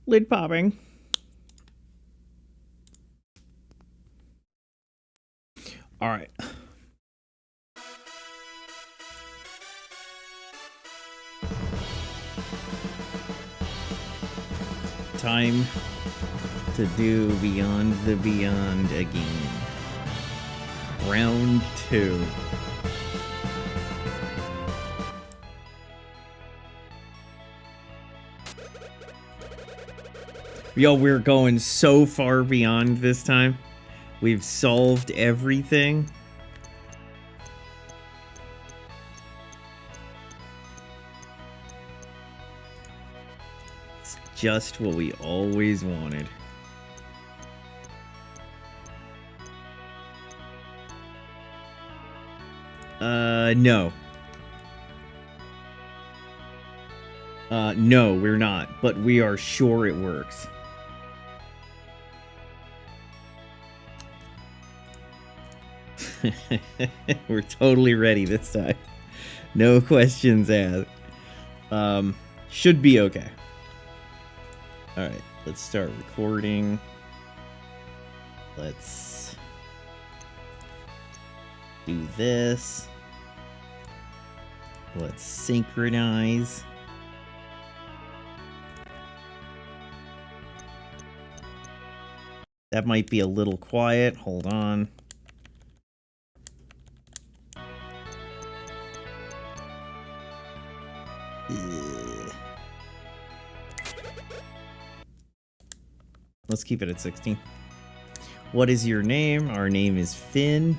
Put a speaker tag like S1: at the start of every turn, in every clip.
S1: Lid popping. All right. Time to do Beyond the Beyond again. Round 2. Yo, we're going so far beyond this time. We've solved everything. It's just what we always wanted. No. No, we're not, but we are sure it works. We're totally ready this time. No questions asked. Should be okay. Alright, let's start recording. Let's do this. Let's synchronize. That might be a little quiet. Hold on. Let's keep it at 16. What is your name? Our name is Finn.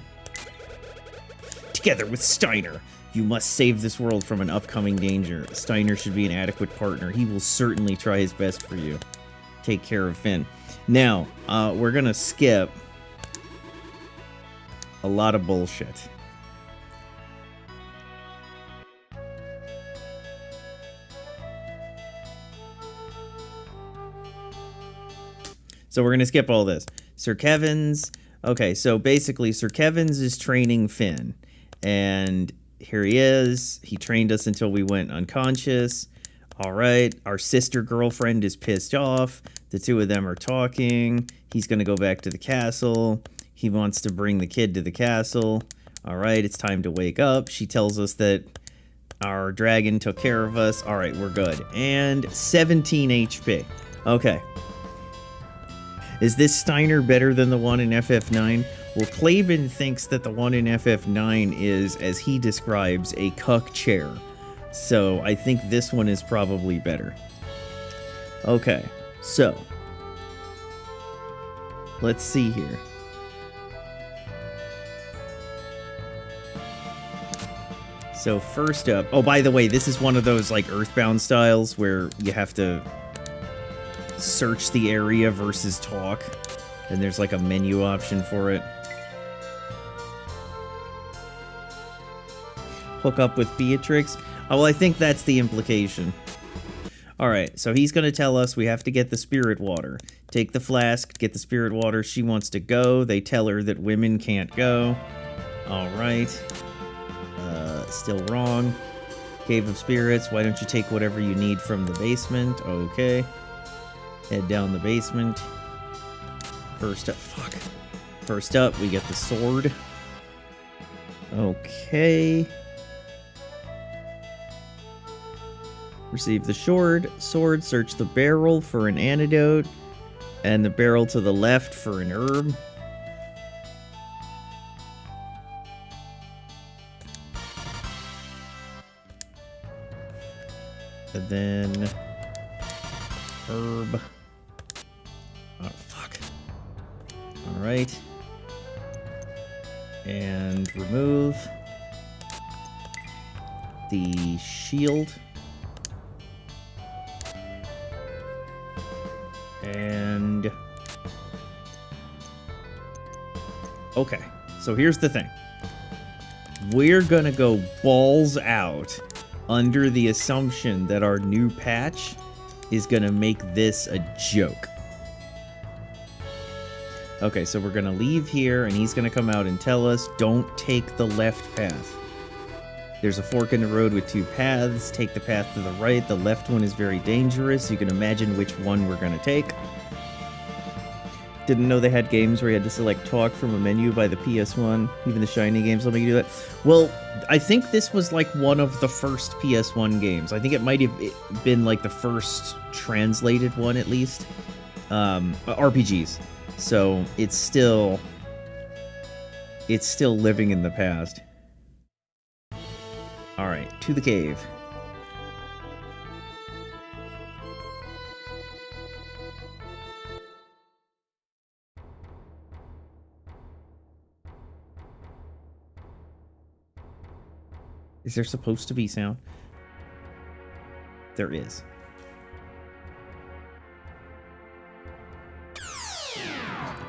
S1: Together with Steiner, you must save this world from an upcoming danger. Steiner should be an adequate partner. He will certainly try his best for you. Take care of Finn. Now, we're gonna skip a lot of bullshit. So we're going to skip all this. Sir Kevin's... Okay, so basically Sir Kevin's is training Finn. And here he is. He trained us until we went unconscious. Alright, our sister girlfriend is pissed off. The two of them are talking. He's going to go back to the castle. He wants to bring the kid to the castle. Alright, it's time to wake up. She tells us that our dragon took care of us. Alright, we're good. And 17 HP. Okay. Is this Steiner better than the one in FF9? Well, Klaben thinks that the one in FF9 is, as he describes, a cuck chair. So I think this one is probably better. Okay, so let's see here. So first up, oh, by the way, this is one of those like Earthbound styles where you have to search the area versus talk, and there's like a menu option for it. Hook up with Beatrix. Oh, well, I think that's the implication. Alright, so he's gonna tell us we have to get the spirit water. Take the flask, get the spirit water. She wants to go. They tell her that women can't go. Alright. Still wrong. Cave of Spirits. Why don't you take whatever you need from the basement? Okay. Head down the basement. First up, fuck. First up, we get the sword. Okay. Receive the sword. Search the barrel for an antidote. And the barrel to the left for an herb. And then herb. Oh, fuck. Alright. And remove the shield. And... okay, so here's the thing. We're gonna go balls out under the assumption that our new patch is gonna make this a joke. Okay, so we're gonna leave here, and he's gonna come out and tell us, don't take the left path. There's a fork in the road with two paths. Take the path to the right. The left one is very dangerous. You can imagine which one we're going to take. Didn't know they had games where you had to select talk from a menu by the PS1. Even the Shiny games let me do that. Well, I think this was like one of the first PS1 games. I think it might have been like the first translated one, at least. RPGs. So it's still living in the past. All right, to the cave. Is there supposed to be sound? There is.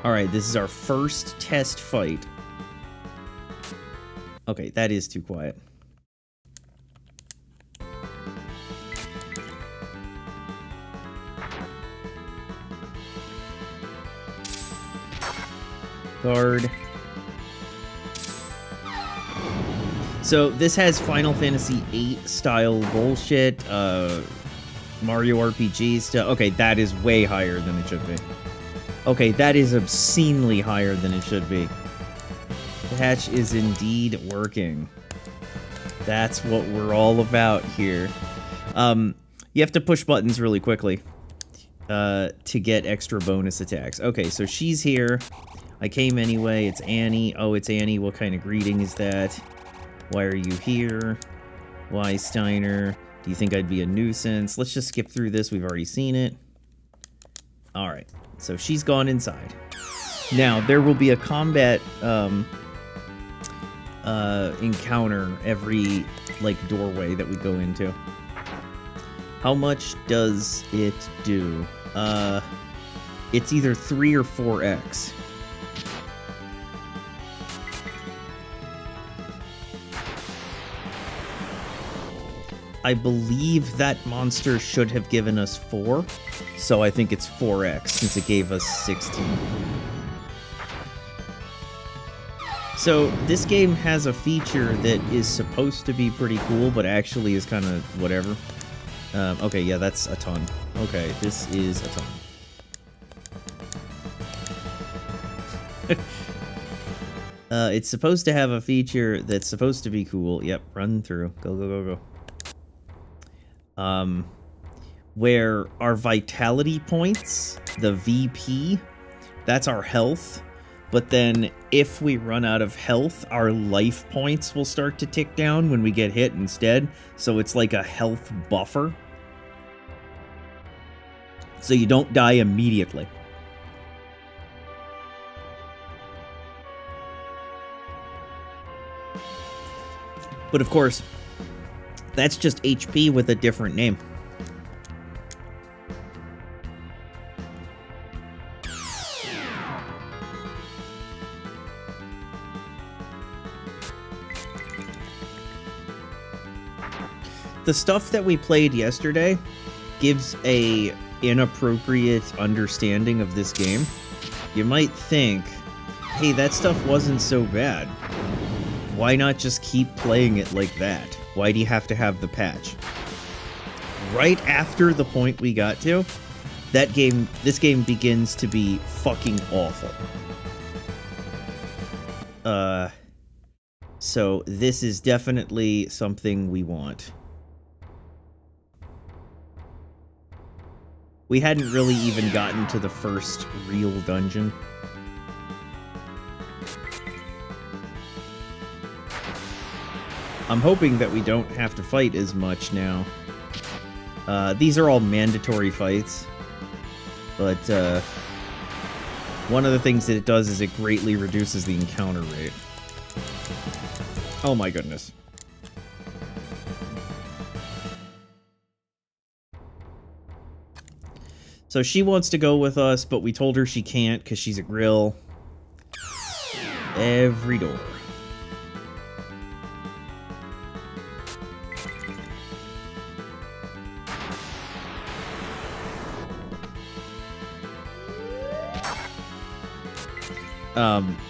S1: Alright, this is our first test fight. Okay, that is too quiet. Guard. So this has Final Fantasy VIII style bullshit, Mario RPG stuff. Okay, that is way higher than it should be. Okay, that is obscenely higher than it should be. The hatch is indeed working. That's what we're all about here. You have to push buttons really quickly to get extra bonus attacks. Okay, so she's here. I came anyway. It's Annie. Oh, it's Annie. What kind of greeting is that? Why are you here? Why, Steiner? Do you think I'd be a nuisance? Let's just skip through this. We've already seen it. Alright, so she's gone inside. Now, there will be a combat encounter every, like, doorway that we go into. How much does it do? It's either 3 or 4x. I believe that monster should have given us 4, so I think it's 4x since it gave us 16. So this game has a feature that is supposed to be pretty cool, but actually is kind of whatever. Okay, yeah, that's a ton. Okay, this is a ton. It's supposed to have a feature that's supposed to be cool. Yep, run through. Go, go, go, go. Where our vitality points, the VP, that's our health. But then if we run out of health, our life points will start to tick down when we get hit instead. So it's like a health buffer. So you don't die immediately. But of course, that's just HP with a different name. The stuff that we played yesterday gives a inappropriate understanding of this game. You might think, hey, that stuff wasn't so bad. Why not just keep playing it like that? Why do you have to have the patch? Right after the point we got to, this game begins to be fucking awful. So this is definitely something we want. We hadn't really even gotten to the first real dungeon. I'm hoping that we don't have to fight as much now. These are all mandatory fights. But, one of the things that it does is it greatly reduces the encounter rate. Oh my goodness. So she wants to go with us, but we told her she can't because she's a grill. Every door.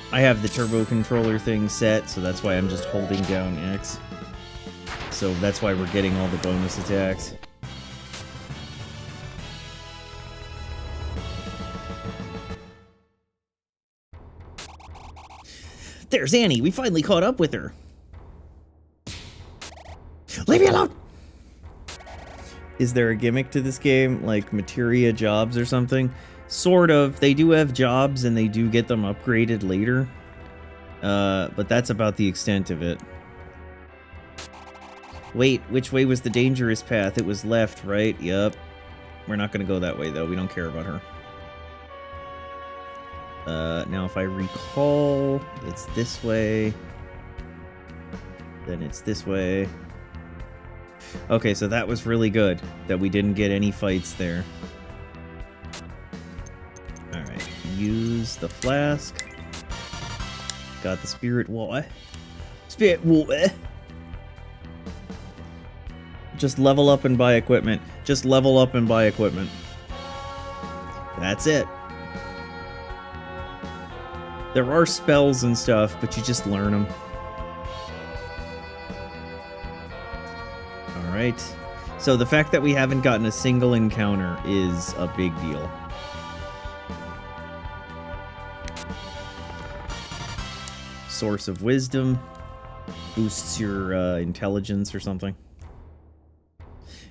S1: I have the turbo controller thing set, so that's why I'm just holding down X. So that's why we're getting all the bonus attacks. There's Annie. We finally caught up with her. Leave me alone! Is there a gimmick to this game? Like materia jobs or something? Sort of. They do have jobs and they do get them upgraded later. But that's about the extent of it. Wait, which way was the dangerous path? It was left, right? Yup. We're not gonna go that way though. We don't care about her. Now if I recall, it's this way. Then it's this way. Okay, so that was really good that we didn't get any fights there. Alright, use the flask. Got the spirit water. Spirit water! Just level up and buy equipment. Just level up and buy equipment. That's it. There are spells and stuff, but you just learn them. Alright. So the fact that we haven't gotten a single encounter is a big deal. Source of Wisdom. Boosts your intelligence or something.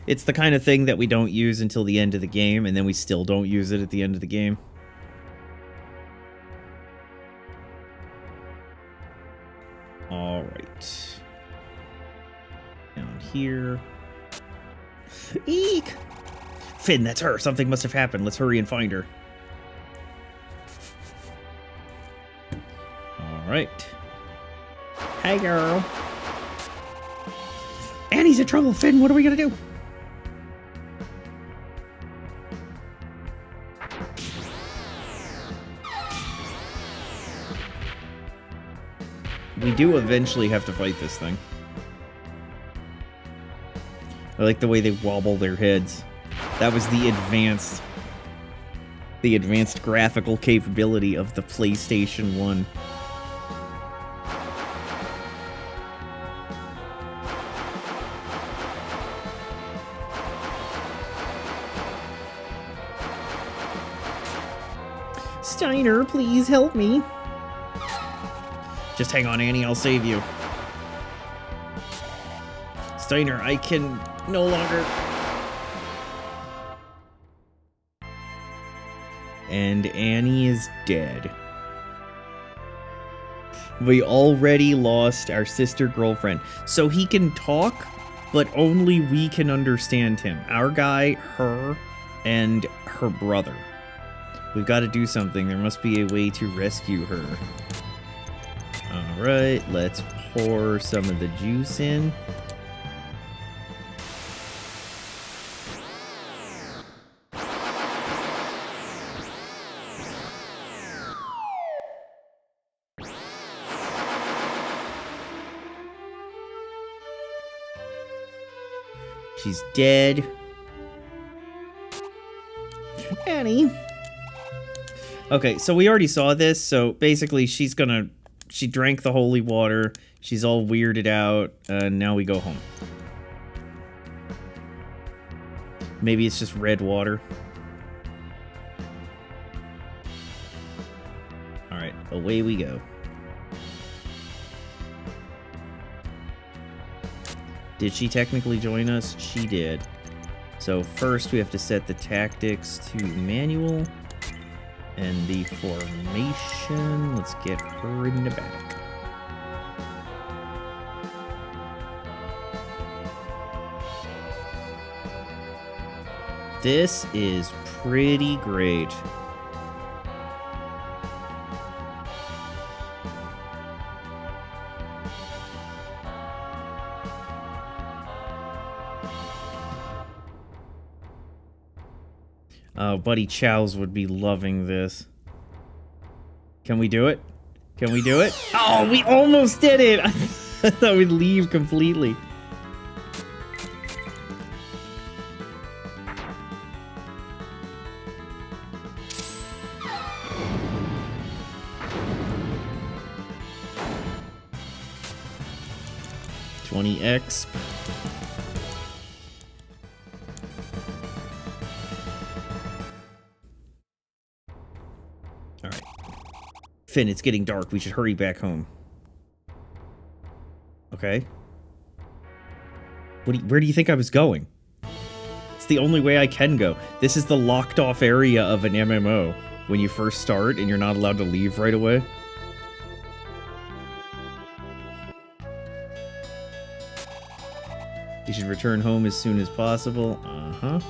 S1: It's the kind of thing that we don't use until the end of the game, and then we still don't use it at the end of the game. Alright. Down here. Eek! Finn, that's her. Something must have happened. Let's hurry and find her. Alright. Hey, girl. Annie's in trouble, Finn. What are we gonna do? We do eventually have to fight this thing. I like the way they wobble their heads. That was the advanced graphical capability of the PlayStation 1. Steiner, please help me. Just hang on, Annie, I'll save you. Steiner, I can no longer... And Annie is dead. We already lost our sister girlfriend. So he can talk, but only we can understand him. Our guy, her, and her brother. We've got to do something. There must be a way to rescue her. Alright, let's pour some of the juice in. She's dead. Annie. Okay, so we already saw this, so basically she drank the holy water, she's all weirded out, and now we go home. Maybe it's just red water. Alright, away we go. Did she technically join us? She did. So first we have to set the tactics to manual. And the formation, let's get her in the back. This is pretty great. Oh, Buddy Chows would be loving this. Can we do it? Can we do it? Oh, we almost did it! I thought we'd leave completely. $20X. Finn, it's getting dark. We should hurry back home. Okay. Where do you think I was going? It's the only way I can go. This is the locked off area of an MMO when you first start and you're not allowed to leave right away. You should return home as soon as possible. Uh-huh.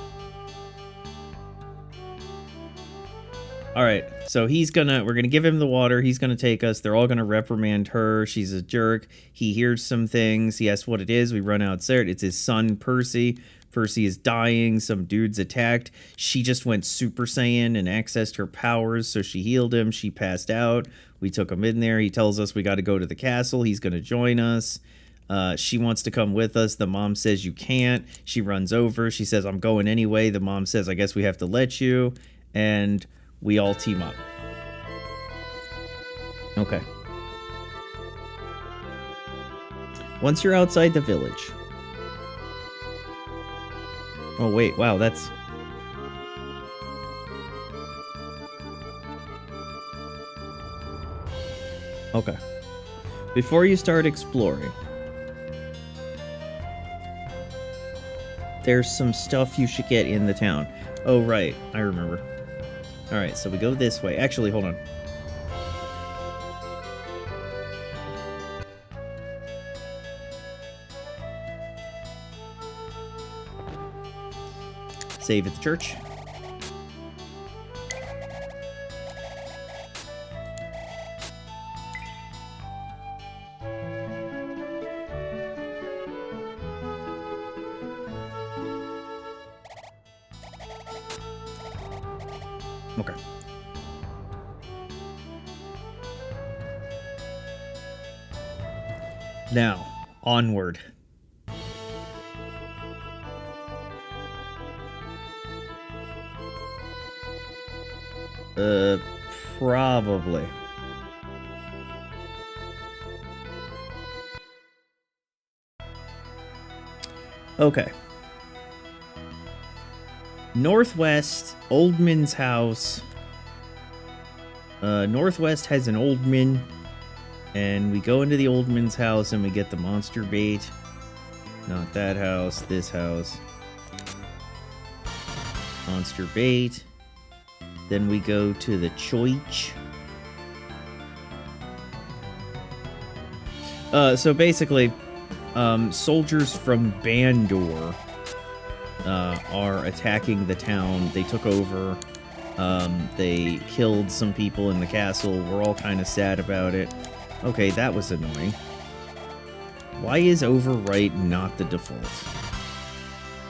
S1: Alright, so we're gonna give him the water, he's gonna take us, they're all gonna reprimand her, she's a jerk, he hears some things, he asks what it is, we run outside, it's his son, Percy. Percy is dying, some dude's attacked, she just went Super Saiyan and accessed her powers, so she healed him, she passed out, we took him in there, he tells us we gotta go to the castle, he's gonna join us. She wants to come with us. The mom says you can't. She runs over. She says, I'm going anyway. The mom says, I guess we have to let you. And we all team up. Okay. Once you're outside the village. Oh, wait. Wow, that's... Okay. Before you start exploring... there's some stuff you should get in the town. Oh, right. I remember. Alright, so we go this way. Actually, hold on. Save at the church. Okay. Now, onward. Probably. Okay. Northwest, Oldman's house. Northwest has an Oldman. And we go into the Oldman's house and we get the monster bait. Not that house, this house. Monster bait. Then we go to the church. So basically, soldiers from Bandor are attacking the town. They took over. They killed some people in the castle. We're all kind of sad about it. Okay, that was annoying. Why is overwrite not the default?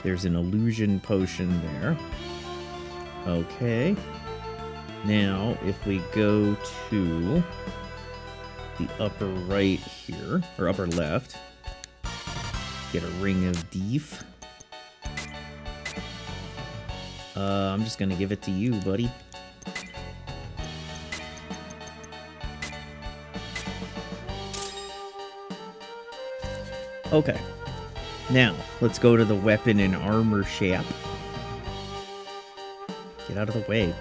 S1: There's an illusion potion there. Okay. Now, if we go to the upper right here, or upper left, get a ring of Deef. I'm just gonna give it to you, buddy. Okay. Now, let's go to the weapon and armor shop. Get out of the way.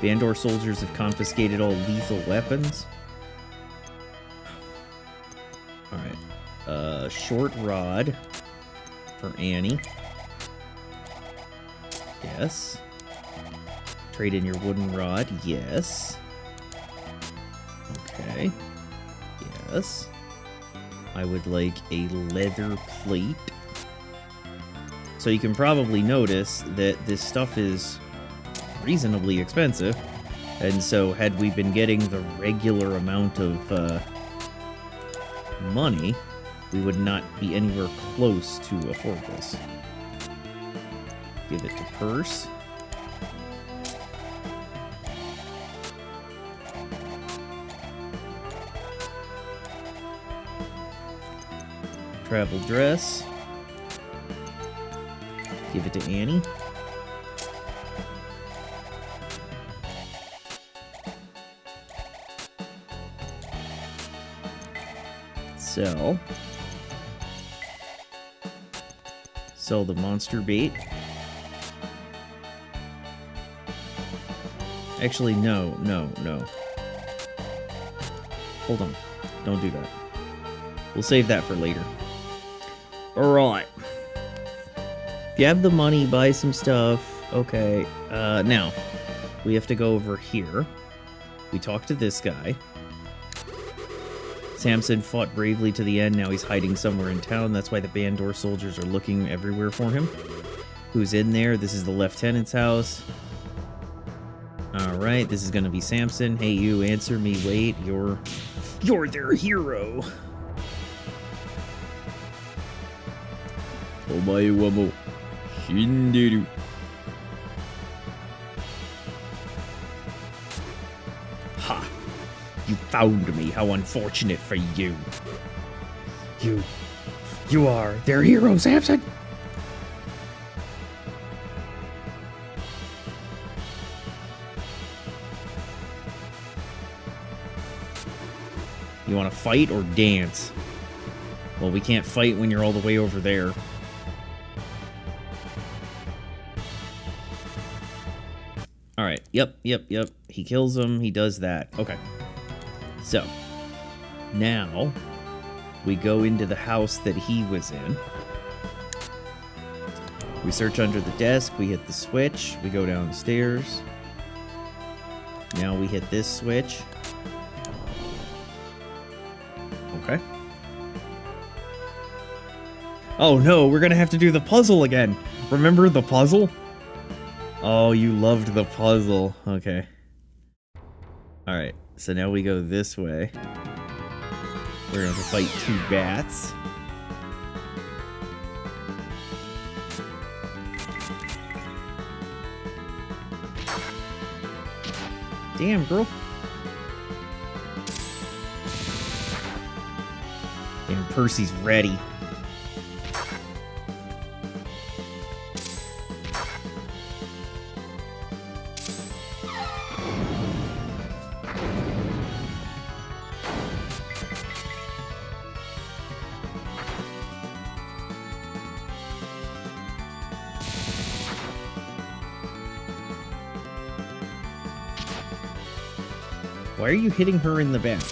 S1: Bandor soldiers have confiscated all lethal weapons. Alright. Short rod for Annie. Yes. Trade in your wooden rod. Yes. Okay. Yes. I would like a leather plate. So you can probably notice that this stuff is reasonably expensive. And so had we been getting the regular amount of money, we would not be anywhere close to afford this. Give it to Purse. Travel dress. Give it to Annie. Sell. Sell the monster bait. Actually, no. Hold on. Don't do that. We'll save that for later. Alright. If you have the money, buy some stuff. Okay. Now, we have to go over here. We talk to this guy. Samson fought bravely to the end. Now he's hiding somewhere in town. That's why the Bandor soldiers are looking everywhere for him. Who's in there? This is the lieutenant's house. Alright, this is gonna be Samson. Hey, you, answer me. Wait, you're their hero. Omae wa mo shinderu. Ha! You found me. How unfortunate for you. You are their hero, Samson. You want to fight or dance? Well, we can't fight when you're all the way over there. Alright, yep. He kills him, he does that. Okay. So, now, we go into the house that he was in. We search under the desk, we hit the switch, we go downstairs. Now we hit this switch. Okay. Oh no, we're gonna have to do the puzzle again. Remember the puzzle? Oh, you loved the puzzle. Okay. Alright, so now we go this way. We're gonna have to fight 2 bats. Damn, girl. And Percy's ready. Why are you hitting her in the back?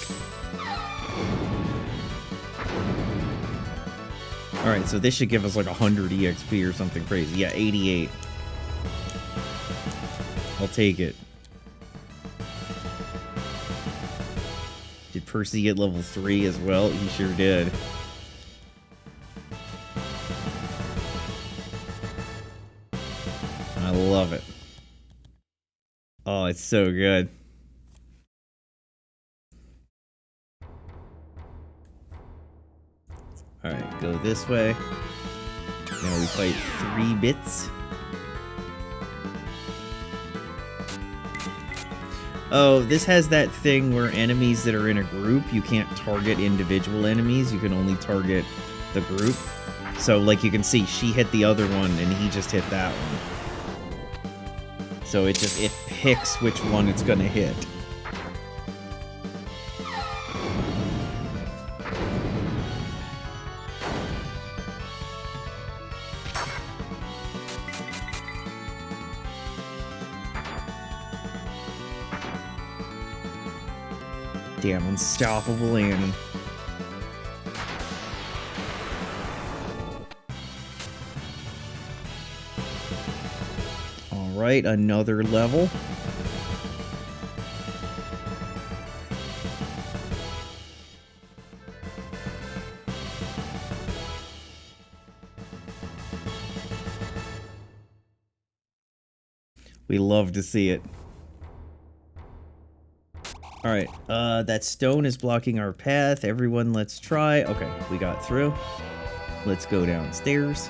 S1: Alright, so this should give us like 100 EXP or something crazy. Yeah, 88. I'll take it. Did Percy get level 3 as well? He sure did. I love it. Oh, it's so good. Alright, go this way. Now we fight 3 bits. Oh, this has that thing where enemies that are in a group, you can't target individual enemies, you can only target the group. So, like you can see, she hit the other one and he just hit that one. So it picks which one it's gonna hit. Damn, unstoppable Annie. Alright, another level. We love to see it. Alright, that stone is blocking our path. Everyone, let's try. Okay, we got through. Let's go downstairs.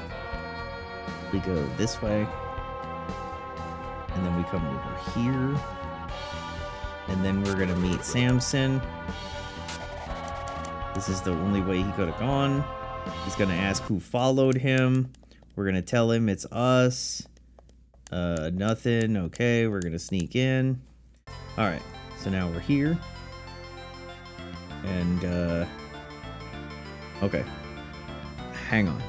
S1: We go this way. And then we come over here. And then we're gonna meet Samson. This is the only way he could have gone. He's gonna ask who followed him. We're gonna tell him it's us. Nothing. Okay, we're gonna sneak in. Alright. So now we're here, and, okay, hang on.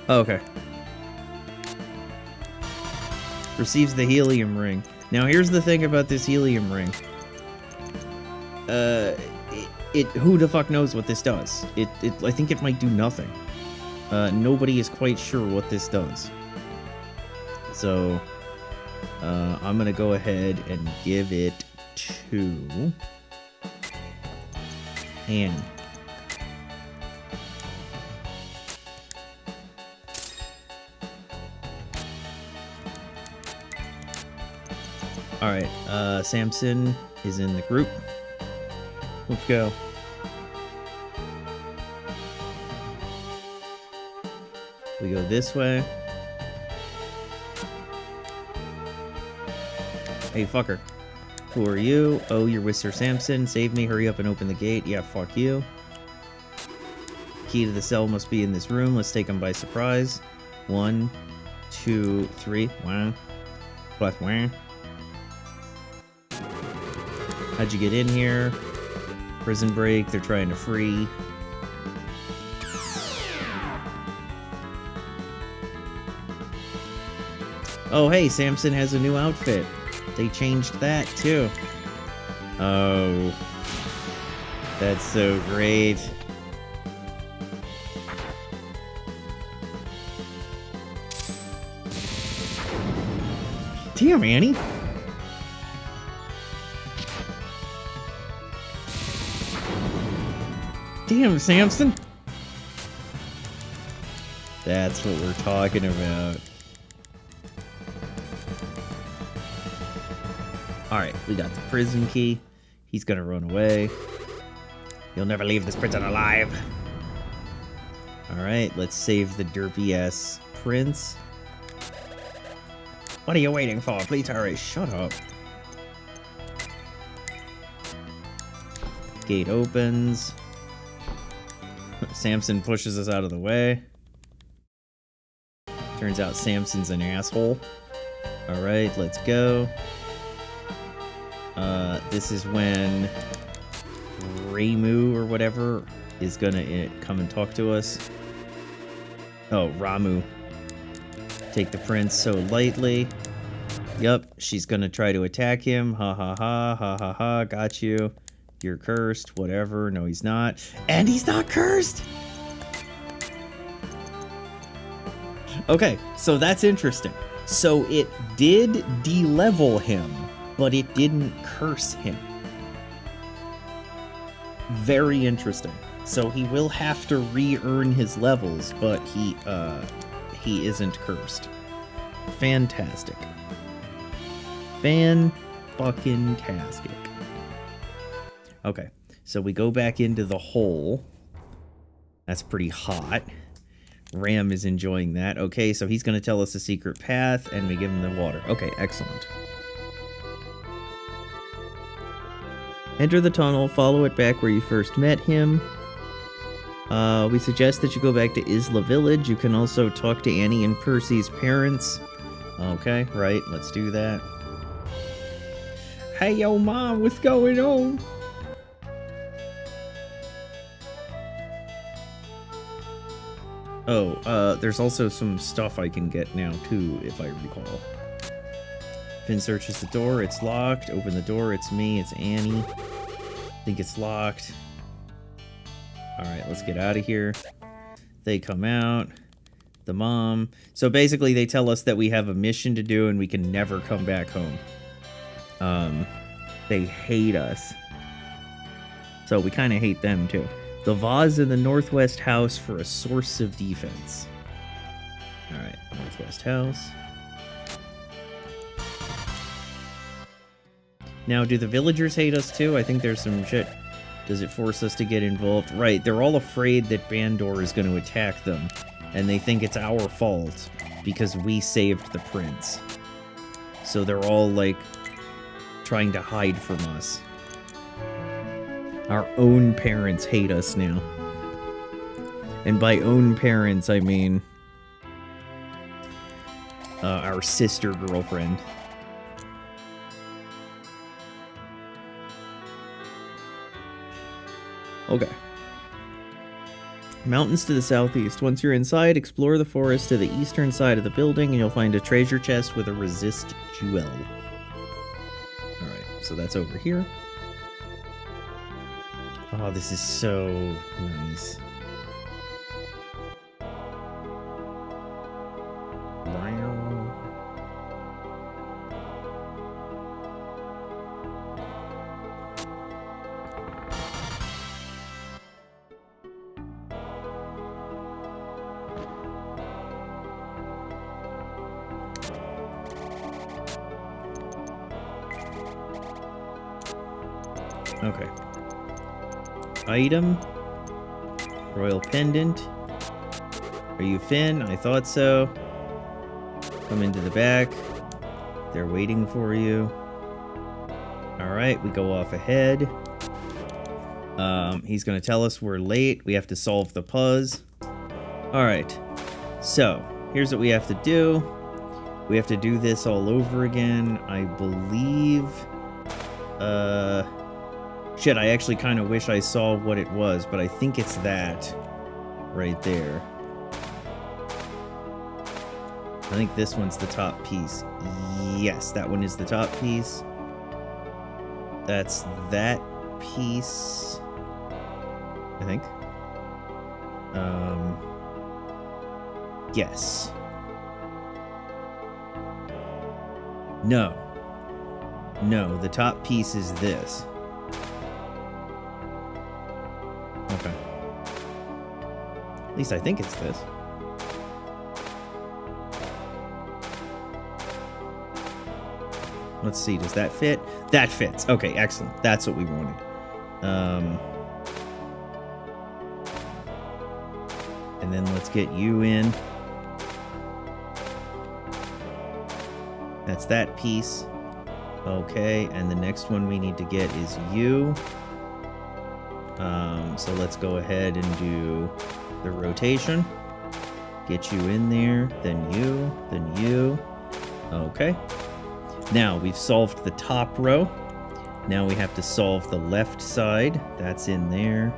S1: Oh, okay. Receives the helium ring. Now, here's the thing about this helium ring. Who the fuck knows what this does? I think it might do nothing. Nobody is quite sure what this does. So, I'm gonna go ahead and give it to Annie. Alright, Samson is in the group. Let's go. We go this way. Hey, fucker. Who are you? Oh, you're with Sir Samson. Save me. Hurry up and open the gate. Yeah, fuck you. Key to the cell must be in this room. Let's take him by surprise. 1, 2, 3. Wow. Plus, wow. How'd you get in here? Prison break. They're trying to free. Oh, hey, Samson has a new outfit. They changed that, too. Oh. That's so great. Damn, Annie. Damn, Samson. That's what we're talking about. Alright, we got the prison key. He's gonna run away. You'll never leave this prison alive. Alright, let's save the derpy-ass prince. What are you waiting for? Please hurry. Shut up. Gate opens. Samson pushes us out of the way. Turns out Samson's an asshole. Alright, let's go. This is when Ramu or whatever is gonna come and talk to us. Oh, Ramu. Take the prince so lightly. Yup, she's gonna try to attack him. Ha ha ha, ha ha ha, got you. You're cursed, whatever. No, he's not. And he's not cursed! Okay, so that's interesting. So it did de-level him, but it didn't curse him. Very interesting. So he will have to re-earn his levels, but he isn't cursed. Fantastic. Fan-fucking-tastic. Okay, so we go back into the hole. That's pretty hot. Ram is enjoying that. Okay, so he's going to tell us a secret path, and we give him the water. Okay, excellent. Enter the tunnel, follow it back where you first met him. We suggest that you go back to Isla Village. You can also talk to Annie and Percy's parents. Okay, right, let's do that. Hey, yo, Mom, what's going on? Oh, there's also some stuff I can get now, too, if I recall. Finn searches the door, it's locked. Open the door, it's me, it's Annie. I think it's locked. Alright, let's get out of here. They come out. The mom. So basically they tell us that we have a mission to do and we can never come back home. They hate us. So we kind of hate them too. The vase in the northwest house for a source of defense. Alright, northwest house. Now, do the villagers hate us too? I think there's some shit. Does it force us to get involved? Right, they're all afraid that Bandor is going to attack them. And they think it's our fault because we saved the prince. So they're all, like, trying to hide from us. Our own parents hate us now. And by own parents, I mean our sister girlfriend. Okay. Mountains to the southeast. Once you're inside, explore the forest to the eastern side of the building, and you'll find a treasure chest with a resist jewel. Alright, so that's over here. Oh, this is so nice. Okay. Item. Royal pendant. Are you Finn? I thought so. Come into the back. They're waiting for you. Alright, we go off ahead. He's gonna tell us we're late. We have to solve the puzzle. Alright. So, here's what we have to do. We have to do this all over again. I believe... Shit, I actually kind of wish I saw what it was, but I think it's that right there. I think this one's the top piece. Yes, that one is the top piece. That's that piece, I think. Yes. No. No, the top piece is this. Okay. At least I think it's this. Let's see, does that fit? That fits. Okay, excellent. That's what we wanted. And then let's get you in. That's that piece. Okay, and the next one we need to get is you. So let's go ahead and do the rotation. Get you in there, then you. Okay. Now we've solved the top row. Now we have to solve the left side. That's in there.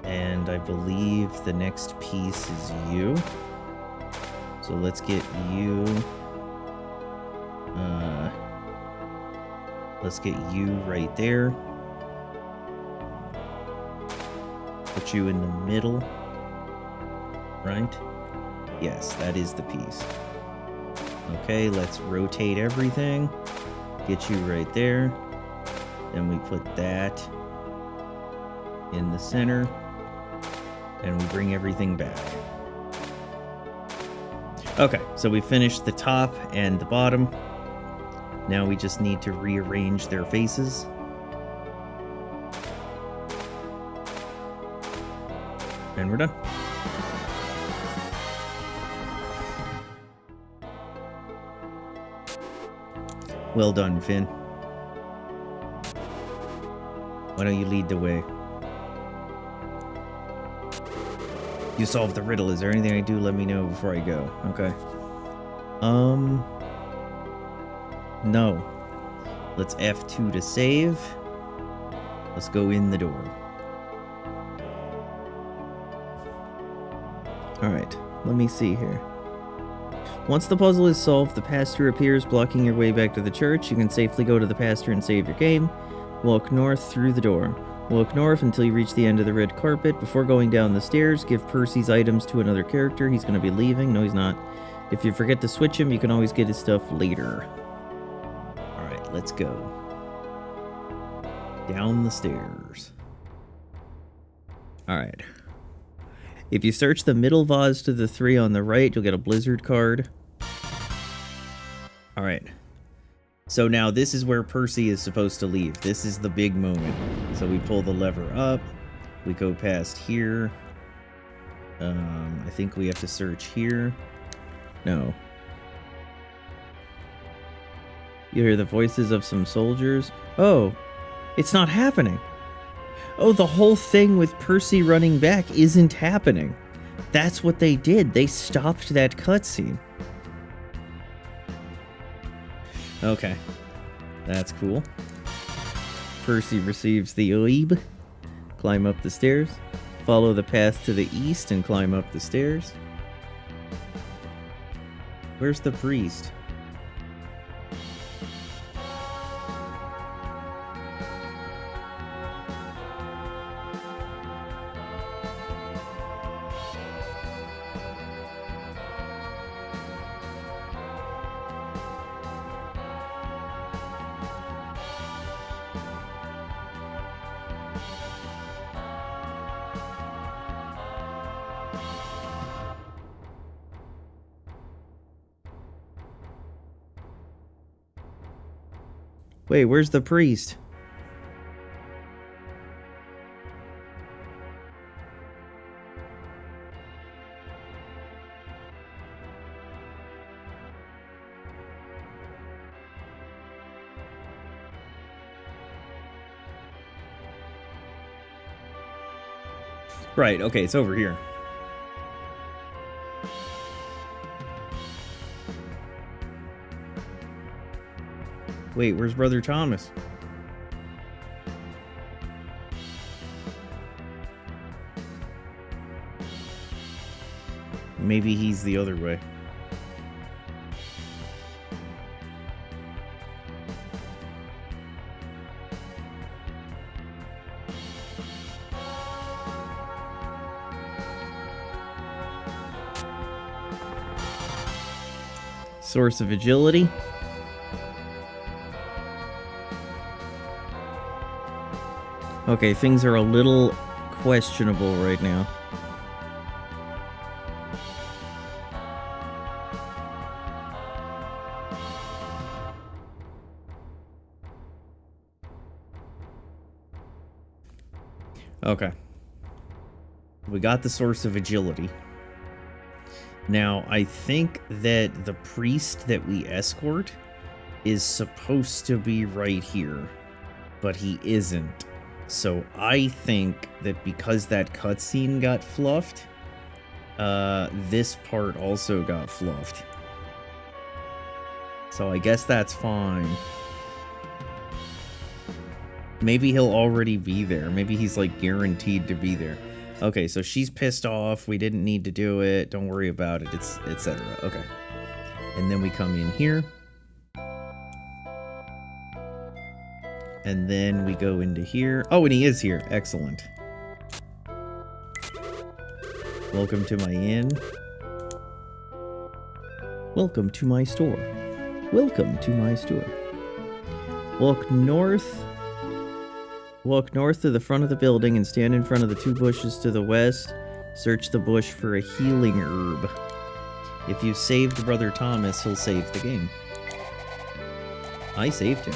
S1: And I believe the next piece is you. So let's get you. Let's get you right there. Put you in the middle. Right? Yes, that is the piece. Okay, let's rotate everything. Get you right there. Then we put that in the center. And we bring everything back. Okay, so we finished the top and the bottom. Now we just need to rearrange their faces. And we're done. Well done, Finn. Why don't you lead the way? You solved the riddle. Is there anything I do? Let me know before I go. Okay. No. Let's F2 to save. Let's go in the door. Alright, let me see here. Once the puzzle is solved, the pastor appears blocking your way back to the church. You can safely go to the pastor and save your game. Walk north through the door. Walk north until you reach the end of the red carpet. Before going down the stairs, give Percy's items to another character. He's going to be leaving. No, he's not. If you forget to switch him, you can always get his stuff later. Alright, let's go. Down the stairs. Alright. If you search the middle vase to the 3 on the right, you'll get a blizzard card. Alright. So now this is where Percy is supposed to leave. This is the big moment. So we pull the lever up. We go past here. I think we have to search here. No. You hear the voices of some soldiers. Oh, it's not happening. Oh, the whole thing with Percy running back isn't happening. That's what they did. They stopped that cutscene. Okay. That's cool. Percy receives the oib. Climb up the stairs. Follow the path to the east and climb up the stairs. Where's the priest? Wait, where's the priest? Right, okay, it's over here. Wait, where's Brother Thomas? Maybe he's the other way. Source of agility. Okay, things are a little questionable right now. Okay. We got the source of agility. Now, I think that the priest that we escort is supposed to be right here, but he isn't. So I think that because that cutscene got fluffed, this part also got fluffed. So I guess that's fine. Maybe he'll already be there. Maybe he's like guaranteed to be there. Okay, so she's pissed off. We didn't need to do it. Don't worry about it. It's etc. Okay. And then we come in here. And then we go into here. Oh, and he is here. Excellent. Welcome to my inn. Welcome to my store. Welcome to my store. Walk north. Walk north to the front of the building and stand in front of the two bushes to the west. Search the bush for a healing herb. If you saved Brother Thomas, he'll save the game. I saved him.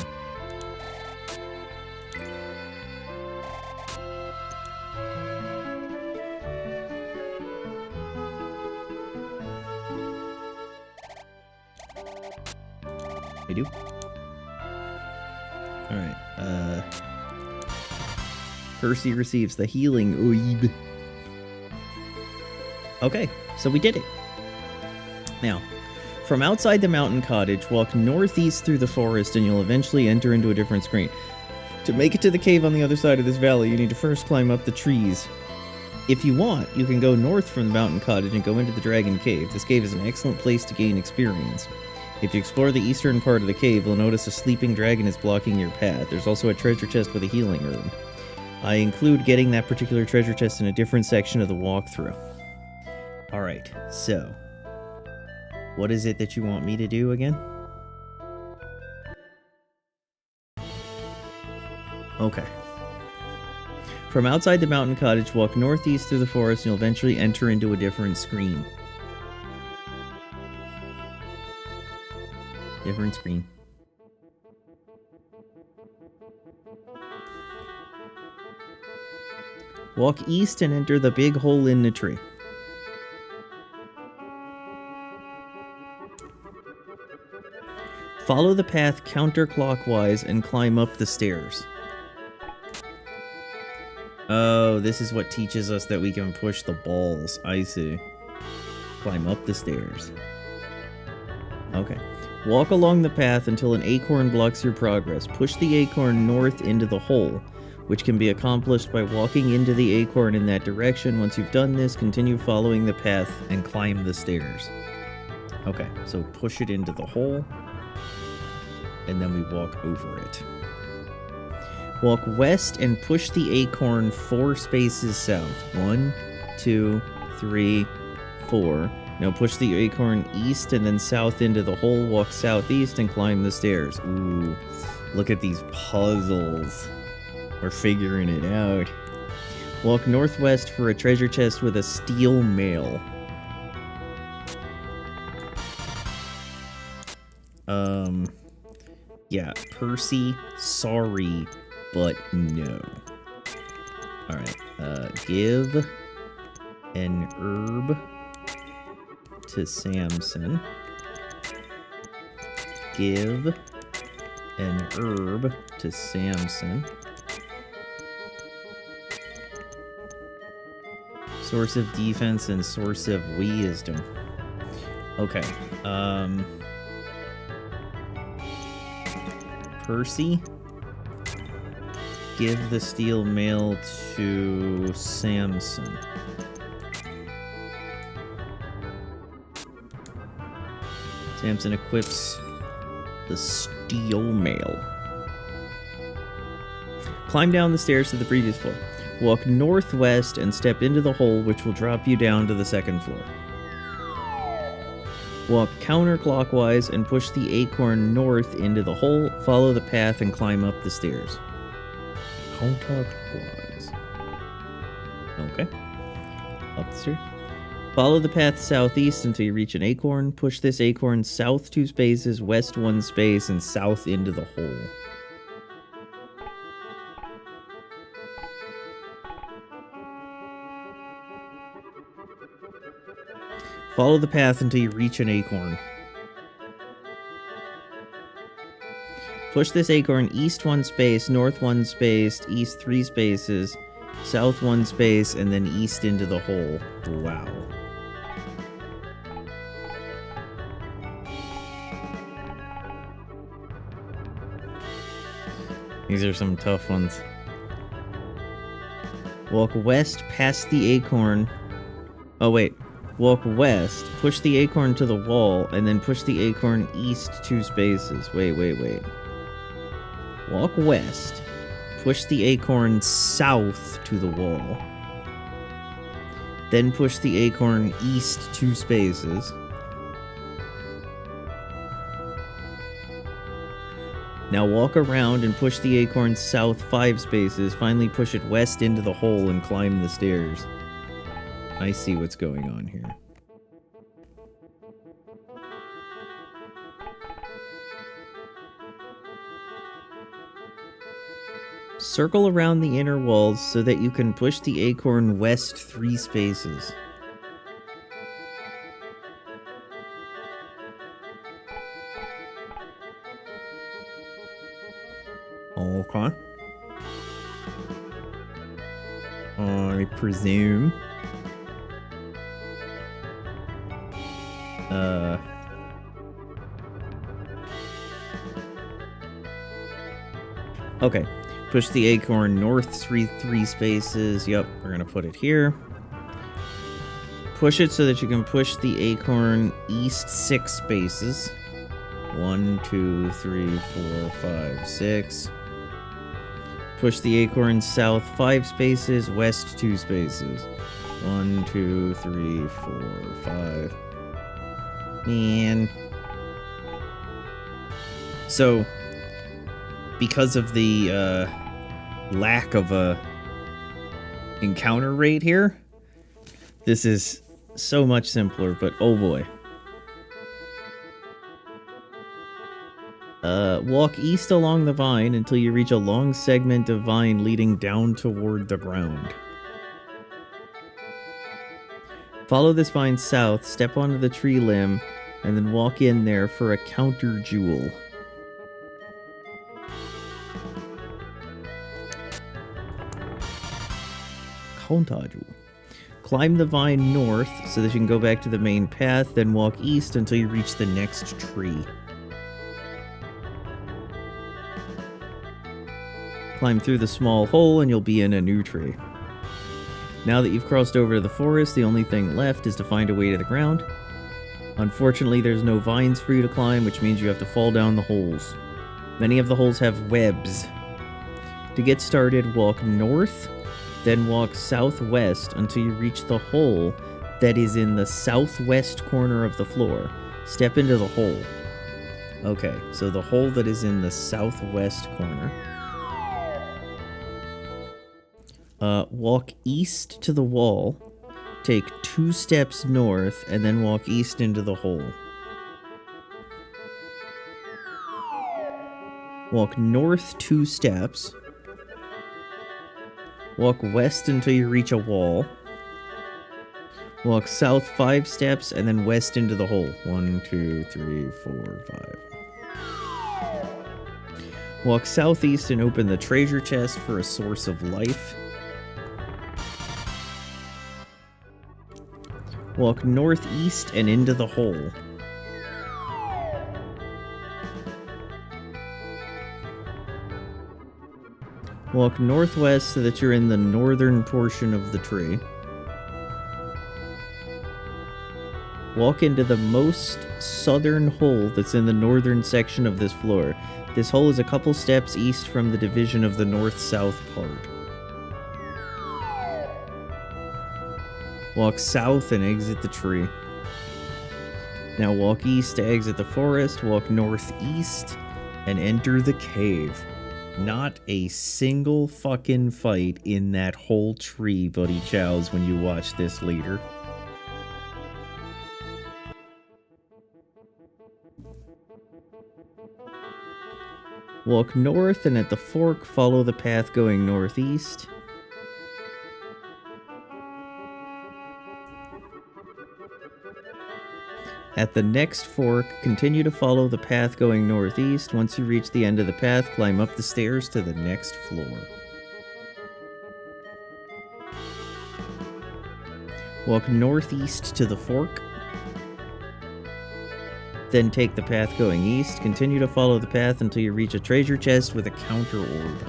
S1: I do. Alright, Percy receives the healing orb. Okay, so we did it. Now, from outside the mountain cottage, walk northeast through the forest and you'll eventually enter into a different screen. To make it to the cave on the other side of this valley, you need to first climb up the trees. If you want, you can go north from the mountain cottage and go into the dragon cave. This cave is an excellent place to gain experience. If you explore the eastern part of the cave, you'll notice a sleeping dragon is blocking your path. There's also a treasure chest with a healing herb. I include getting that particular treasure chest in a different section of the walkthrough. Alright, so what is it that you want me to do again? Okay. From outside the mountain cottage, walk northeast through the forest and you'll eventually enter into a different screen. Different screen. Walk east and enter the big hole in the tree. Follow the path counterclockwise and climb up the stairs. Oh, this is what teaches us that we can push the balls. I see. Climb up the stairs. Okay. Walk along the path until an acorn blocks your progress. Push the acorn north into the hole. which can be accomplished by walking into the acorn in that direction. Once you've done this, continue following the path and climb the stairs. Okay, so push it into the hole, and then we walk over it. Walk west and push the acorn 4 spaces south. 1, 2, 3, 4. Now push the acorn east and then south into the hole. Walk southeast and climb the stairs. Ooh, look at these puzzles. We're figuring it out. Walk northwest for a treasure chest with a steel mail. Yeah, Percy, sorry, but no. Alright, give an herb to Samson. Give an herb to Samson. Source of defense and source of wisdom. Okay, Percy, give the steel mail to Samson. Samson equips the steel mail. Climb down the stairs to the previous floor. Walk northwest and step into the hole, which will drop you down to the 2nd floor. Walk counterclockwise and push the acorn north into the hole. Follow the path and climb up the stairs. Counterclockwise. Okay. Up the stairs. Follow the path southeast until you reach an acorn. Push this acorn south 2 spaces, west 1 space, and south into the hole. Follow the path until you reach an acorn. Push this acorn east 1 space, north 1 space, east 3 spaces, south 1 space, and then east into the hole. Wow. These are some tough ones. Walk west past the acorn. Oh, wait. Walk west, push the acorn to the wall, and then push the acorn east 2 spaces. Wait. Walk west, push the acorn south to the wall. Then push the acorn east 2 spaces. Now walk around and push the acorn south 5 spaces. Finally push it west into the hole and climb the stairs. I see what's going on here. Circle around the inner walls so that you can push the acorn west 3 spaces. Okay. I presume. Okay. Push the acorn north 3 spaces. Yep, we're gonna put it here. Push it so that you can push the acorn east 6 spaces. 1, 2, 3, 4, 5, 6. Push the acorn south 5 spaces, west 2 spaces. 1, 2, 3, 4, 5. Man. So, because of the lack of a encounter rate here, this is so much simpler, but oh boy. Walk east along the vine until you reach a long segment of vine leading down toward the ground. Follow this vine south, step onto the tree limb, and then walk in there for a counter jewel. Counter jewel. Climb the vine north so that you can go back to the main path, then walk east until you reach the next tree. Climb through the small hole and you'll be in a new tree. Now that you've crossed over to the forest, the only thing left is to find a way to the ground. Unfortunately, there's no vines for you to climb, which means you have to fall down the holes. Many of the holes have webs. To get started, walk north, then walk southwest until you reach the hole that is in the southwest corner of the floor. Step into the hole. Okay, so the hole that is in the southwest corner. Walk east to the wall, take 2 steps north, and then walk east into the hole. Walk north 2 steps. Walk west until you reach a wall. Walk south 5 steps, and then west into the hole. 1, 2, 3, 4, 5. Walk southeast and open the treasure chest for a source of life. Walk northeast and into the hole. Walk northwest so that you're in the northern portion of the tree. Walk into the most southern hole that's in the northern section of this floor. This hole is a couple steps east from the division of the north-south part. Walk south and exit the tree. Now walk east to exit the forest, walk northeast, and enter the cave. Not a single fucking fight in that whole tree, Buddy Chows, when you watch this later. Walk north, and at the fork, follow the path going northeast. At the next fork, continue to follow the path going northeast. Once you reach the end of the path, climb up the stairs to the next floor. Walk northeast to the fork. Then take the path going east. Continue to follow the path until you reach a treasure chest with a counter orb.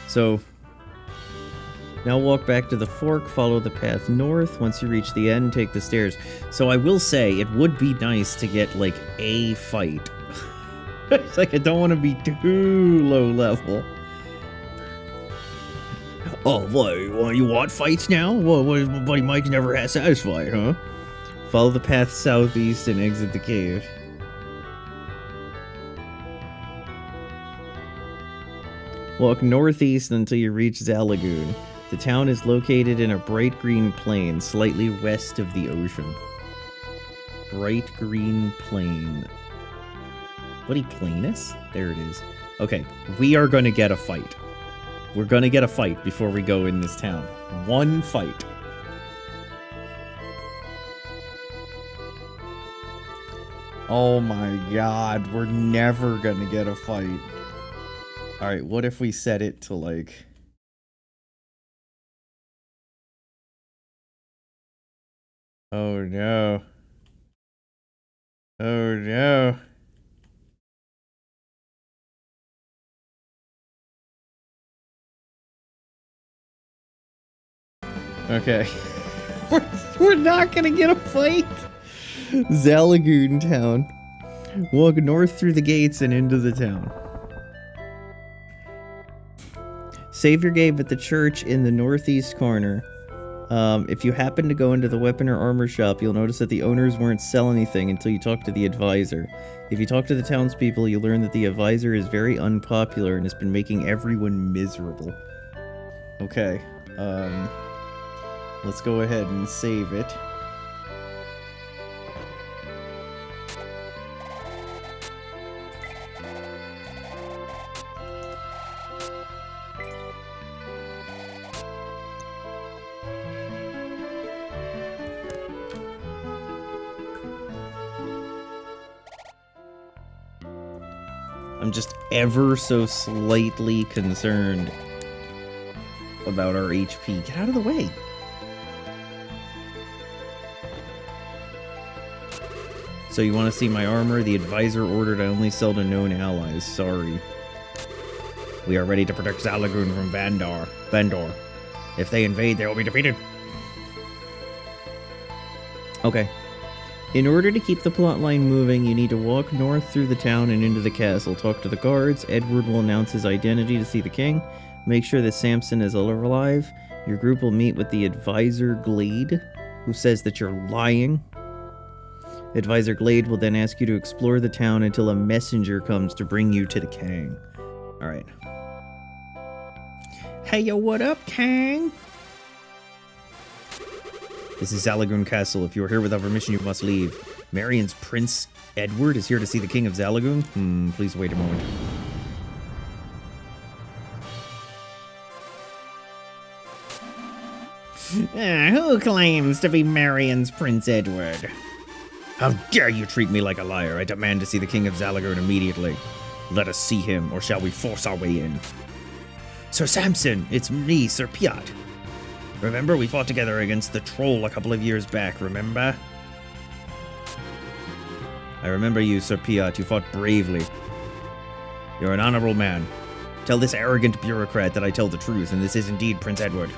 S1: So, now walk back to the fork, follow the path north. Once you reach the end, take the stairs. So I will say, it would be nice to get, like, a fight. It's like, I don't want to be too low level. Oh, what, you want fights now? What, buddy Mike never has satisfied, huh? Follow the path southeast and exit the cave. Walk northeast until you reach Zalagoon. The town is located in a bright green plain, slightly west of the ocean. Bright green plain. Bloody plainness? There it is. Okay, we are gonna get a fight. We're gonna get a fight before we go in this town. One fight. Oh my god, we're never gonna get a fight. Alright, what if we set it to like... Oh no. Oh no. Okay. We're not gonna get a fight! Zalagoon Town. Walk north through the gates and into the town. Save your game at the church in the northeast corner. If you happen to go into the weapon or armor shop, you'll notice that the owners won't sell anything until you talk to the advisor. If you talk to the townspeople, you'll learn that the advisor is very unpopular and has been making everyone miserable. Okay, let's go ahead and save it. I'm just ever so slightly concerned about our HP. Get out of the way. So you want to see my armor? The advisor ordered I only sell to known allies. Sorry. We are ready to protect Zalagoon from Vandor. If they invade, they will be defeated. Okay. In order to keep the plotline moving, you need to walk north through the town and into the castle. Talk to the guards. Edward will announce his identity to see the king. Make sure that Samson is alive. Your group will meet with the advisor Glade, who says that you're lying. Advisor Glade will then ask you to explore the town until a messenger comes to bring you to the king. Alright. Hey yo, what up, Kang? This is Zalagoon Castle. If you are here without permission, you must leave. Marion's Prince Edward is here to see the King of Zalagoon? Please wait a moment. Who claims to be Marion's Prince Edward? How dare you treat me like a liar? I demand to see the King of Zalagoon immediately. Let us see him, or shall we force our way in? Sir Samson, it's me, Sir Piat. Remember, we fought together against the troll a couple of years back, remember? I remember you, Sir Piat. You fought bravely. You're an honorable man. Tell this arrogant bureaucrat that I tell the truth, and this is indeed Prince Edward.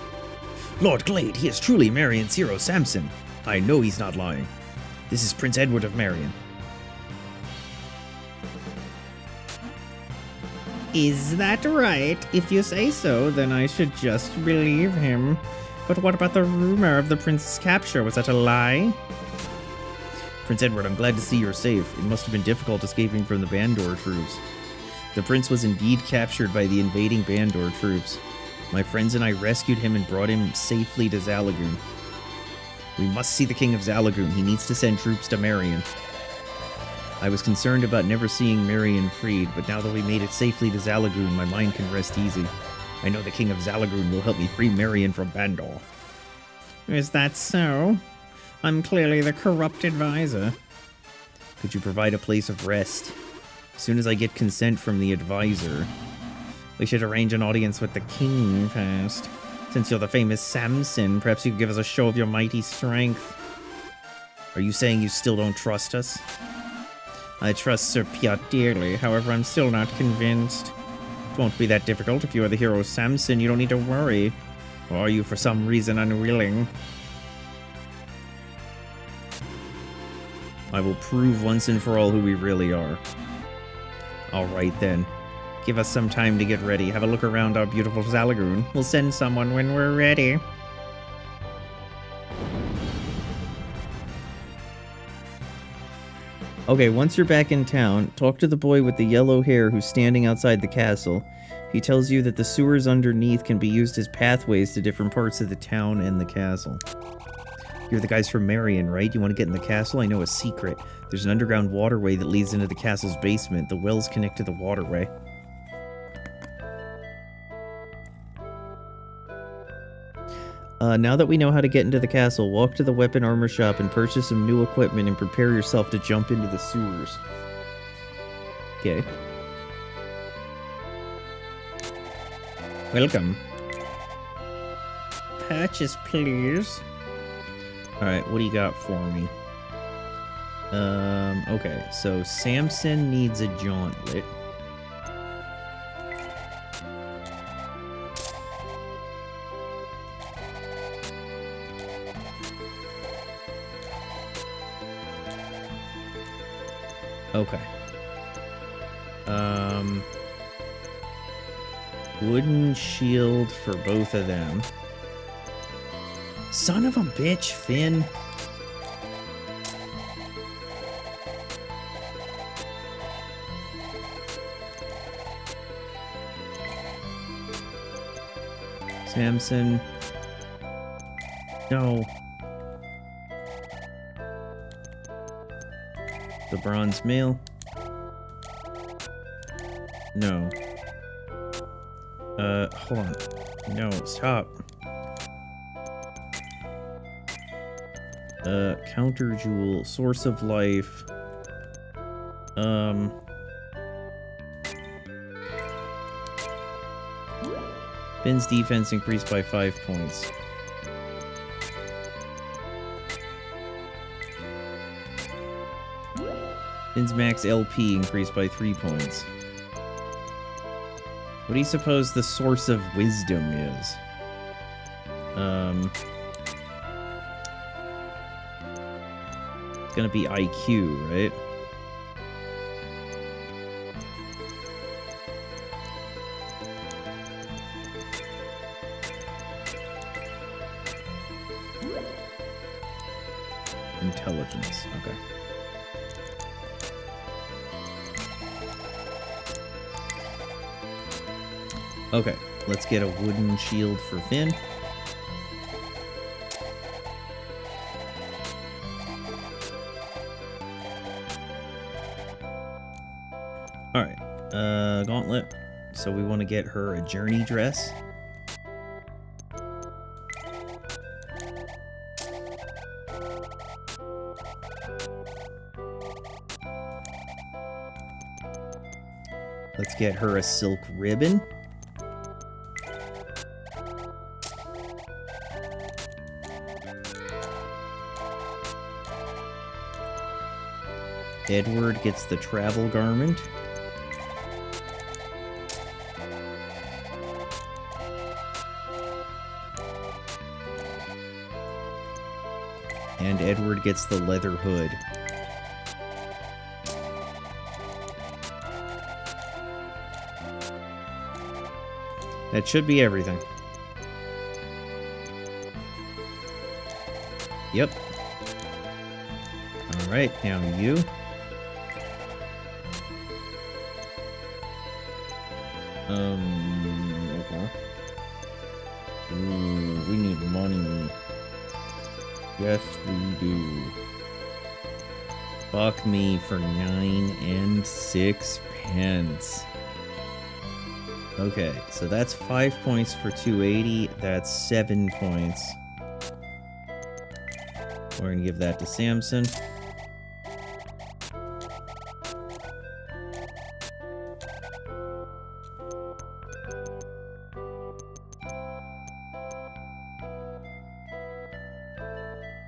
S1: Lord Glade, he is truly Marion's hero, Samson. I know he's not lying. This is Prince Edward of Marion. Is that right? If you say so, then I should just believe him. But what about the rumor of the prince's capture? Was that a lie? Prince Edward, I'm glad to see you're safe. It must have been difficult escaping from the Bandor troops. The prince was indeed captured by the invading Bandor troops. My friends and I rescued him and brought him safely to Zalagoon. We must see the King of Zalagoon. He needs to send troops to Marion. I was concerned about never seeing Marion freed, but now that we made it safely to Zalagoon, my mind can rest easy. I know the King of Zalagoon will help me free Marion from Bandor. Is that so? I'm clearly the corrupt advisor. Could you provide a place of rest? As soon as I get consent from the advisor. We should arrange an audience with the king first. Since you're the famous Samson, perhaps you could give us a show of your mighty strength. Are you saying you still don't trust us? I trust Sir Piat dearly, however I'm still not convinced. It won't be that difficult if you are the hero Samson, you don't need to worry. Or are you for some reason unwilling? I will prove once and for all who we really are. Alright then. Give us some time to get ready. Have a look around our beautiful Zalagoon. We'll send someone when we're ready. Okay, once you're back in town, talk to the boy with the yellow hair who's standing outside the castle. He tells you that the sewers underneath can be used as pathways to different parts of the town and the castle. You're the guys from Marion, right? You want to get in the castle? I know a secret. There's an underground waterway that leads into the castle's basement. The wells connect to the waterway. Now that we know how to get into the castle, walk to the weapon armor shop and purchase some new equipment and prepare yourself to jump into the sewers. Okay. Welcome. Purchase, please. Alright, what do you got for me? Okay, so Samson needs a gauntlet. Okay. Wooden shield for both of them. Son of a bitch, Finn. Samson. No. The bronze mail. No. Hold on. No, stop. Counter jewel, source of life. Finn's defense increased by 5 points. Finn's max LP increased by 3 points. What do you suppose the source of wisdom is? It's gonna be IQ, right? Intelligence, okay. Okay, let's get a wooden shield for Finn. Alright, gauntlet. So we want to get her a journey dress. Let's get her a silk ribbon. Edward gets the travel garment. And Edward gets the leather hood. That should be everything. Yep. Alright, now you. Okay. Ooh, we need money. Yes, we do. Fuck me for 9 6 pence. Okay, so that's 5 points for 280. That's 7 points. We're gonna give that to Samson.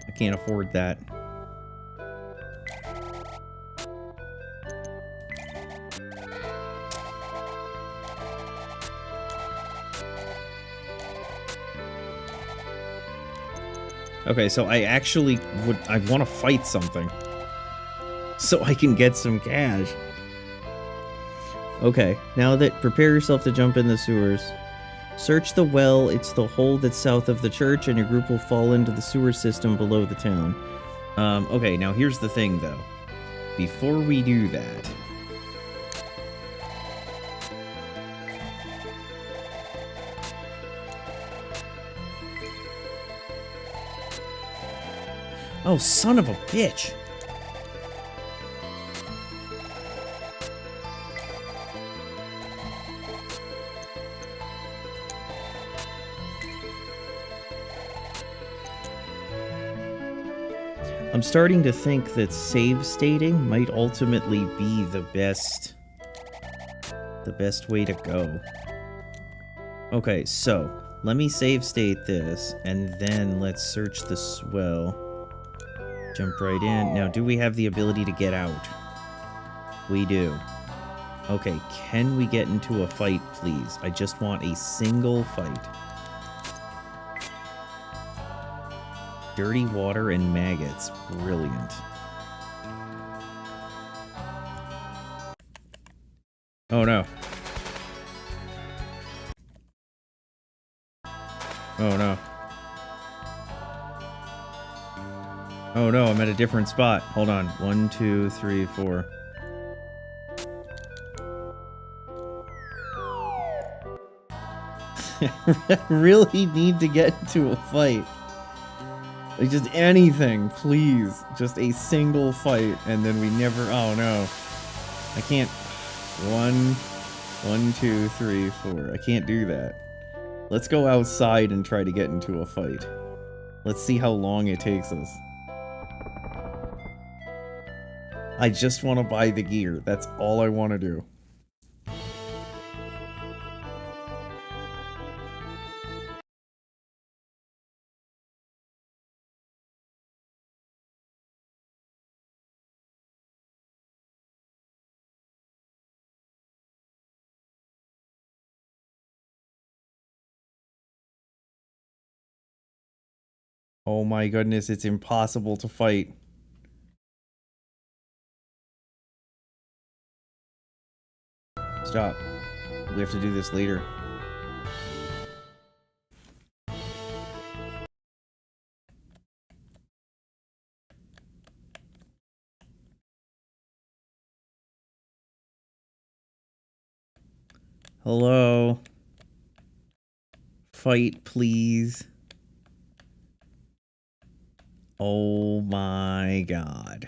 S1: I can't afford that. Okay, so I actually I want to fight something. So I can get some cash. Okay, now that, prepare yourself to jump in the sewers. Search the well, it's the hole that's south of the church, and your group will fall into the sewer system below the town. Okay, now here's the thing, though. Before we do that... Oh, son of a bitch! I'm starting to think that save stating might ultimately be the best way to go. Okay, so let me save state this, and then let's search the swell. Jump right in. Now, do we have the ability to get out? We do. Okay, can we get into a fight, please? I just want a single fight. Dirty water and maggots. Brilliant. Oh no. Oh no. Oh no, I'm at a different spot. Hold on. 1, 2, 3, 4. I really need to get into a fight. Like, just anything, please. Just a single fight, and then we never... Oh, no. I can't... 1, 2, 3, 4. I can't do that. Let's go outside and try to get into a fight. Let's see how long it takes us. I just want to buy the gear. That's all I want to do. Oh my goodness, it's impossible to fight. Stop. We have to do this later. Hello? Fight, please. Oh my god.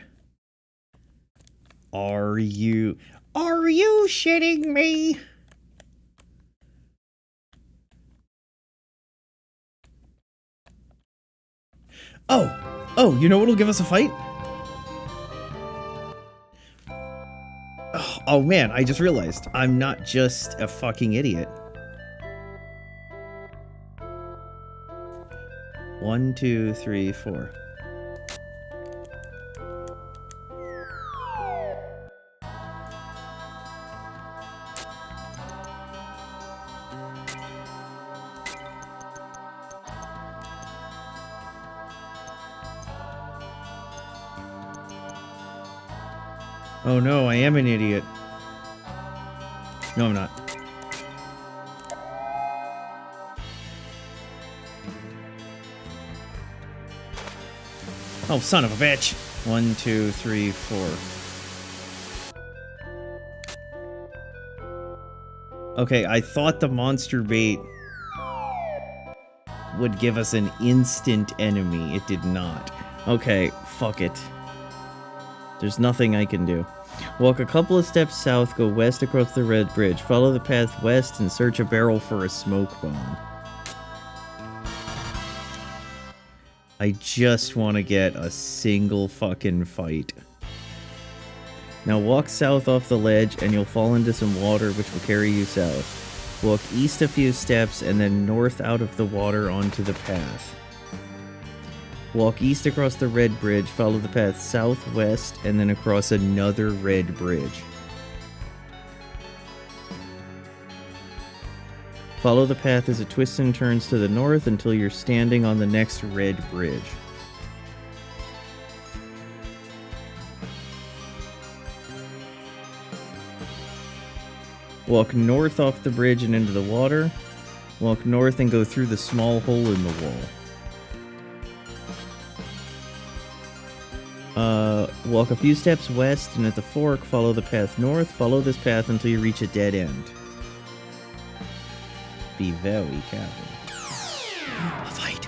S1: Are you shitting me? Oh, you know what'll give us a fight? Oh man, I just realized I'm not just a fucking idiot. 1, 2, 3, 4. Oh no, I am an idiot. No, I'm not. Oh, son of a bitch. 1, 2, 3, 4. Okay, I thought the monster bait would give us an instant enemy. It did not. Okay, fuck it. There's nothing I can do. Walk a couple of steps south, go west across the red bridge. Follow the path west and search a barrel for a smoke bomb. I just want to get a single fucking fight. Now walk south off the ledge and you'll fall into some water which will carry you south. Walk east a few steps and then north out of the water onto the path. Walk east across the red bridge, follow the path southwest, and then across another red bridge. Follow the path as it twists and turns to the north until you're standing on the next red bridge. Walk north off the bridge and into the water. Walk north and go through the small hole in the wall. Walk a few steps west, and at the fork, follow the path north. Follow this path until you reach a dead end. Be very careful. A fight!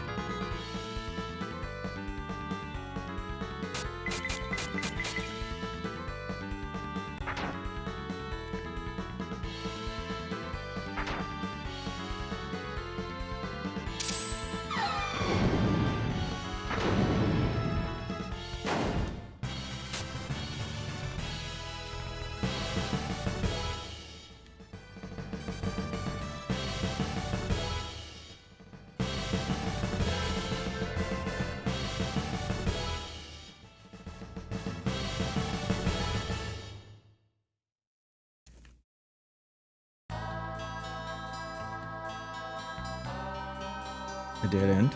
S1: A dead end.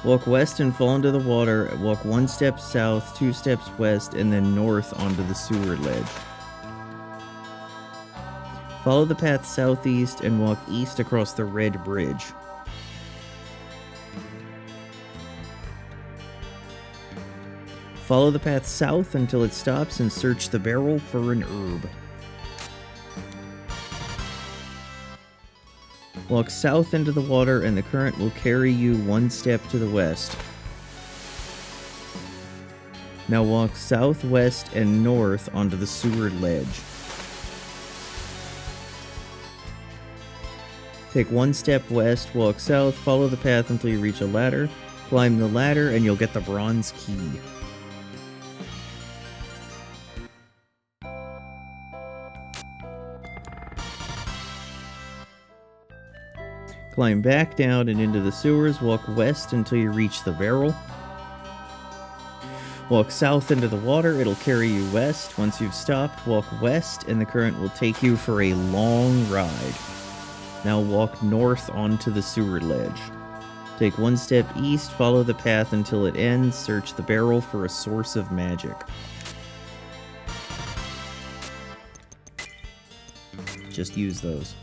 S1: Walk west and fall into the water. Walk 1 step south, 2 steps west, and then north onto the sewer ledge. Follow the path southeast and walk east across the red bridge. Follow the path south until it stops and search the barrel for an herb. Walk south into the water and the current will carry you 1 step to the west. Now walk southwest and north onto the sewer ledge. Take 1 step west, walk south, follow the path until you reach a ladder. Climb the ladder and you'll get the bronze key. Climb back down and into the sewers, walk west until you reach the barrel. Walk south into the water, it'll carry you west. Once you've stopped, walk west and the current will take you for a long ride. Now walk north onto the sewer ledge. Take one step east, follow the path until it ends, search the barrel for a source of magic. Just use those.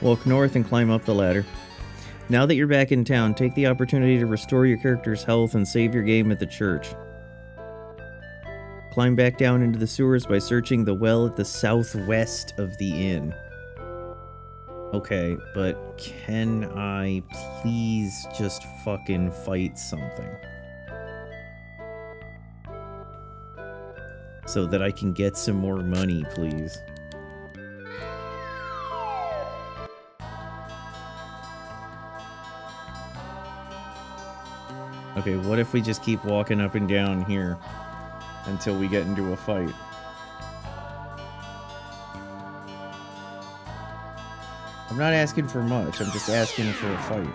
S1: Walk north and climb up the ladder. Now that you're back in town, take the opportunity to restore your character's health and save your game at the church. Climb back down into the sewers by searching the well at the southwest of the inn. Okay, but can I please just fucking fight something? So that I can get some more money, please. Okay, what if we just keep walking up and down here until we get into a fight? I'm not asking for much, I'm just asking for a fight.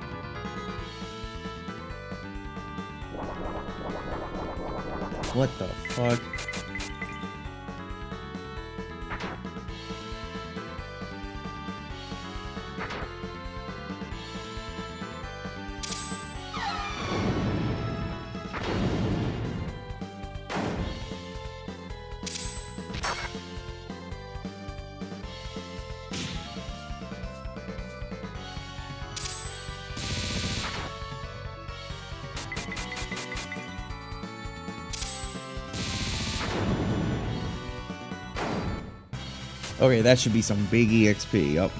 S1: What the fuck? Okay, that should be some big EXP. Yup.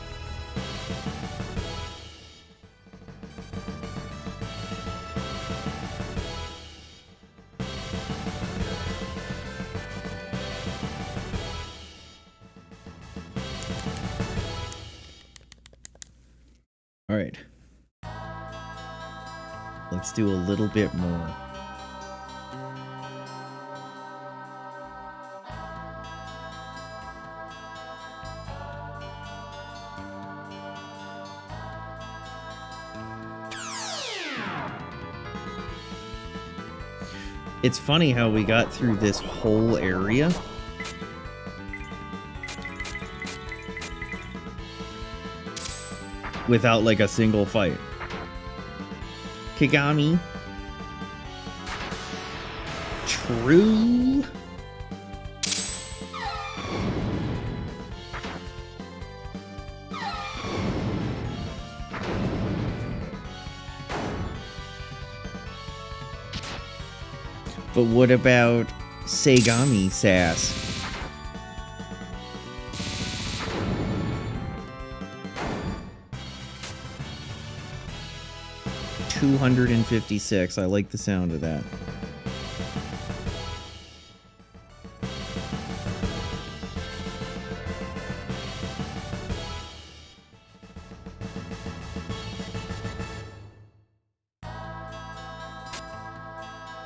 S1: Alright. Let's do a little bit more. It's funny how we got through this whole area without like a single fight. Kigami. True. But what about Seigami Sass? $256. I like the sound of that.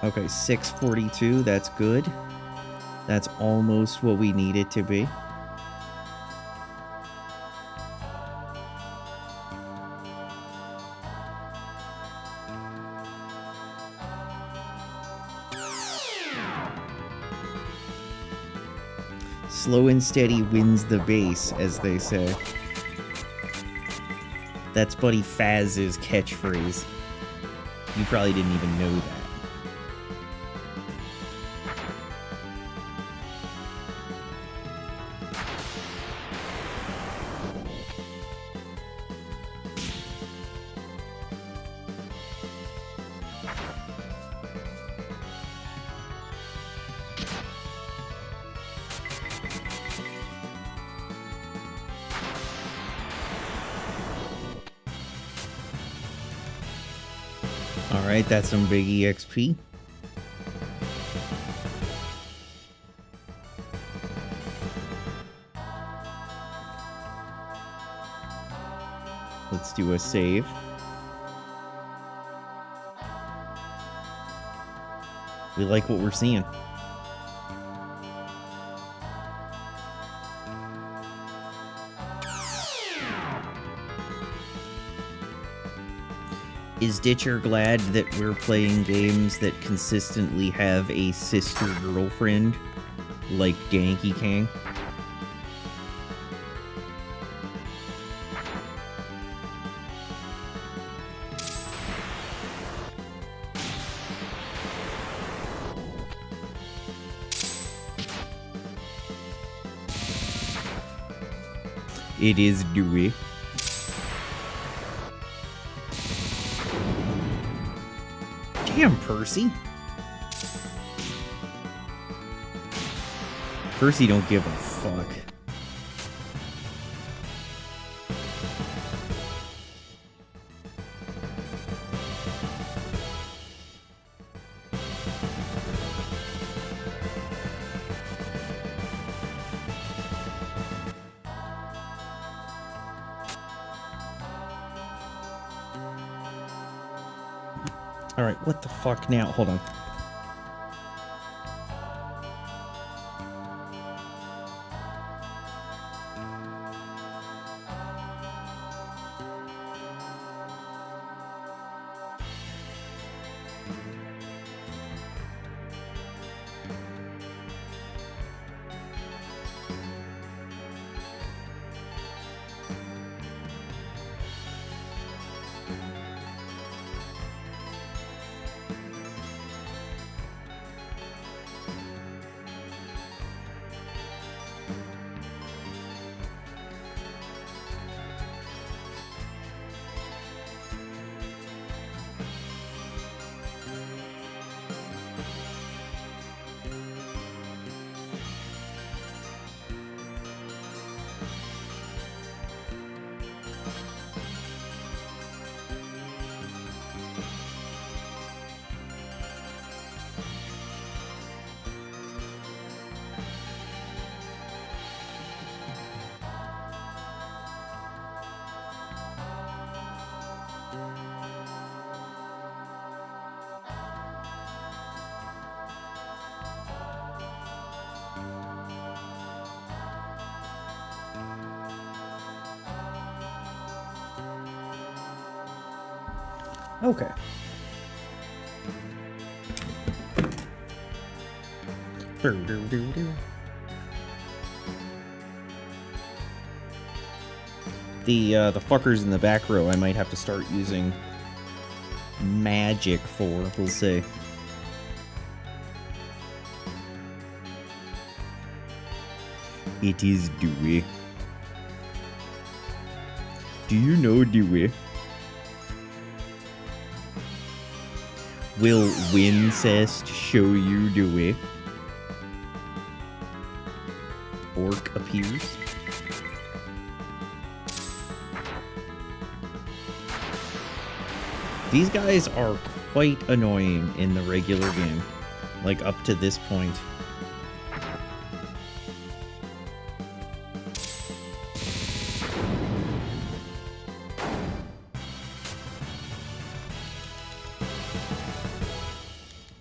S1: Okay, 642, that's good. That's almost what we need it to be. Slow and steady wins the base, as they say. That's Buddy Faz's catchphrase. You probably didn't even know that. Alright, that's some big EXP. Let's do a save. We like what we're seeing. Is Ditcher glad that we're playing games that consistently have a sister girlfriend, like Danky Kang? It is Dewey. Damn, Percy. Percy don't give a fuck. Alright, what the fuck now? Hold on. Okay. The fuckers in the back row I might have to start using magic for, we'll see. It is Dewey. Do you know Dewey? Will Wincest show you Dewey? Orc appears. These guys are quite annoying in the regular game, like up to this point.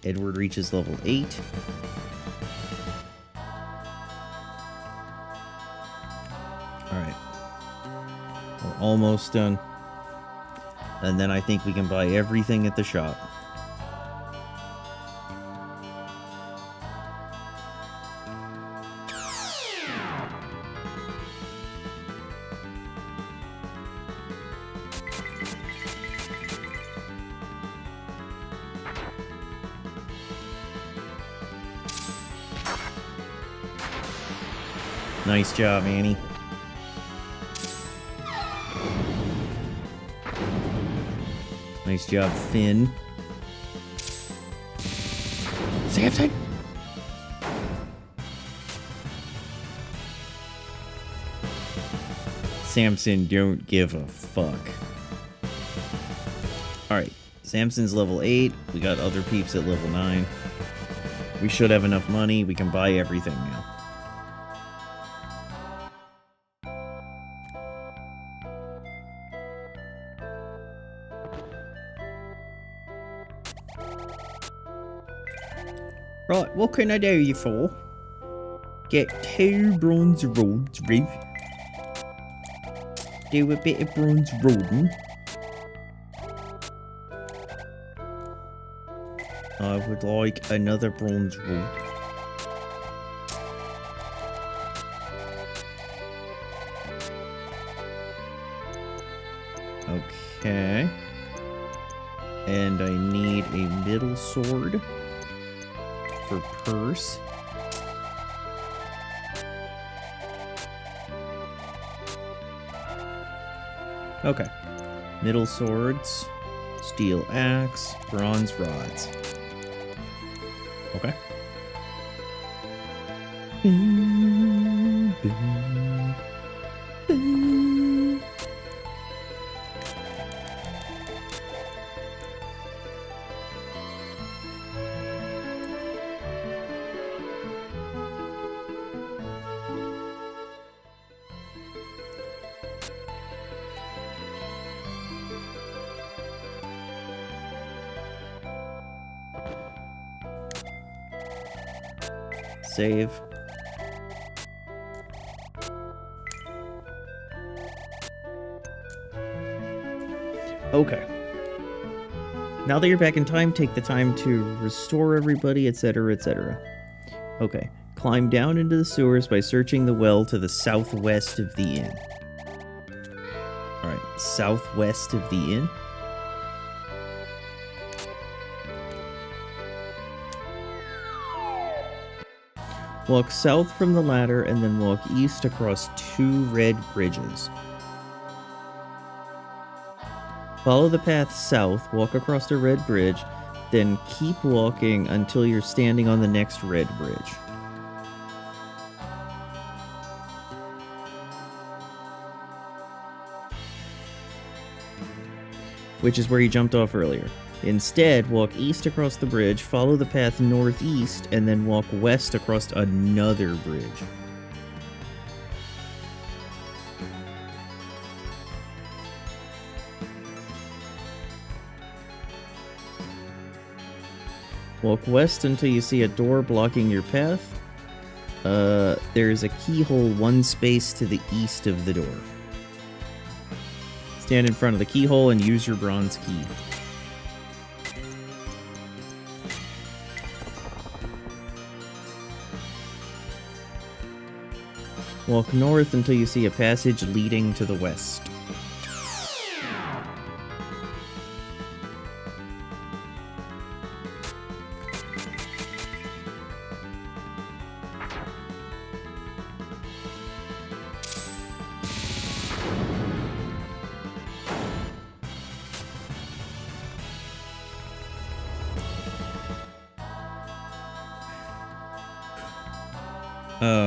S1: Edward reaches level 8. Alright. We're almost done. And then I think we can buy everything at the shop. Nice job, Annie. Nice job, Finn. Samson! Samson don't give a fuck. Alright, Samson's level 8. We got other peeps at level 9. We should have enough money. We can buy everything now. Right, what can I do you for? Get 2 bronze rods, Ruth. Do a bit of bronze rodding. I would like another bronze rod. Okay. And I need a middle sword for purse. Okay. Middle swords, steel axe, bronze rods. Okay. Save. Okay. Now that you're back in time, take the time to restore everybody, etc., etc. Okay. Climb down into the sewers by searching the well to the southwest of the inn. Alright, southwest of the inn. Walk south from the ladder and then walk east across 2 red bridges. Follow the path south, walk across the red bridge, then keep walking until you're standing on the next red bridge. Which is where you jumped off earlier. Instead, walk east across the bridge, follow the path northeast, and then walk west across another bridge. Walk west until you see a door blocking your path. There's a keyhole 1 space to the east of the door. Stand in front of the keyhole and use your bronze key. Walk north until you see a passage leading to the west.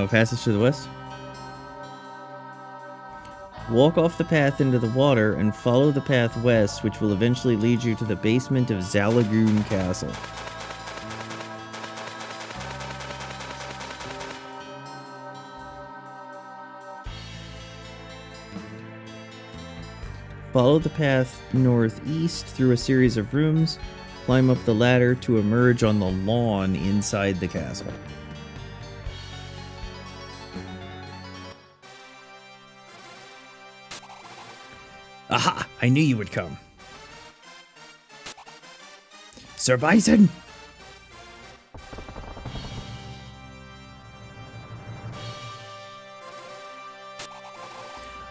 S1: Passage to the west. Walk off the path into the water and follow the path west, which will eventually lead you to the basement of Zalagoon Castle. Follow the path northeast through a series of rooms. Climb up the ladder to emerge on the lawn inside the castle. Aha! I knew you would come. Sir Bison!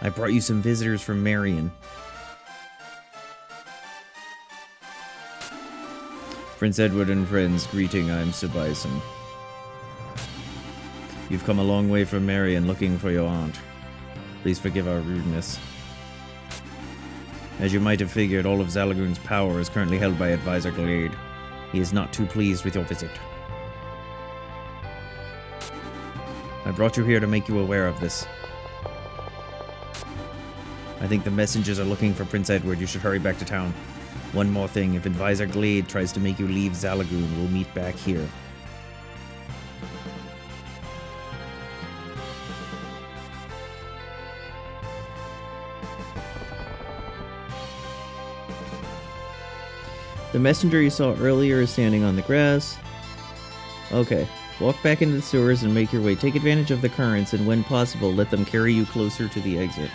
S1: I brought you some visitors from Marion. Prince Edward and friends, greeting, I'm Sir Bison. You've come a long way from Marion looking for your aunt. Please forgive our rudeness. As you might have figured, all of Zalagoon's power is currently held by Advisor Glade. He is not too pleased with your visit. I brought you here to make you aware of this. I think the messengers are looking for Prince Edward. You should hurry back to town. One more thing, if Advisor Glade tries to make you leave Zalagoon, we'll meet back here. The messenger you saw earlier is standing on the grass. Okay, walk back into the sewers and make your way. Take advantage of the currents, and when possible, let them carry you closer to the exit.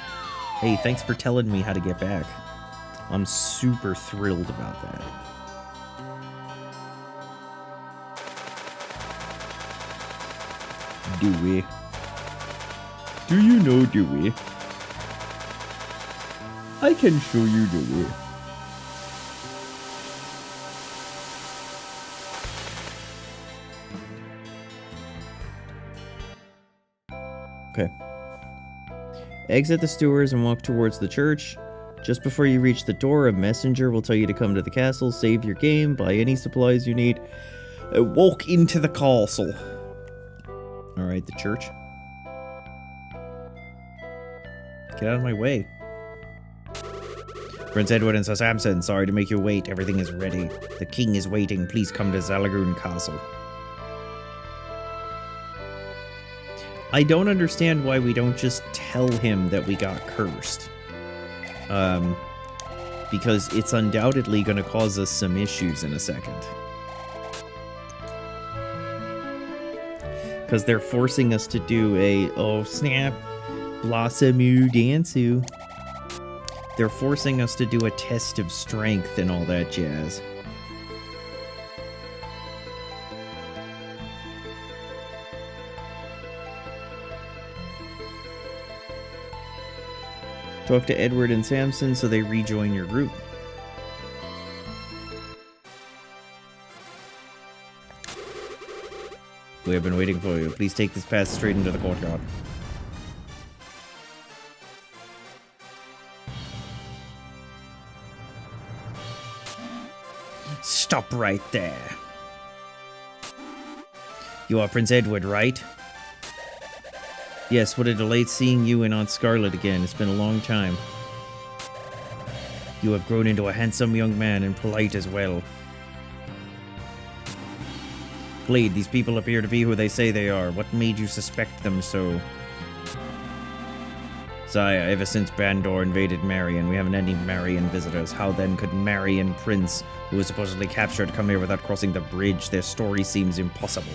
S1: Hey, thanks for telling me how to get back. I'm super thrilled about that. Dewey? Do you know Dewey? I can show you Dewey. Okay. Exit the sewers and walk towards the church. Just before you reach the door, a messenger will tell you to come to the castle, save your game, buy any supplies you need. Walk into the castle. Alright, the church. Get out of my way. Prince Edward and Sir Samson, sorry to make you wait. Everything is ready. The king is waiting. Please come to Zalagoon Castle. I don't understand why we don't just tell him that we got cursed. Because it's undoubtedly going to cause us some issues in a second. Because they're forcing us to do a, oh snap, Blossomoo Dansu. They're forcing us to do a test of strength and all that jazz. Talk to Edward and Samson so they rejoin your group. We have been waiting for you. Please take this path straight into the courtyard. Stop right there. You are Prince Edward, right? Yes, what a delight seeing you and Aunt Scarlet again. It's been a long time. You have grown into a handsome young man and polite as well. Glade, these people appear to be who they say they are. What made you suspect them so? Sire, ever since Bandor invaded Marion, we haven't any Marion visitors. How then could Marion Prince, who was supposedly captured, come here without crossing the bridge? Their story seems impossible.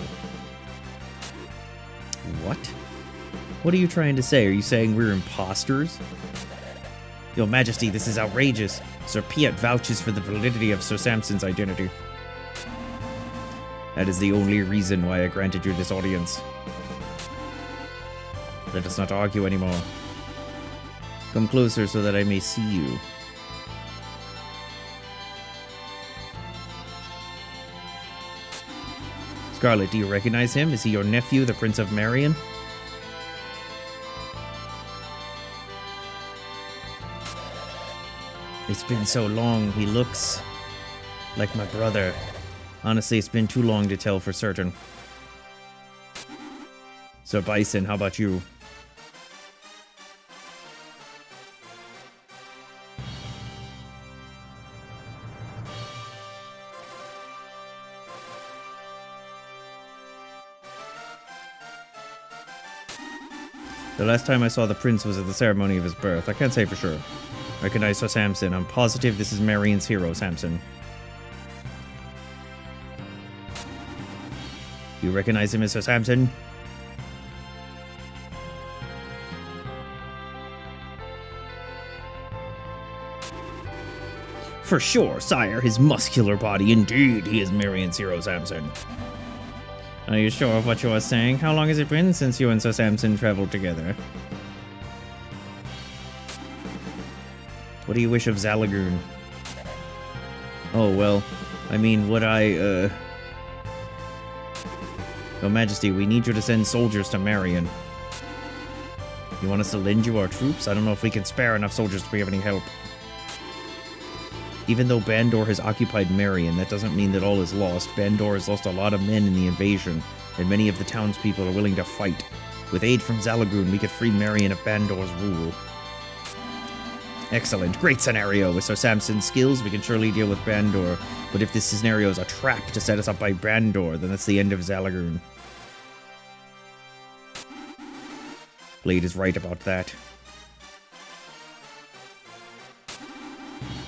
S1: What? What are you trying to say? Are you saying we're imposters? Your Majesty, this is outrageous. Sir Piet vouches for the validity of Sir Samson's identity. That is the only reason why I granted you this audience. Let us not argue anymore. Come closer so that I may see you. Scarlet, do you recognize him? Is he your nephew, the Prince of Marion? It's been so long, he looks like my brother. Honestly, it's been too long to tell for certain. Sir Bison, how about you? The last time I saw the prince was at the ceremony of his birth. I can't say for sure. Recognize Sir Samson. I'm positive this is Marion's hero, Samson. You recognize him as Sir Samson? For sure, sire. His muscular body. Indeed, he is Marion's hero, Samson. Are you sure of what you are saying? How long has it been since you and Sir Samson traveled together? What do you wish of Zalagoon? Oh, well, I mean, would I, Your Majesty, we need you to send soldiers to Marion. You want us to lend you our troops? I don't know if we can spare enough soldiers to be of any help. Even though Bandor has occupied Marion, that doesn't mean that all is lost. Bandor has lost a lot of men in the invasion, and many of the townspeople are willing to fight. With aid from Zalagoon, we could free Marion of Bandor's rule. Excellent. Great scenario. With Sir Samson's skills, we can surely deal with Bandor. But if this scenario is a trap to set us up by Bandor, then that's the end of Zalagoon. Blade is right about that.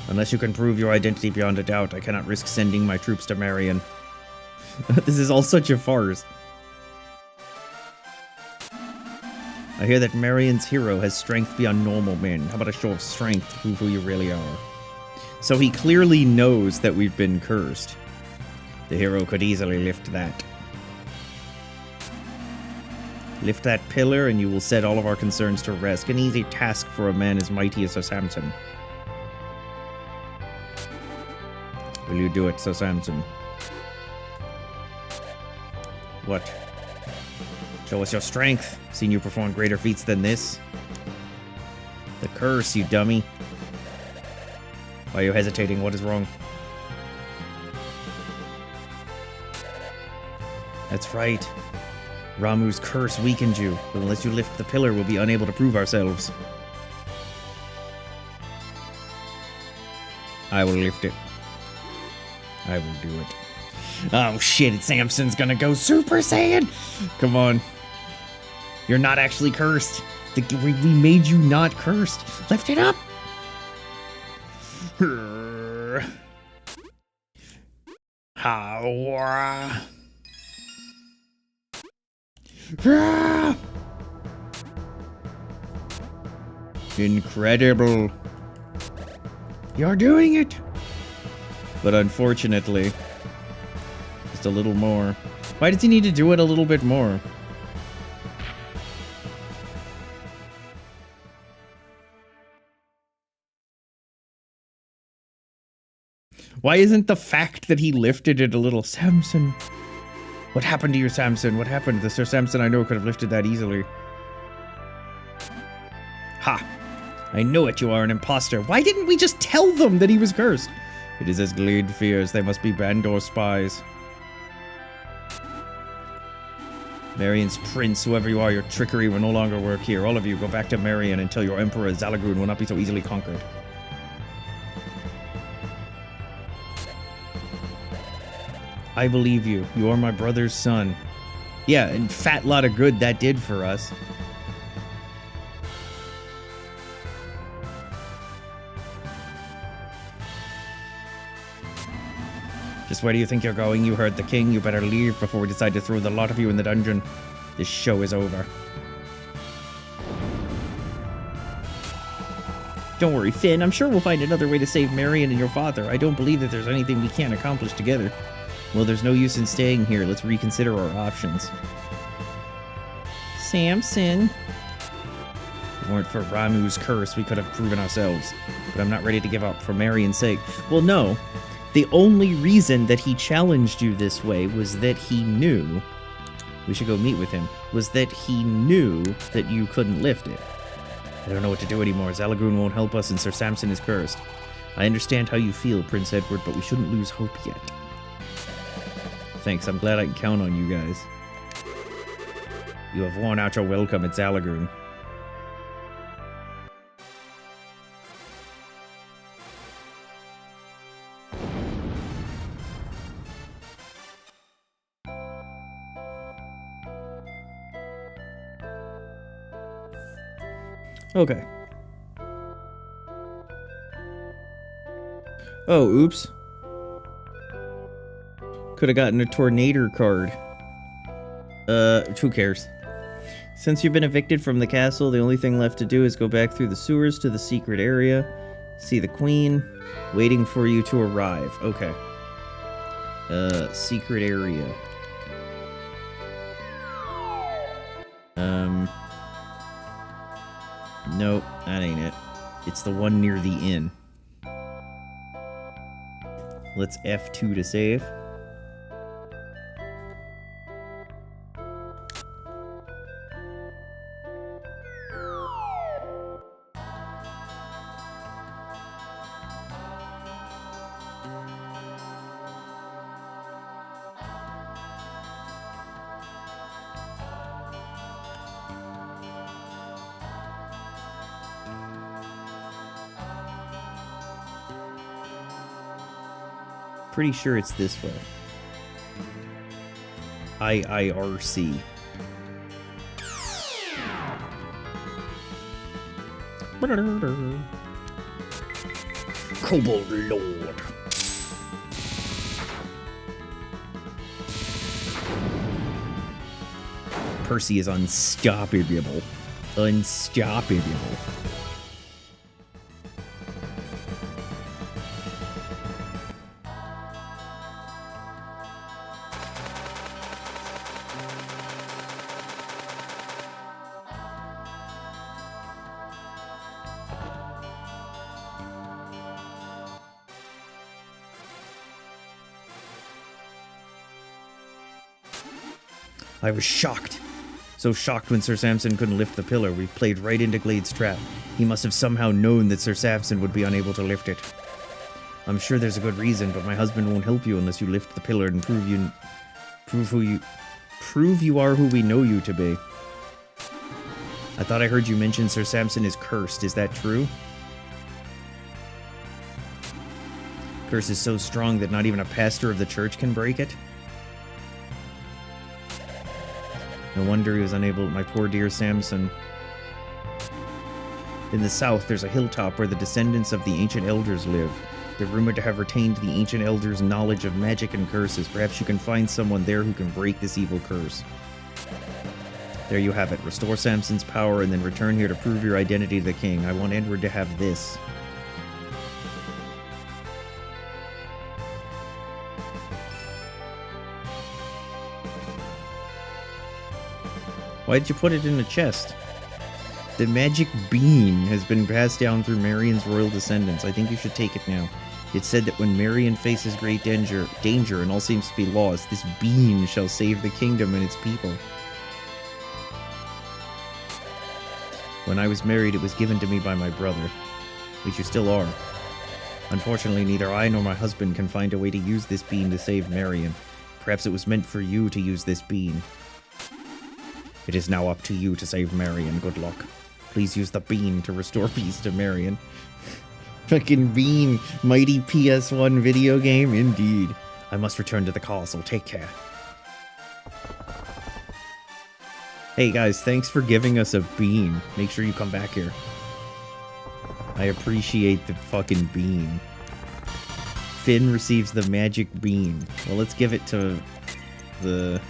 S1: Unless you can prove your identity beyond a doubt, I cannot risk sending my troops to Marion. This is all such a farce. I hear that Marion's hero has strength beyond normal men. How about a show of strength to prove who you really are? So he clearly knows that we've been cursed. The hero could easily lift that. Lift that pillar and you will set all of our concerns to rest. An easy task for a man as mighty as Sir Samson. Will you do it, Sir Samson? What? Show us your strength. Seen you perform greater feats than this. The curse, you dummy. Why are you hesitating? What is wrong? That's right. Ramu's curse weakened you, but unless you lift the pillar, we'll be unable to prove ourselves. I will lift it. I will do it. Oh shit, Samson's gonna go Super Saiyan! Come on. You're not actually cursed. We made you not cursed. Lift it up! How? Incredible. You're doing it. But unfortunately, just a little more. Why does he need to do it a little bit more? Why isn't the fact that he lifted it a little? Samson. What happened to you, Samson? What happened? The Sir Samson I know could have lifted that easily. Ha! I know it, you are an imposter. Why didn't we just tell them that he was cursed? It is as Glade fears. They must be Bandor spies. Marion's prince, whoever you are, your trickery will no longer work here. All of you, go back to Marion until your emperor Zalagrun will not be so easily conquered. I believe you. You are my brother's son. Yeah, and fat lot of good that did for us. Just where do you think you're going? You heard the king. You better leave before we decide to throw the lot of you in the dungeon. This show is over. Don't worry, Finn. I'm sure we'll find another way to save Marion and your father. I don't believe that there's anything we can't accomplish together. Well, there's no use in staying here. Let's reconsider our options. Samson. If it weren't for Ramu's curse, we could have proven ourselves. But I'm not ready to give up for Marion's sake. Well, no. The only reason that he challenged you this way was that he knew... We should go meet with him. Was that he knew that you couldn't lift it. I don't know what to do anymore. Zalagrun won't help us and Sir Samson is cursed. I understand how you feel, Prince Edward, but we shouldn't lose hope yet. Thanks, I'm glad I can count on you guys. You have worn out your welcome at Zalagrun. Okay. Oh, oops. Could have gotten a Tornado card. Who cares? Since you've been evicted from the castle, the only thing left to do is go back through the sewers to the secret area, see the queen, waiting for you to arrive. Okay. Secret area. Nope, that ain't it. It's the one near the inn. Let's F2 to save. Pretty sure it's this way. IIRC. Kobold Lord. Percy is unstoppable. Unstoppable. I was shocked. So shocked when Sir Samson couldn't lift the pillar, we played right into Glade's trap. He must have somehow known that Sir Samson would be unable to lift it. I'm sure there's a good reason, but my husband won't help you unless you lift the pillar and prove you are who we know you to be. I thought I heard you mention Sir Samson is cursed. Is that true? Curse is so strong that not even a pastor of the church can break it. No wonder he was unable. My poor dear Samson. In the south, there's a hilltop where the descendants of the ancient elders live. They're rumored to have retained the ancient elders' knowledge of magic and curses. Perhaps you can find someone there who can break this evil curse. There you have it. Restore Samson's power and then return here to prove your identity to the king. I want Edward to have this. Why'd you put it in a chest? The magic bean has been passed down through Marion's royal descendants. I think you should take it now. It's said that when Marion faces great danger and all seems to be lost, this bean shall save the kingdom and its people. When I was married, it was given to me by my brother, which you still are. Unfortunately, neither I nor my husband can find a way to use this bean to save Marion. Perhaps it was meant for you to use this bean. It is now up to you to save Marion. Good luck. Please use the bean to restore peace to Marion. Fucking bean. Mighty PS1 video game? Indeed. I must return to the castle. Take care. Hey guys, thanks for giving us a bean. Make sure you come back here. I appreciate the fucking bean. Finn receives the magic bean. Well, let's give it to the...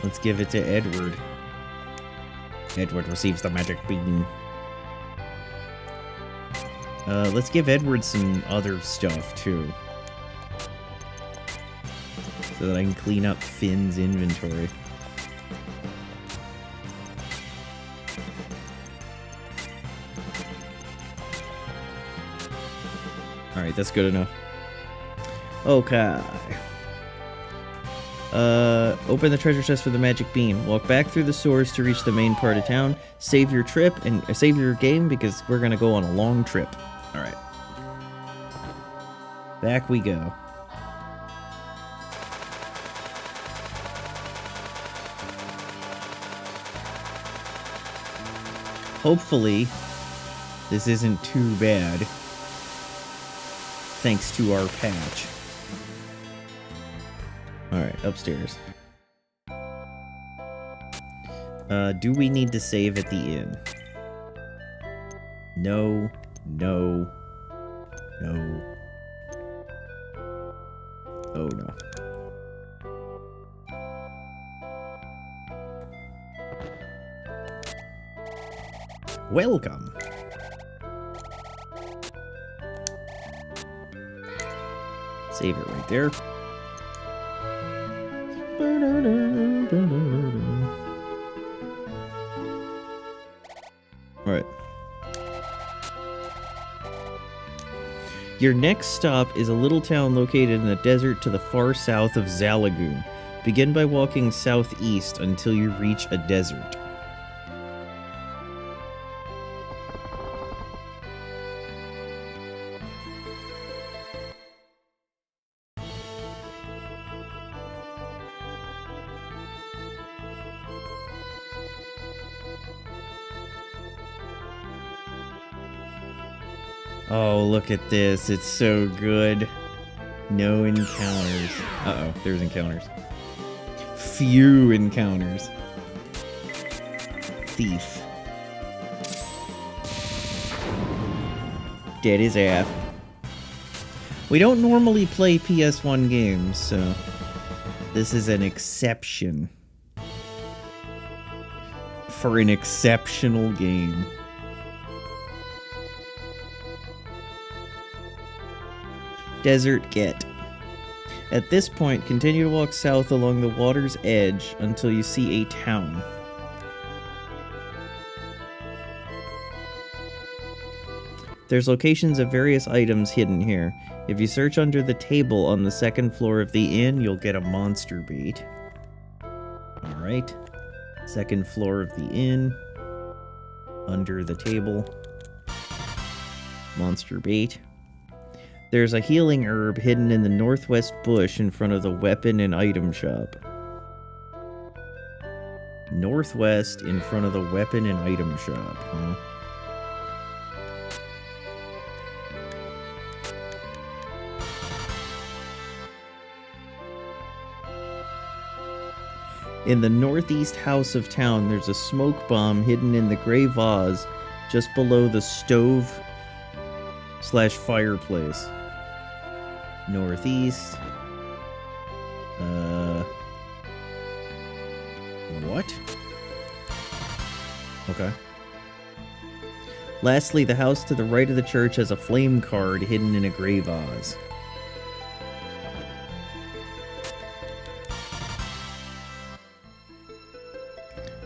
S1: Let's give it to Edward. Edward receives the magic bean. Let's give Edward some other stuff, too. So that I can clean up Finn's inventory. Alright, that's good enough. Okay. Open the treasure chest for the magic bean. Walk back through the sewers to reach the main part of town. Save your trip and save your game because we're gonna go on a long trip. Alright. Back we go. Hopefully, this isn't too bad. Thanks to our patch. Alright, upstairs. Do we need to save at the inn? No, no, no. Oh no. Welcome. Save it right there. Alright. Your next stop is a little town located in the desert to the far south of Zalagoon. Begin by walking southeast until you reach a desert. Oh, look at this. It's so good. No encounters. Uh-oh, there's encounters. Few encounters. Thief. Dead his ass. We don't normally play PS1 games, so this is an exception. For an exceptional game. Desert Get. At this point, continue to walk south along the water's edge until you see a town. There's locations of various items hidden here. If you search under the table on the second floor of the inn, you'll get a monster beat. Alright. Second floor of the inn. Under the table. Monster bait. There's a healing herb hidden in the northwest bush in front of the weapon and item shop. Northwest in front of the weapon and item shop, huh? In the northeast house of town, there's a smoke bomb hidden in the gray vase just below the stove / fireplace. Northeast. What? Okay. Lastly, the house to the right of the church has a flame card hidden in a gray vase.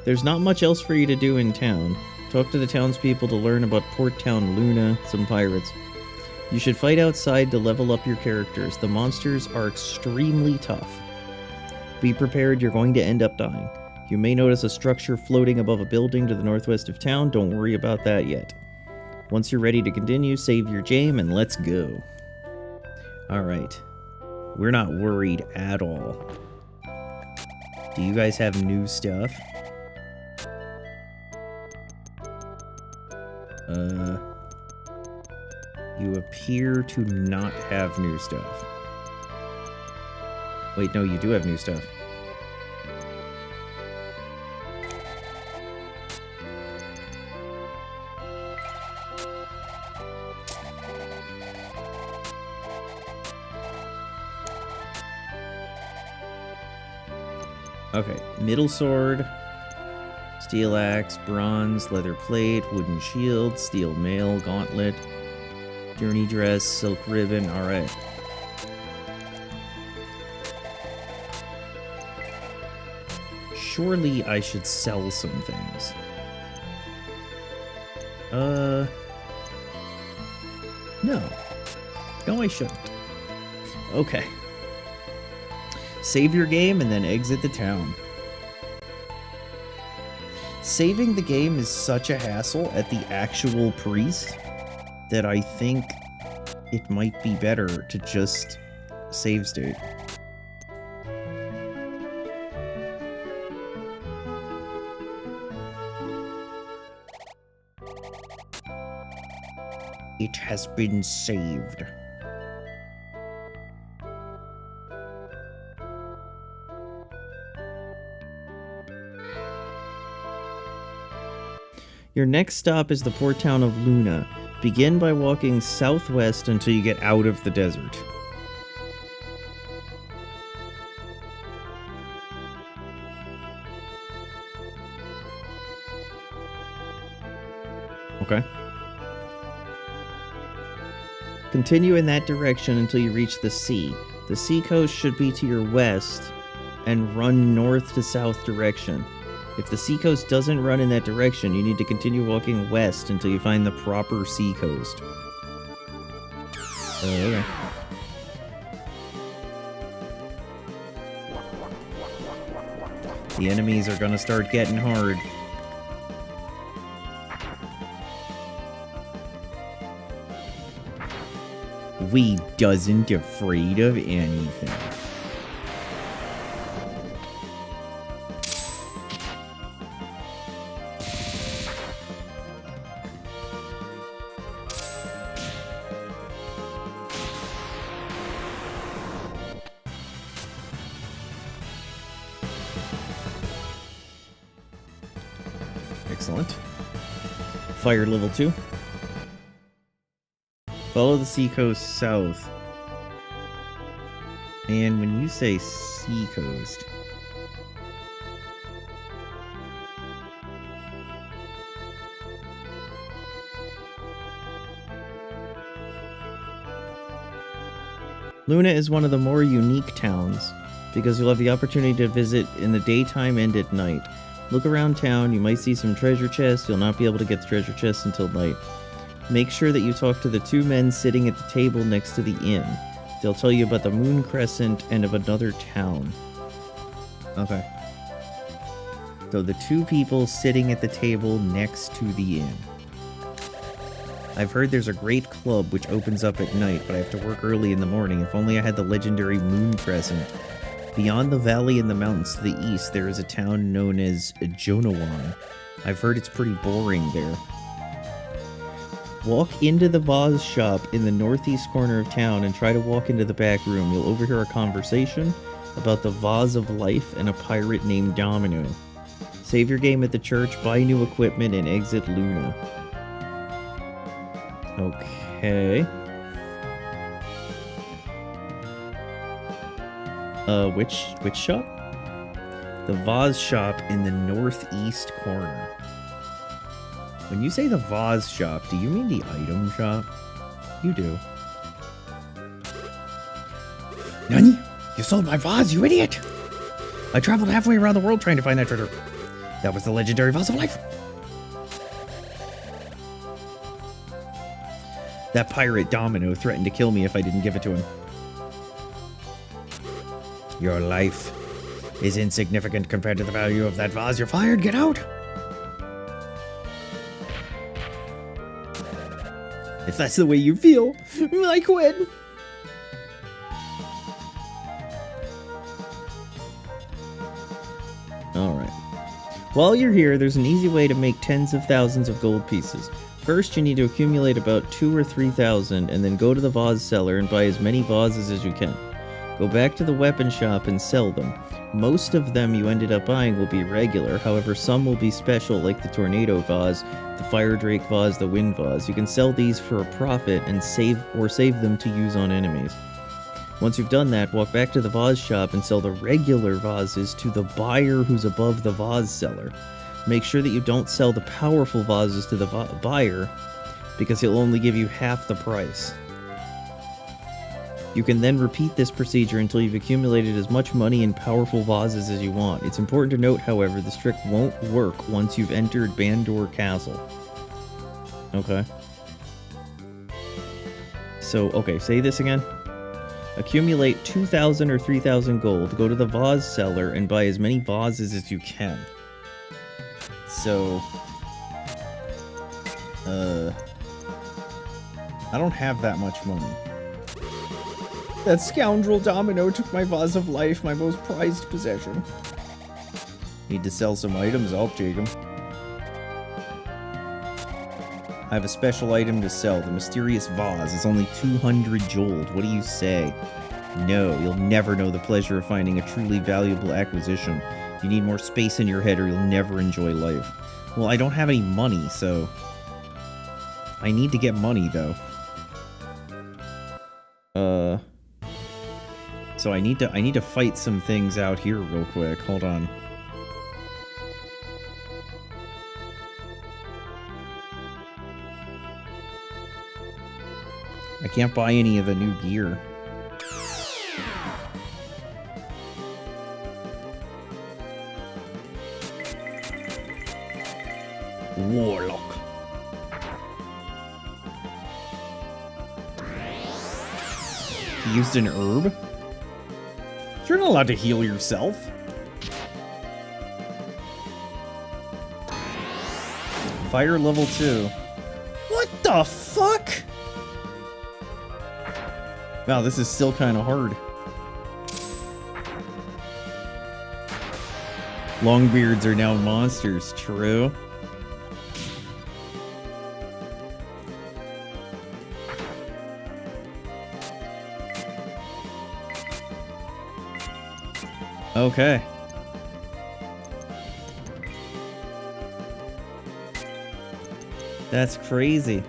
S1: There's not much else for you to do in town. Talk to the townspeople to learn about Port Town Luna, some pirates. You should fight outside to level up your characters. The monsters are extremely tough. Be prepared, you're going to end up dying. You may notice a structure floating above a building to the northwest of town. Don't worry about that yet. Once you're ready to continue, save your game and let's go. Alright. We're not worried at all. Do you guys have new stuff? You appear to not have new stuff. Wait, no, you do have new stuff. Okay, middle sword, steel axe, bronze, leather plate, wooden shield, steel mail, gauntlet, journey dress, silk ribbon, alright. Surely I should sell some things. No. No, I shouldn't. Okay. Save your game and then exit the town. Saving the game is such a hassle at the actual priest that I think it might be better to just save state. It has been saved. Your next stop is the port town of Luna. Begin by walking southwest until you get out of the desert. Okay. Continue in that direction until you reach the sea. The sea coast should be to your west and run north to south direction. If the seacoast doesn't run in that direction, you need to continue walking west until you find the proper seacoast. Okay. The enemies are gonna start getting hard. We doesn't afraid of anything. Excellent. Fire level 2. Follow the seacoast south. And when you say seacoast, Luna is one of the more unique towns because you'll have the opportunity to visit in the daytime and at night. Look around town, you might see some treasure chests. You'll not be able to get the treasure chests until night. Make sure that you talk to the two men sitting at the table next to the inn. They'll tell you about the Moon Crescent and of another town. Okay. So the two people sitting at the table next to the inn. I've heard there's a great club which opens up at night, but I have to work early in the morning. If only I had the legendary moon crescent. Beyond the valley and the mountains to the east, there is a town known as Jonawan. I've heard it's pretty boring there. Walk into the vase shop in the northeast corner of town and try to walk into the back room. You'll overhear a conversation about the vase of life and a pirate named Domino. Save your game at the church, buy new equipment, and exit Luna. Okay. Which shop? The vase shop in the northeast corner. When you say the vase shop, do you mean the item shop? You do. Nani? You sold my vase, you idiot! I traveled halfway around the world trying to find that treasure. That was the legendary vase of life. That pirate Domino threatened to kill me if I didn't give it to him. Your life is insignificant compared to the value of that vase. You're fired. Get out. If that's the way you feel, I quit. Alright. While you're here, there's an easy way to make tens of thousands of gold pieces. First, you need to accumulate about 2,000 or 3,000, and then go to the vase seller and buy as many vases as you can. Go back to the weapon shop and sell them. Most of them you ended up buying will be regular, however some will be special like the tornado vase, the fire drake vase, the wind vase. You can sell these for a profit and save them to use on enemies. Once you've done that, walk back to the vase shop and sell the regular vases to the buyer who's above the vase seller. Make sure that you don't sell the powerful vases to the buyer, because he'll only give you half the price. You can then repeat this procedure until you've accumulated as much money in powerful vases as you want. It's important to note, however, this trick won't work once you've entered Bandor Castle. Okay. So, okay, say this again. Accumulate 2,000 or 3,000 gold, go to the vase seller, and buy as many vases as you can. So... I don't have that much money. That scoundrel Domino took my vase of life, my most prized possession. Need to sell some items, I'll take them. I have a special item to sell, the mysterious vase. It's only 200 gold. What do you say? No, you'll never know the pleasure of finding a truly valuable acquisition. You need more space in your head or you'll never enjoy life. Well, I don't have any money, so... I need to get money, though. So I need to fight some things out here real quick. Hold on. I can't buy any of the new gear. Warlock. He used an herb? You're not allowed to heal yourself. Fire level 2. What the fuck? Wow, this is still kind of hard. Longbeards are now monsters, true. Okay. That's crazy.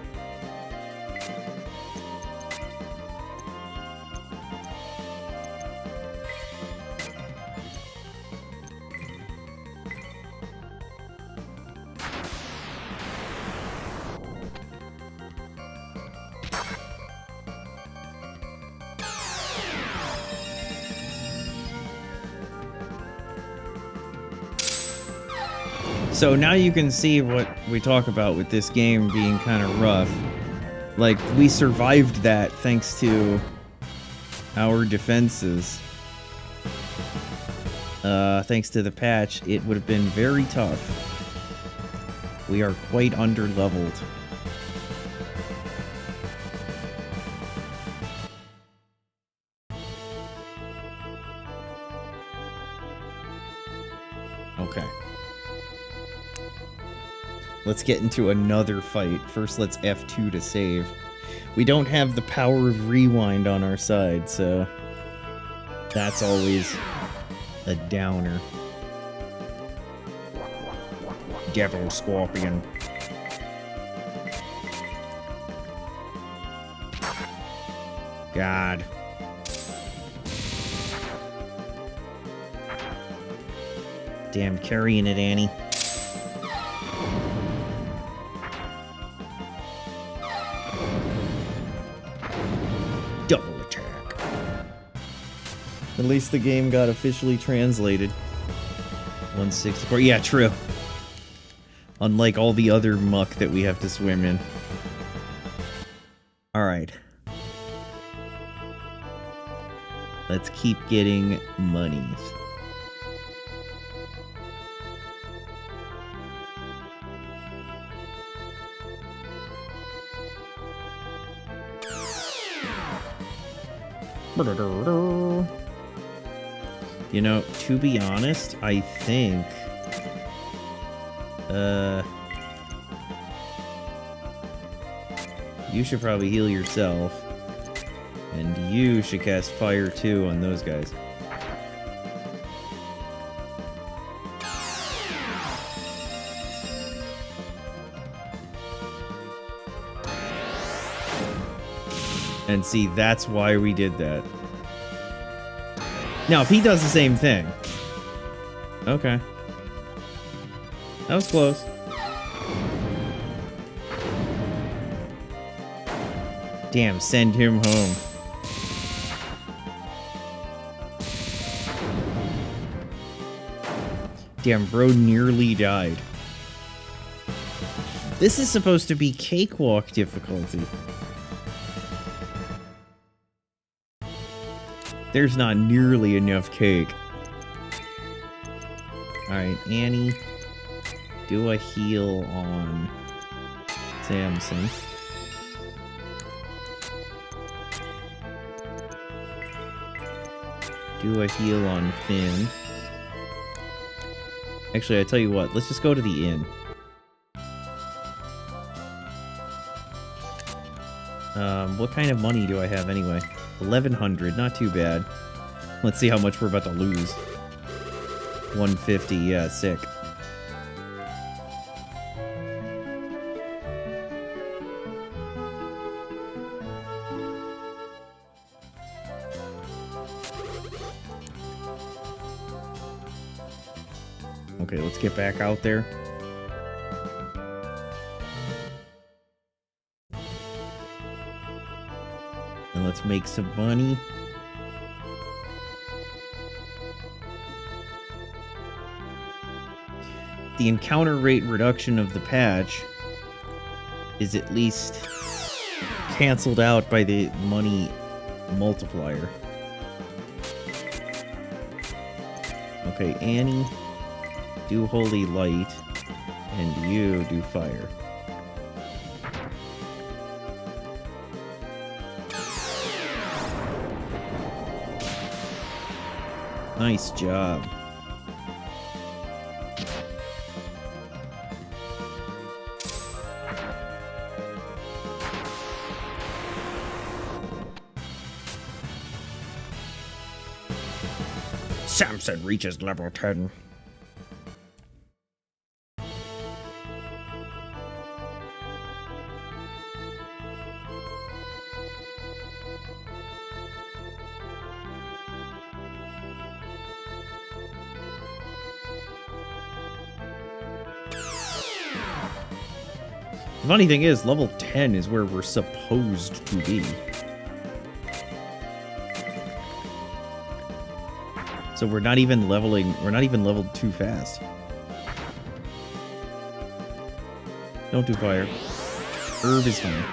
S1: So now you can see what we talk about with this game being kind of rough. Like, we survived that thanks to our defenses. Thanks to the patch, it would have been very tough. We are quite under-leveled. Okay. Let's get into another fight. First, let's F2 to save. We don't have the power of rewind on our side, so that's always a downer. Devil Scorpion. God. Damn, carrying it, Annie. Double attack. At least the game got officially translated. 164. Yeah, true. Unlike all the other muck that we have to swim in. Alright. Let's keep getting monies. You know, to be honest, I think... you should probably heal yourself. And you should cast fire too on those guys. And see, that's why we did that. Now, if he does the same thing... Okay. That was close. Damn, send him home. Damn, bro nearly died. This is supposed to be cakewalk difficulty. There's not nearly enough cake. Alright, Annie. Do a heal on Samson. Do a heal on Finn. Actually, I tell you what, let's just go to the inn. What kind of money do I have anyway? 1,100, not too bad. Let's see how much we're about to lose. 150, yeah, sick. Okay, let's get back out there. And let's make some money. The encounter rate reduction of the patch is at least canceled out by the money multiplier. Okay, Annie, do Holy Light, and you do Fire. Nice job. Samson reaches level 10. The funny thing is, level 10 is where we're supposed to be. So we're not even leveled too fast. Don't do fire. Herb is fine.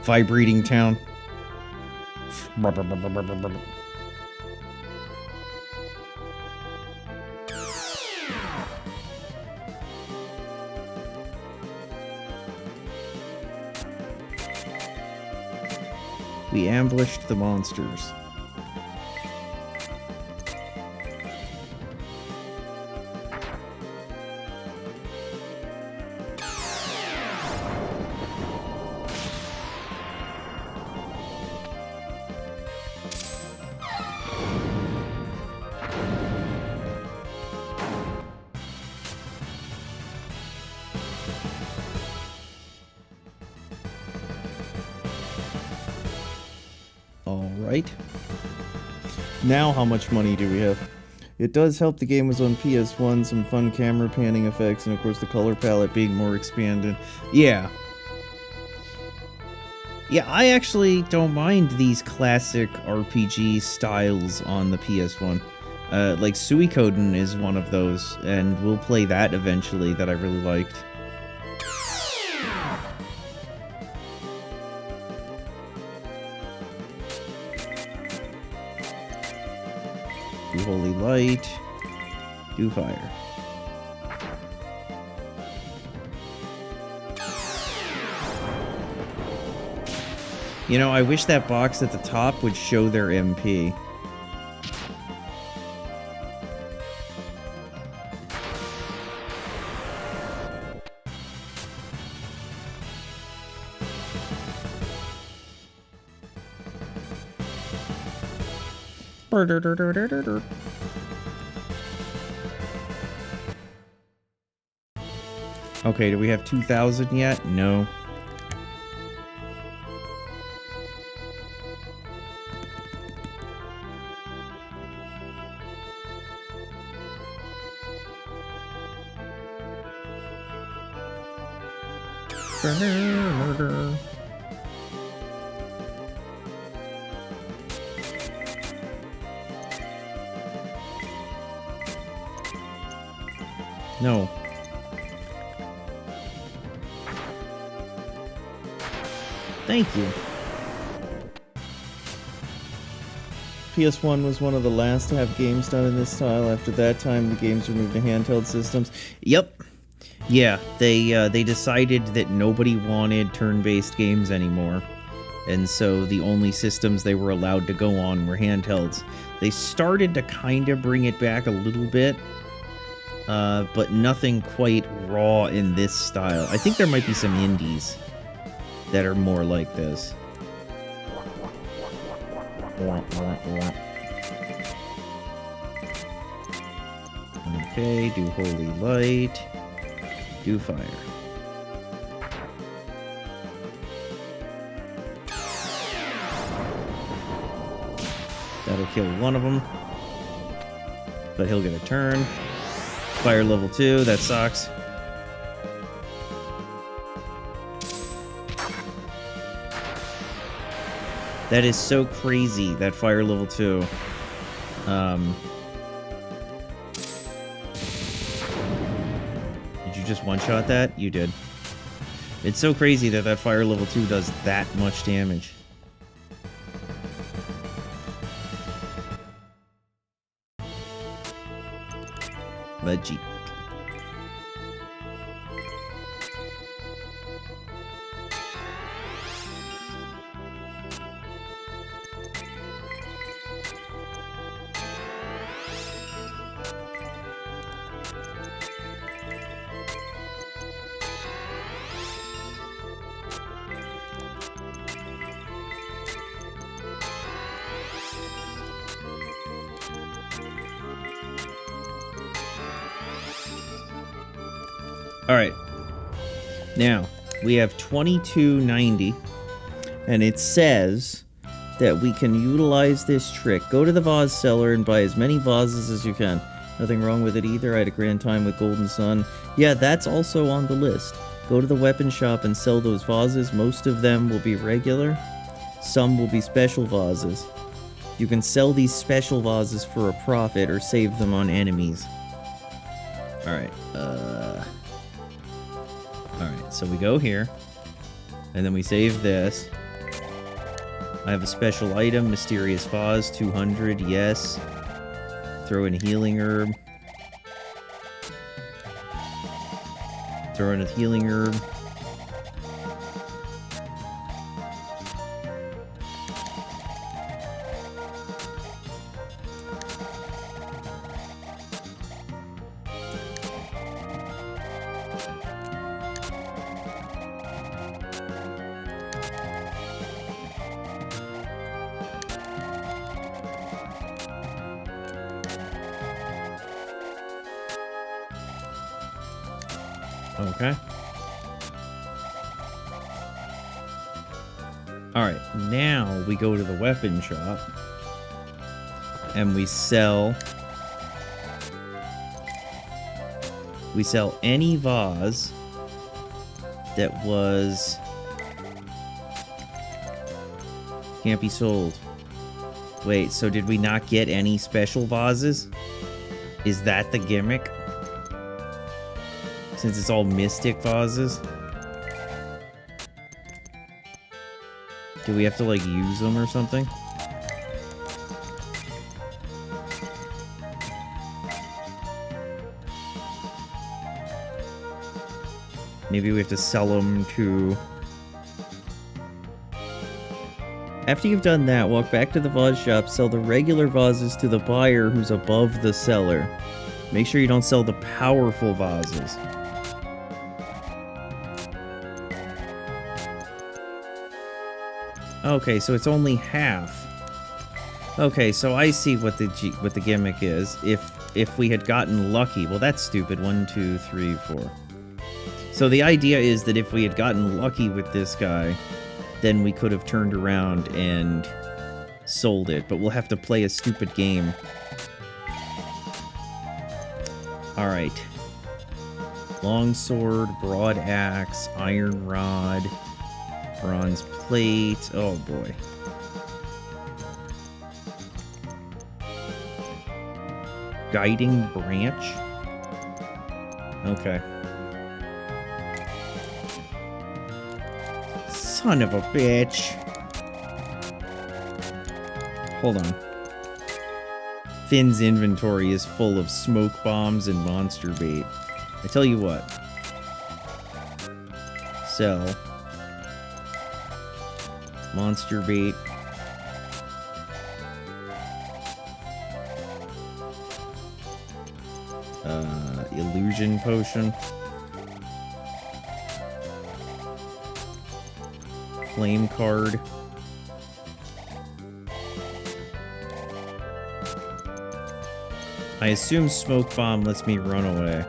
S1: Vibrating town. We ambushed the monsters. Alright. Now how much money do we have? It does help the game was on PS1, some fun camera panning effects, and of course the color palette being more expanded. Yeah. Yeah, I actually don't mind these classic RPG styles on the PS1. Like Suikoden is one of those, and we'll play that eventually, that I really liked. Do holy light. Do fire. You know, I wish that box at the top would show their MP. Okay, do we have 2,000 yet? No. No. Thank you. PS1 was one of the last to have games done in this style. After that time, the games were moved to handheld systems. Yep. Yeah, they decided that nobody wanted turn-based games anymore. And so the only systems they were allowed to go on were handhelds. They started to kind of bring it back a little bit. But nothing quite raw in this style. I think there might be some indies that are more like this. Okay, do holy light. Do fire. That'll kill one of them. But he'll get a turn. Fire level 2, that sucks. That is so crazy, that fire level 2. Did you just one-shot that? You did. It's so crazy that that fire level 2 does that much damage. Veggie. Alright, now we have 2290, and it says that we can utilize this trick. Go to the vase cellar and buy as many vases as you can. Nothing wrong with it either. I had a grand time with Golden Sun. Yeah, that's also on the list. Go to the weapon shop and sell those vases. Most of them will be regular. Some will be special vases. You can sell these special vases for a profit or save them on enemies. Alright, Alright, so we go here. And then we save this. I have a special item, mysterious vase, 200, yes. Throw in a healing herb. Throw in a healing herb. Okay. Alright, now we go to the weapon shop. And we sell... We sell any vase that was... Can't be sold. Wait, so did we not get any special vases? Is that the gimmick? Since it's all mystic vases? Do we have to, like, use them or something? Maybe we have to sell them to... After you've done that, walk back to the vase shop, sell the regular vases to the buyer who's above the seller. Make sure you don't sell the powerful vases. Okay, so it's only half. Okay, so I see what the gimmick is. If we had gotten lucky, well, that's stupid. 1, 2, 3, 4. So the idea is that if we had gotten lucky with this guy, then we could have turned around and sold it. But we'll have to play a stupid game. All right. Longsword, broad axe, iron rod. Bronze plate. Oh, boy. Guiding branch. Okay. Son of a bitch. Hold on. Finn's inventory is full of smoke bombs and monster bait. I tell you what. Sell. Monster bait. Illusion potion. Flame card. I assume smoke bomb lets me run away.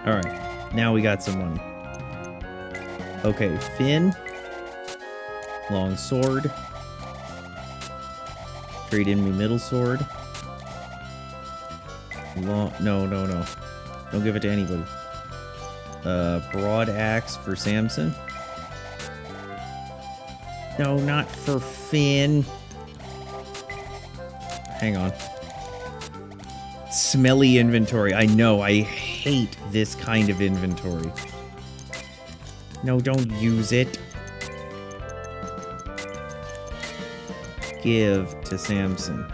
S1: Alright, now we got some money. Okay, Finn. Long sword. Trade in me middle sword. No. Don't give it to anybody. Broad axe for Samson. No, not for Finn. Hang on. Smelly inventory. I know, I hate this kind of inventory. No, don't use it. Give to Samson.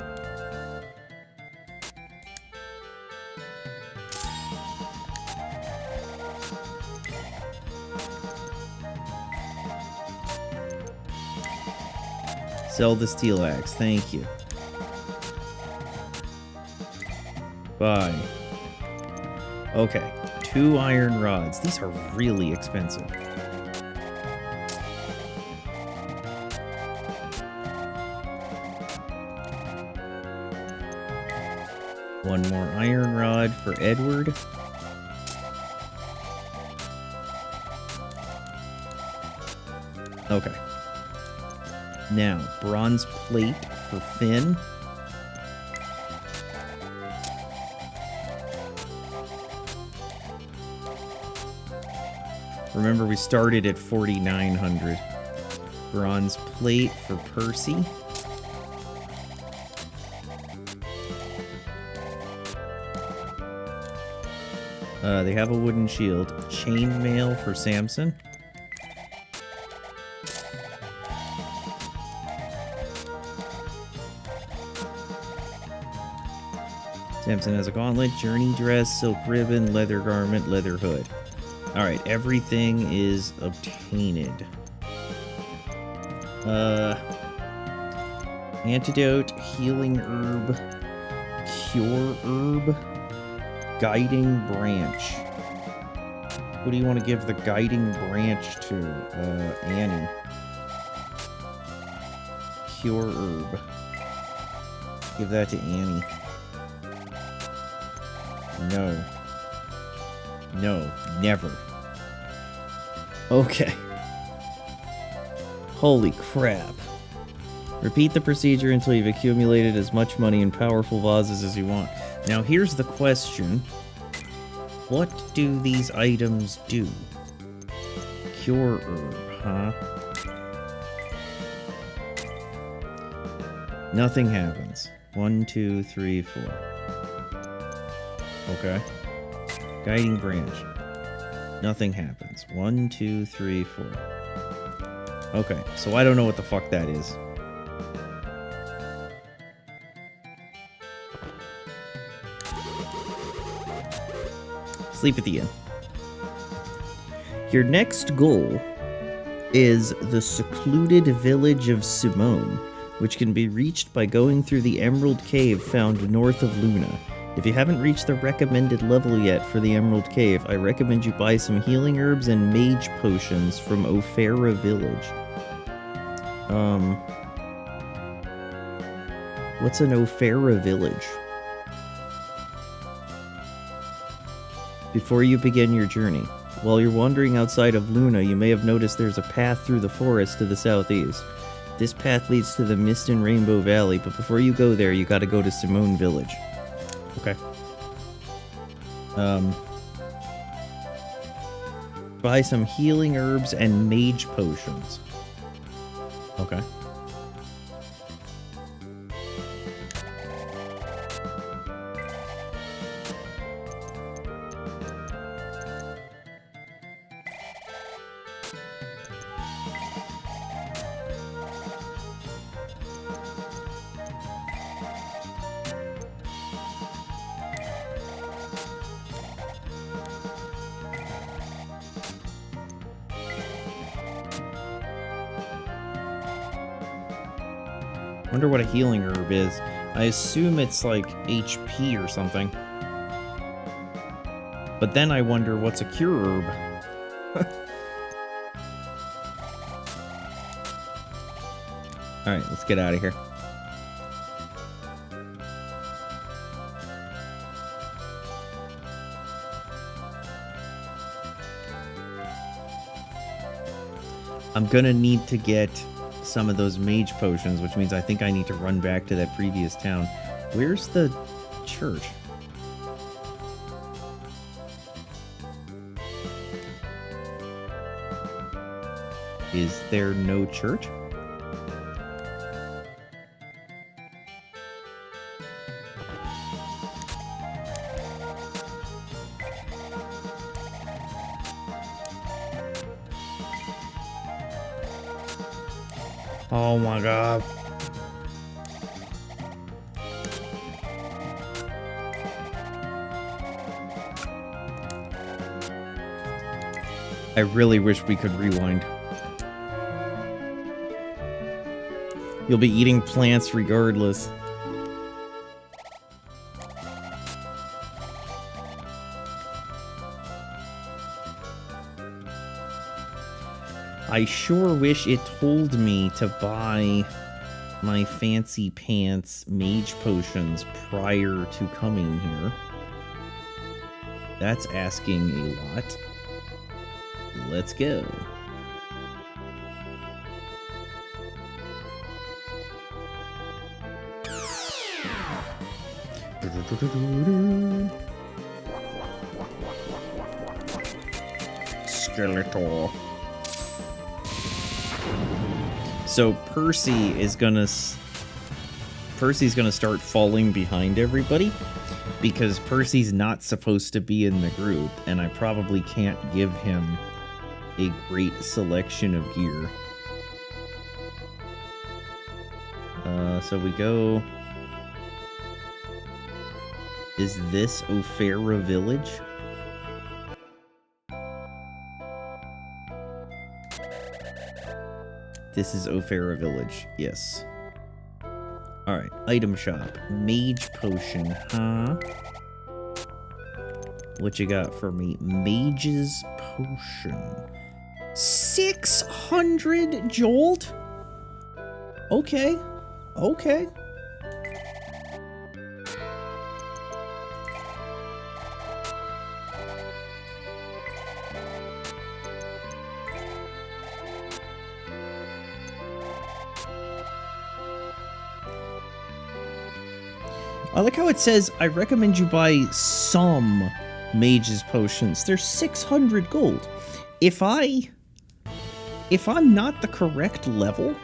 S1: Sell the steel axe. Thank you. Bye. Okay. 2 iron rods. These are really expensive. One more iron rod for Edward. Okay. Now, bronze plate for Finn. Remember, we started at 4,900. Bronze plate for Percy. They have a wooden shield. Chainmail for Samson. Samson has a gauntlet, journey dress, silk ribbon, leather garment, leather hood. Alright, everything is obtained. Antidote, healing herb, cure herb, guiding branch. Who do you want to give the guiding branch to? Annie. Cure herb. Give that to Annie. No. No, never. Okay. Holy crap. Repeat the procedure until you've accumulated as much money in powerful vases as you want. Now here's the question. What do these items do? Cure herb, huh? Nothing happens. 1, 2, 3, 4. Okay. Guiding branch. Nothing happens. 1, 2, 3, 4. Okay, so I don't know what the fuck that is. Sleep at the inn. Your next goal is the secluded village of Simone, which can be reached by going through the Emerald Cave found north of Luna. If you haven't reached the recommended level yet for the Emerald Cave, I recommend you buy some healing herbs and mage potions from Ophera Village. What's an Ophera Village? Before you begin your journey, while you're wandering outside of Luna, you may have noticed there's a path through the forest to the southeast. This path leads to the Mist and Rainbow Valley, but before you go there, you gotta go to Simone Village. Okay. Buy some healing herbs and mage potions. Okay. Wonder what a healing herb is. I assume it's like HP or something. But then I wonder what's a cure herb. Alright, let's get out of here. I'm gonna need to get some of those mage potions, which means I think I need to run back to that previous town. Where's the church? Is there no church? Oh my god. I really wish we could rewind. You'll be eating plants regardless. I sure wish it told me to buy my fancy pants mage potions prior to coming here. That's asking a lot. Let's go. Skeletor. So Percy's gonna start falling behind everybody because Percy's not supposed to be in the group, and I probably can't give him a great selection of gear. So we go. Is this Ophera Village? This is Ophera Village, yes. Alright, item shop. Mage potion, huh? What you got for me? Mage's potion. 600 jolt? Okay. Okay. I like how it says, I recommend you buy some mage's potions. They're 600 gold. If I'm not the correct level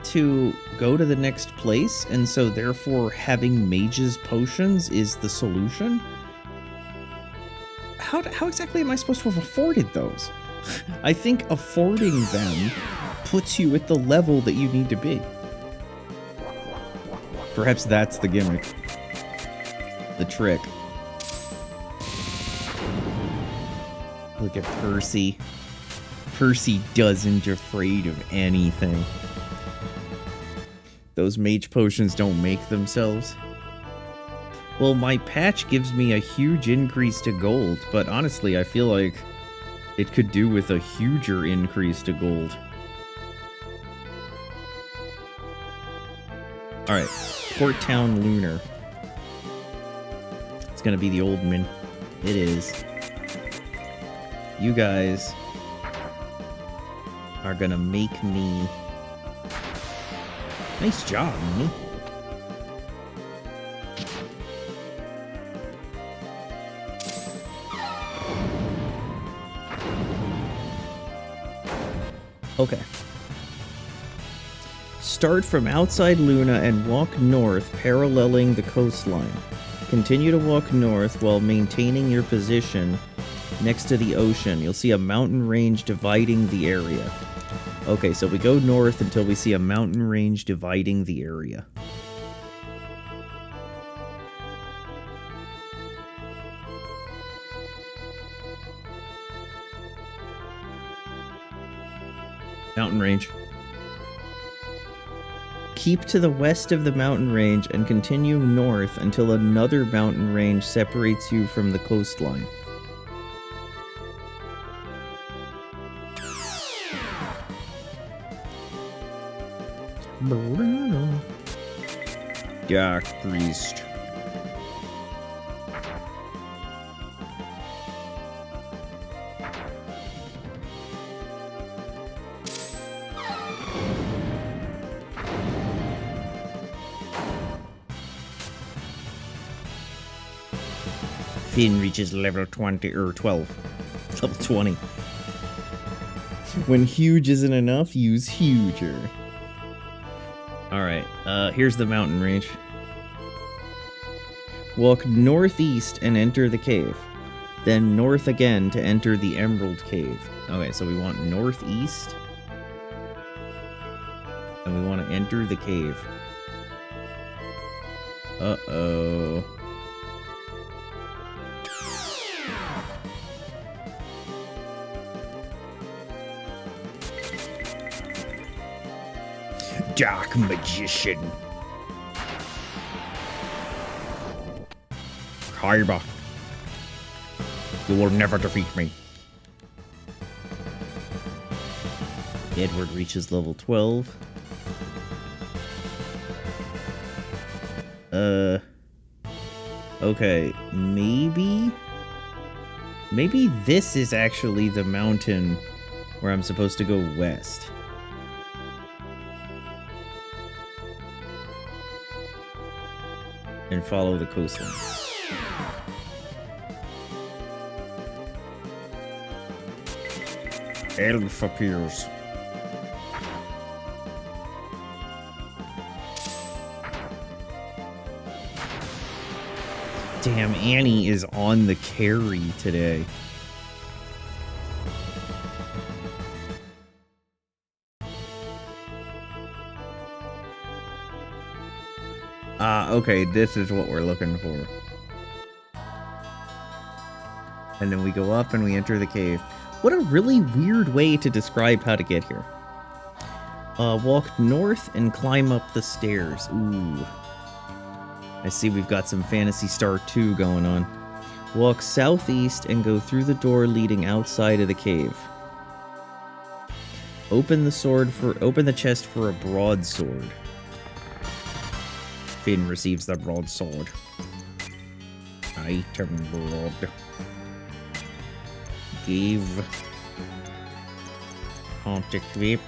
S1: to go to the next place, and so therefore having mage's potions is the solution, how exactly am I supposed to have afforded those? I think affording them puts you at the level that you need to be. Perhaps that's the gimmick. The trick. Look at Percy. Percy doesn't afraid of anything. Those mage potions don't make themselves. Well, my patch gives me a huge increase to gold, but honestly, I feel like it could do with a huger increase to gold. Alright, Port Town Lunar. It's gonna be the old man. It is. You guys are gonna make me... Nice job, Minnie. Okay. Start from outside Luna and walk north, paralleling the coastline. Continue to walk north while maintaining your position next to the ocean. You'll see a mountain range dividing the area. Okay, so we go north until we see a mountain range dividing the area. Mountain range. Keep to the west of the mountain range and continue north until another mountain range separates you from the coastline. Dark Priest. Finn reaches level 20 or 12. Level 20. When huge isn't enough, use huger. Alright, here's the mountain range. Walk northeast and enter the cave. Then north again to enter the Emerald Cave. Okay, so we want northeast. And we want to enter the cave. Uh-oh. Dark Magician. Kaiba. You will never defeat me. Edward reaches level 12. Okay, maybe this is actually the mountain where I'm supposed to go west. And follow the coastline. Elf appears. Damn, Annie is on the carry today. Okay, this is what we're looking for. And then we go up and we enter the cave. What a really weird way to describe how to get here. Walk north and climb up the stairs. Ooh. I see we've got some Phantasy Star 2 going on. Walk southeast and go through the door leading outside of the cave. Open the chest for a broadsword. Finn receives the broadsword. Item broad. Give. Can't equip.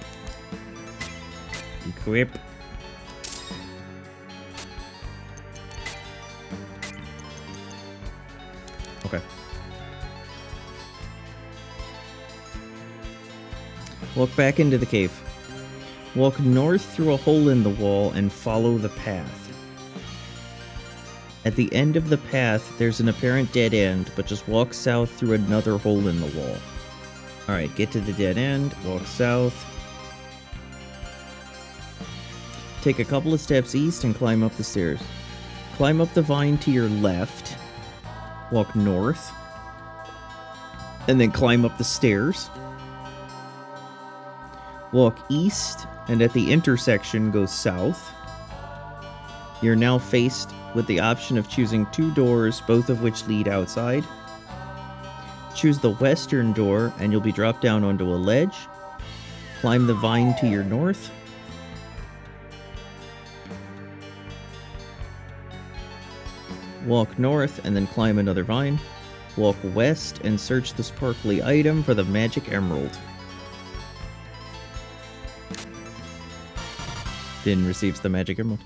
S1: Equip. Okay. Walk back into the cave. Walk north through a hole in the wall and follow the path. At the end of the path, there's an apparent dead end, but just walk south through another hole in the wall. Alright, get to the dead end, walk south. Take a couple of steps east and climb up the stairs. Climb up the vine to your left. Walk north. And then climb up the stairs. Walk east, and at the intersection, go south. You're now faced with the option of choosing two doors, both of which lead outside. Choose the western door, and you'll be dropped down onto a ledge. Climb the vine to your north. Walk north, and then climb another vine. Walk west, and search the sparkly item for the magic emerald. Finn receives the magic emerald.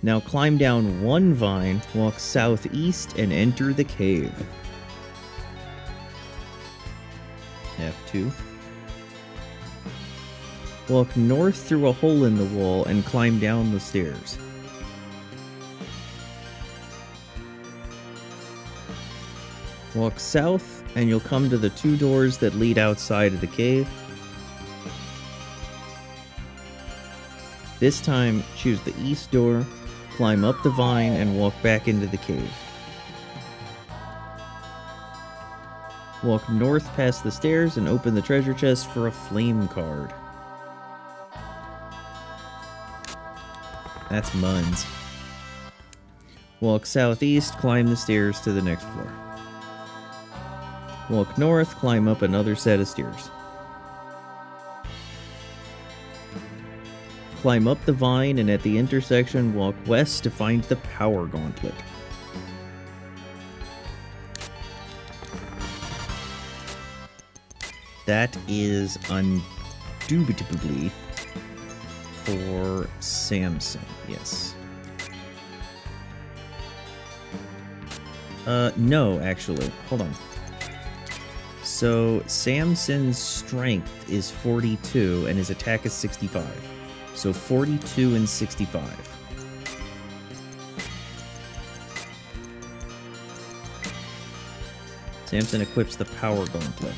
S1: Now climb down one vine, walk southeast, and enter the cave. F2. Walk north through a hole in the wall and climb down the stairs. Walk south, and you'll come to the two doors that lead outside of the cave. This time, choose the east door, climb up the vine, and walk back into the cave. Walk north past the stairs and open the treasure chest for a flame card. That's Mun's. Walk southeast, climb the stairs to the next floor. Walk north, climb up another set of stairs. Climb up the vine, and at the intersection, walk west to find the power gauntlet. That is undoubtedly for Samson, yes. No, actually. Hold on. So, Samson's strength is 42, and his attack is 65. So 42 and 65. Samson equips the power gauntlet.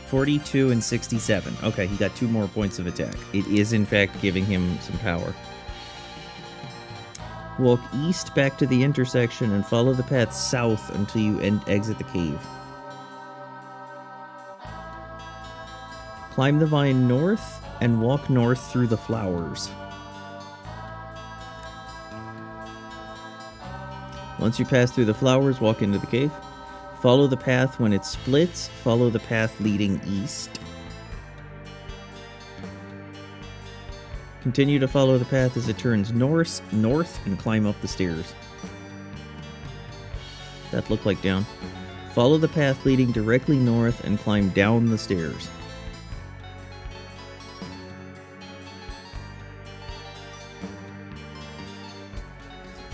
S1: 42 and 67. Okay, he got 2 more points of attack. It is in fact giving him some power. Walk east back to the intersection and follow the path south until you exit the cave. Climb the vine north and walk north through the flowers. Once you pass through the flowers, walk into the cave. Follow the path when it splits. Follow the path leading east. Continue to follow the path as it turns north, and climb up the stairs. That looked like down. Follow the path leading directly north and climb down the stairs.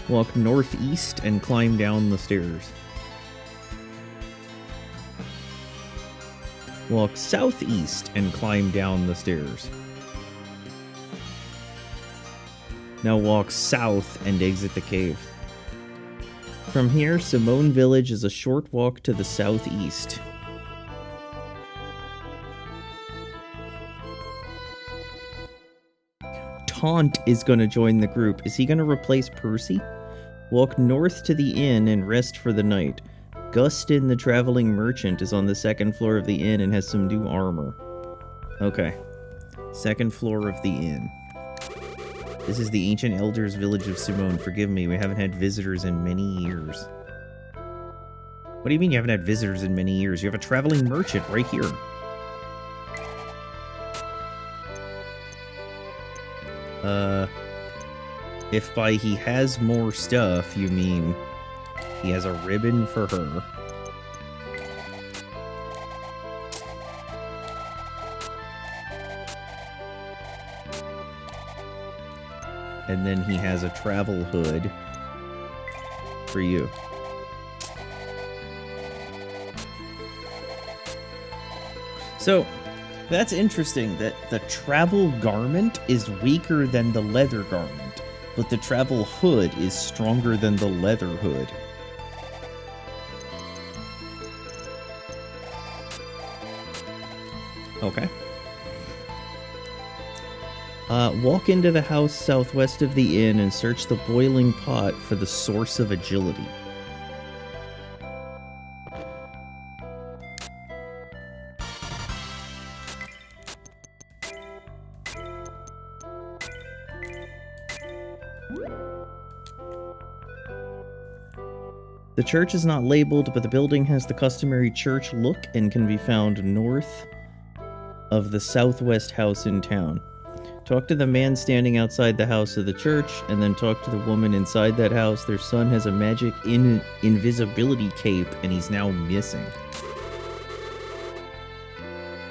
S1: Walk northeast and climb down the stairs. Walk southeast and climb down the stairs. Now walk south and exit the cave. From here, Simone Village is a short walk to the southeast. Taunt is going to join the group. Is he going to replace Percy? Walk north to the inn and rest for the night. Gustin, the traveling merchant, is on the second floor of the inn and has some new armor. Okay. Second floor of the inn. This is the ancient elders' village of Simone. Forgive me, we haven't had visitors in many years. What do you mean you haven't had visitors in many years? You have a traveling merchant right here. If by he has more stuff, you mean he has a ribbon for her. And then he has a travel hood for you. So, that's interesting that the travel garment is weaker than the leather garment, but the travel hood is stronger than the leather hood. Okay. Walk into the house southwest of the inn and search the boiling pot for the source of agility. The church is not labeled, but the building has the customary church look and can be found north of the southwest house in town. Talk to the man standing outside the house of the church, and then talk to the woman inside that house. Their son has a magic invisibility cape, and he's now missing.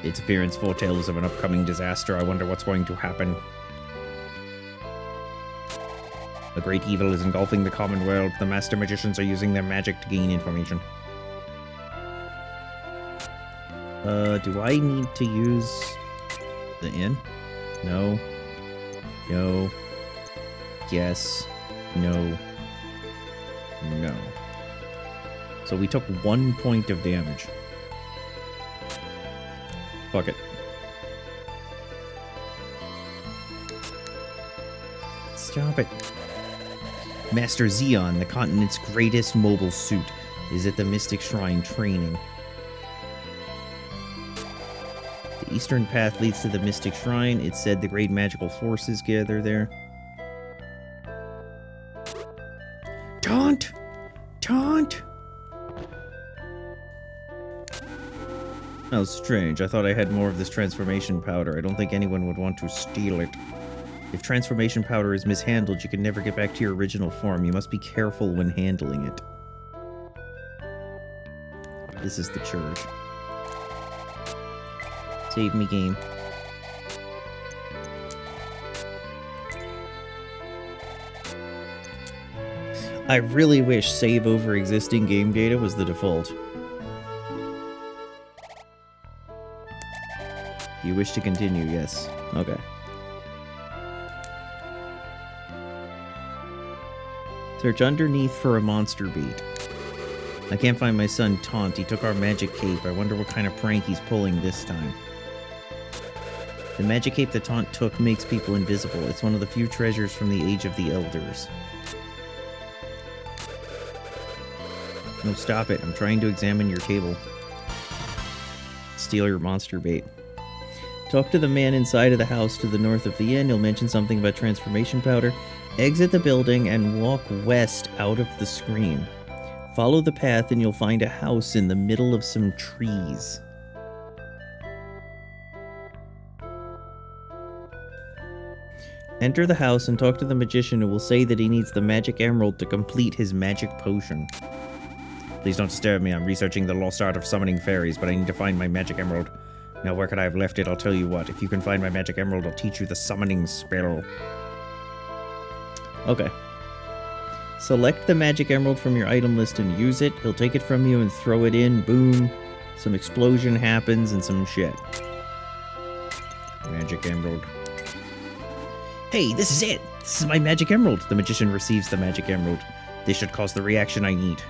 S1: Its appearance foretells of an upcoming disaster. I wonder what's going to happen. A great evil is engulfing the common world. The master magicians are using their magic to gain information. Do I need to use the inn? No. No. Yes. No. No. So we took 1 point of damage. Fuck it. Stop it. Master Xeon, the continent's greatest mobile suit, is at the Mystic Shrine training. The eastern path leads to the Mystic Shrine. It said the great magical forces gather there. Taunt! Taunt! That was strange. I thought I had more of this transformation powder. I don't think anyone would want to steal it. If transformation powder is mishandled, you can never get back to your original form. You must be careful when handling it. This is the church. Save me, game. I really wish save over existing game data was the default. You wish to continue? Yes. Okay. Search underneath for a monster beat. I can't find my son Taunt. He took our magic cape. I wonder what kind of prank he's pulling this time. The magic cape that Taunt took makes people invisible. It's one of the few treasures from the Age of the Elders. No, stop it. I'm trying to examine your cable. Steal your monster bait. Talk to the man inside of the house to the north of the inn. He'll mention something about transformation powder. Exit the building and walk west out of the screen. Follow the path and you'll find a house in the middle of some trees. Enter the house and talk to the magician who will say that he needs the magic emerald to complete his magic potion. Please don't disturb me. I'm researching the lost art of summoning fairies, but I need to find my magic emerald. Now, where could I have left it? I'll tell you what. If you can find my magic emerald, I'll teach you the summoning spell. Okay. Select the magic emerald from your item list and use it. He'll take it from you and throw it in. Boom. Some explosion happens and some shit. Magic emerald. Hey, this is it! This is my magic emerald! The magician receives the magic emerald. This should cause the reaction I need.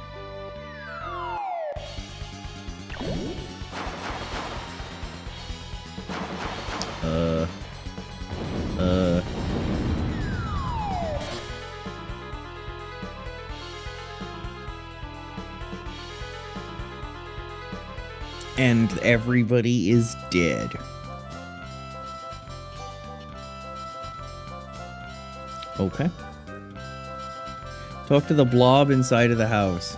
S1: And everybody is dead. Okay. Talk to the blob inside of the house.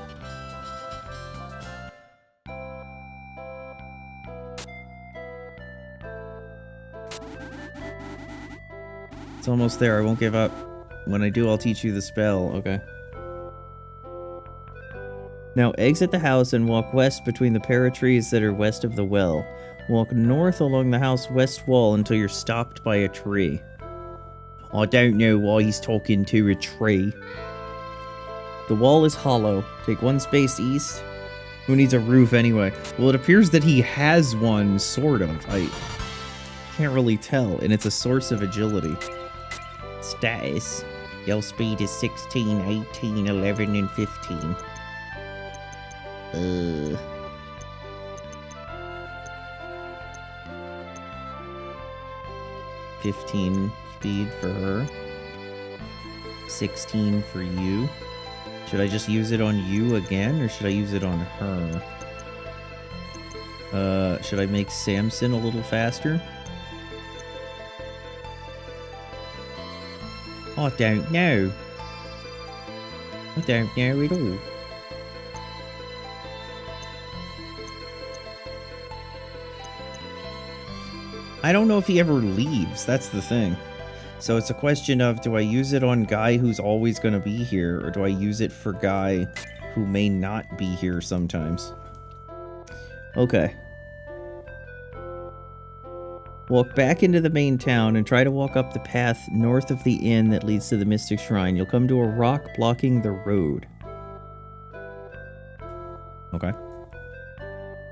S1: It's almost there. I won't give up. When I do, I'll teach you the spell. Okay. Now exit the house and walk west between the pair of trees that are west of the well. Walk north along the house west wall until you're stopped by a tree. I don't know why he's talking to a tree. The wall is hollow. Take one space east. Who needs a roof anyway? Well, it appears that he has one, sort of. I can't really tell, and it's a source of agility. Status. Yell speed is 16, 18, 11, and 15. 15 speed for her. 16 for you. Should I just use it on you again, or should I use it on her? Should I make Samson a little faster? I don't know. I don't know at all. I don't know if he ever leaves, that's the thing. So it's a question of, do I use it on guy who's always going to be here, or do I use it for guy who may not be here sometimes? Okay. Walk back into the main town and try to walk up the path north of the inn that leads to the Mystic Shrine. You'll come to a rock blocking the road. Okay.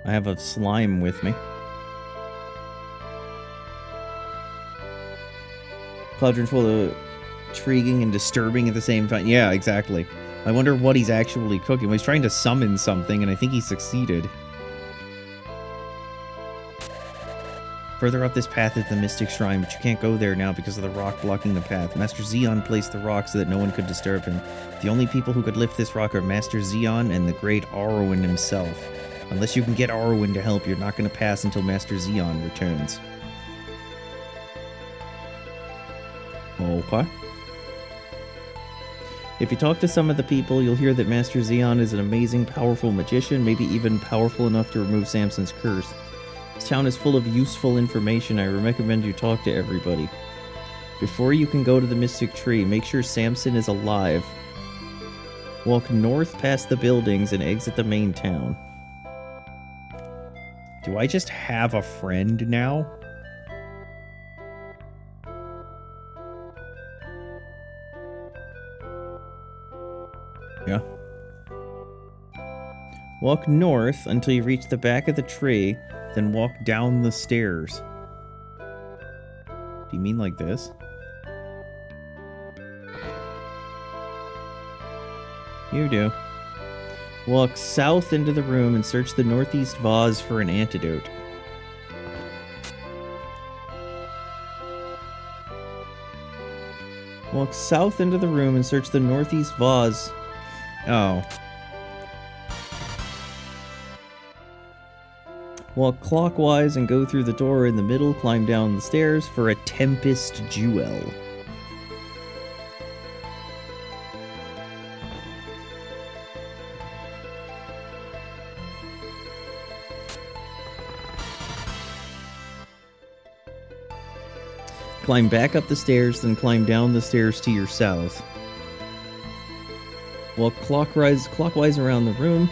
S1: I have a slime with me. Cauldron full of intriguing and disturbing at the same time. Yeah, exactly. I wonder what he's actually cooking. Well, he's trying to summon something, and I think he succeeded. Further up this path is the Mystic Shrine, but you can't go there now because of the rock blocking the path. Master Xeon placed the rock so that no one could disturb him. The only people who could lift this rock are Master Xeon and the great Arwen himself. Unless you can get Arwen to help, you're not going to pass until Master Xeon returns. Okay. If you talk to some of the people, you'll hear that Master Xeon is an amazing, powerful magician, maybe even powerful enough to remove Samson's curse. This town is full of useful information. I recommend you talk to everybody. Before you can go to the Mystic Tree, make sure Samson is alive. Walk north past the buildings and exit the main town. Do I just have a friend now? Yeah. Walk north until you reach the back of the tree, then walk down the stairs. Do you mean like this? You do. Walk south into the room and search the northeast vase for an antidote. Walk south into the room and search the northeast vase. Oh. Walk clockwise and go through the door in the middle, climb down the stairs for a Tempest Jewel. Climb back up the stairs, then climb down the stairs to your south. Walk clockwise around the room,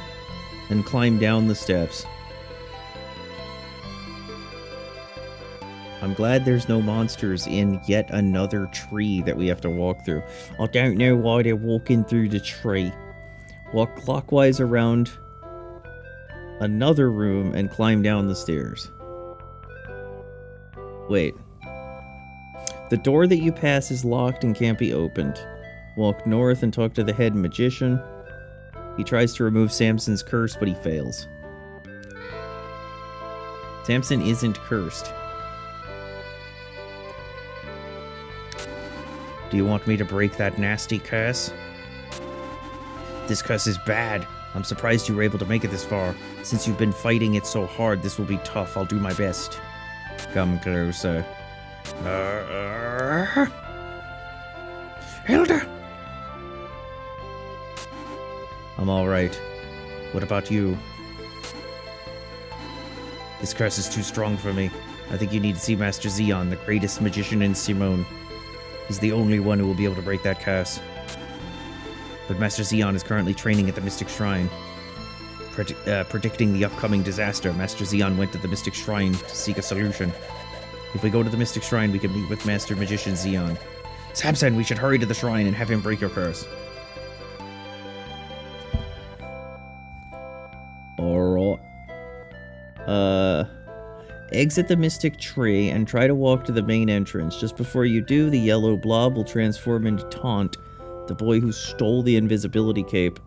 S1: and climb down the steps. I'm glad there's no monsters in yet another tree that we have to walk through. I don't know why they're walking through the tree. Walk clockwise around another room and climb down the stairs. Wait. The door that you pass is locked and can't be opened. Walk north and talk to the head magician. He tries to remove Samson's curse, but he fails. Samson isn't cursed. Do you want me to break that nasty curse? This curse is bad. I'm surprised you were able to make it this far. Since you've been fighting it so hard, this will be tough. I'll do my best. Come closer. Hilda! I'm alright. What about you? This curse is too strong for me. I think you need to see Master Xeon, the greatest magician in Simone. He's the only one who will be able to break that curse. But Master Xeon is currently training at the Mystic Shrine. Predicting the upcoming disaster, Master Xeon went to the Mystic Shrine to seek a solution. If we go to the Mystic Shrine, we can meet with Master Magician Xeon. Samson, we should hurry to the shrine and have him break your curse. Alright. Exit the Mystic Tree and try to walk to the main entrance. Just before you do, the yellow blob will transform into Taunt, the boy who stole the invisibility cape.